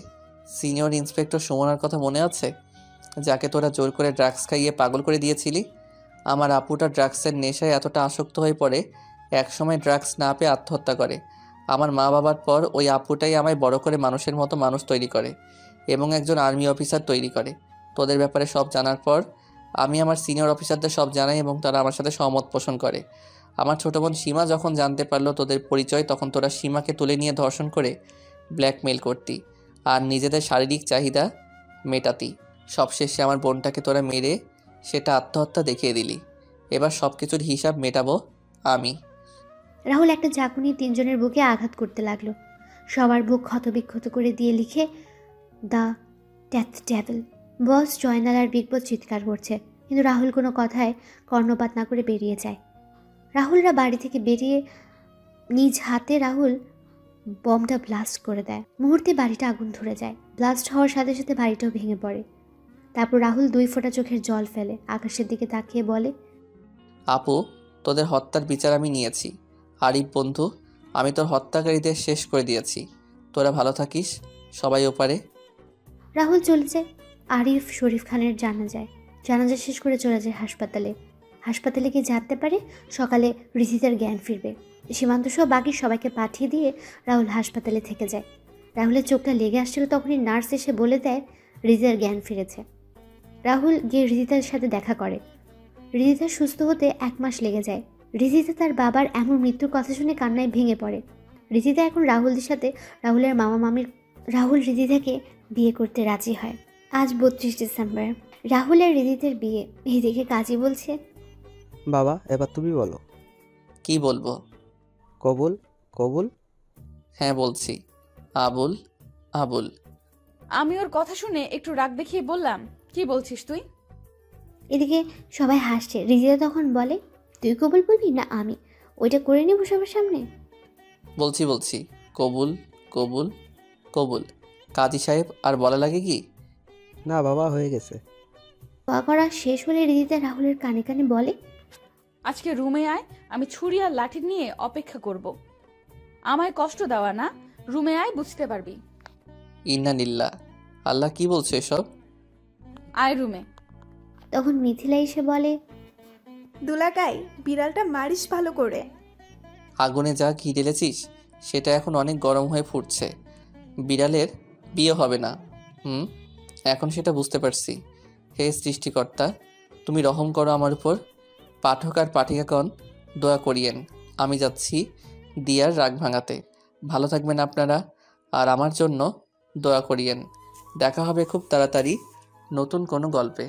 সিনিয়র ইন্সপেক্টর সুমনার কথা মনে আছে, যাকে তোরা জোর করে ড্রাগস খাইয়ে পাগল করে দিয়েছিলি? আমার আপুটা ড্রাগসের নেশায় এতটা আসক্ত হয়ে পড়ে একসময় ড্রাগস না পেয়ে আত্মহত্যা করে। আমার মা বাবার পর ওই আপুটাই আমায় বড় করে মানুষের মতো মানুষ তৈরি করে এবং একজন আর্মি অফিসার তৈরি করে। তোদের ব্যাপারে সব জানার পর আমি আমার সিনিয়র অফিসারদের সব জানাই এবং তারা আমার সাথে সহমত পোষণ করে। আমার ছোটো বোন সীমা যখন জানতে পারলো তোদের পরিচয়, তখন তোরা সীমাকে তুলে নিয়ে ধর্ষণ করে ব্ল্যাকমেইল করতি আর নিজেদের শারীরিক চাহিদা মেটাতি। সবশেষে আমার বোনটাকে তোরা মেরে সেটা আত্মহত্যা দেখিয়ে দিলি। এবার সব কিছুর হিসাব মেটাবো আমি। রাহুল একটা চাকুনি তিনজনের বুকে আঘাত করতে লাগলো। সবার বুক ক্ষতবিক্ষত করে দিয়ে লিখে, the death devil. Boss, Joynal আর বিগ বস চিৎকার করছে, কিন্তু রাহুল কোনো কথায় কর্ণপাত না করে বেরিয়ে যায়। রাহুলরা বাড়ি থেকে বেরিয়ে নিজ হাতে রাহুল বমটা ব্লাস্ট করে দেয়। মুহূর্তে বাড়িটা আগুন ধরে যায়। ব্লাস্ট হওয়ার সাথে সাথে বাড়িটাও ভেঙে পড়ে। তারপর রাহুল 2 ফোঁটা চোখের জল ফেলে আকাশের দিকে তাকিয়ে বলে, আপু, তোদের হত্যার বিচার আমি নিয়েছি। আরিফ বন্ধু, আমি তোর হত্যাকারীদের শেষ করে দিয়েছি। তোরা ভালো থাকিস, সবাই ওপারে। রাহুল চলে যায়। আরিফ শরীফ খানের জানাজা শেষ করে চলে যায় হাসপাতালে। হাসপাতালে গিয়ে জানতে পারে সকালে রিজিতার জ্ঞান ফিরবে। সীমান্ত সহ বাকি সবাইকে পাঠিয়ে দিয়ে রাহুল হাসপাতালে থেকে যায়। রাহুলের চোখটা লেগে আসছিল, তখনই নার্স এসে বলে দেয় রিজিতার জ্ঞান ফিরেছে। রাহুল গিয়ে রিজিতার সাথে দেখা করে। রিজিতা সুস্থ হতে 1 মাস লেগে যায়। রিজিতা তার বাবার এমন মৃত্যুর কথা শুনে কান্নায় ভেঙে পড়ে। রিজিতা এখন রাহুলের সাথে রাহুলের মামা মামির রাহুল রিজিতাকে বিয়ে করতে রাজি হয়। আজ 32 ডিসেম্বর, রাহুল আর হৃদিতের বিয়ে। এদিকে কাজী বলছে, বাবা এবার তুমি বলো। কি বলবো? কবুল কবুল। হ্যাঁ বলছি, আবুল আবুল। আমি ওর কথা শুনে একটু রাগ দেখিয়ে বললাম, কি বলছিস তুই? এদিকে সবাই হাসছে। হৃদিতা তখন বলে, তুই কবুল বলবি না আমি? ওইটা করে নেব সবার সামনে। বলছি কবুল কবুল কবুল। কাজী সাহেব আর বলা লাগে কি? না বাবা, হয়ে গেছে। দোয়া করা শেষ হলে হৃদিতা রাহুলের কানে কানে বলে, আজকে রুমে আয়, আমি ছুরি আর লাঠি নিয়ে অপেক্ষা করব। আমায় কষ্ট দেওয়া না, রুমে আয়, বুঝতে পারবি। ইন্না নিল্লা, আল্লাহ কি বলছে এসব? আয় রুমে। তখন মিথিলা এসে বলে, দুলাগাই, বিড়ালটা মারিস ভালো করে। আগুনে যা ঘি ঢেলেছিস সেটা এখন অনেক গরম হয়ে ফুটছে। বিড়ালের বিয়ে হবে না। এখন সেটা বুঝতে পারছি। হে সৃষ্টিকর্তা, তুমি রহম করো আমার উপর। পাঠক আর পাঠিকাগণ দোয়া করিয়েন। আমি যাচ্ছি দিয়ার রাগ ভাঙাতে। ভালো থাকবেন আপনারা, আর আমার জন্য দোয়া করিয়েন। দেখা হবে খুব তাড়াতাড়ি নতুন কোনো গল্পে।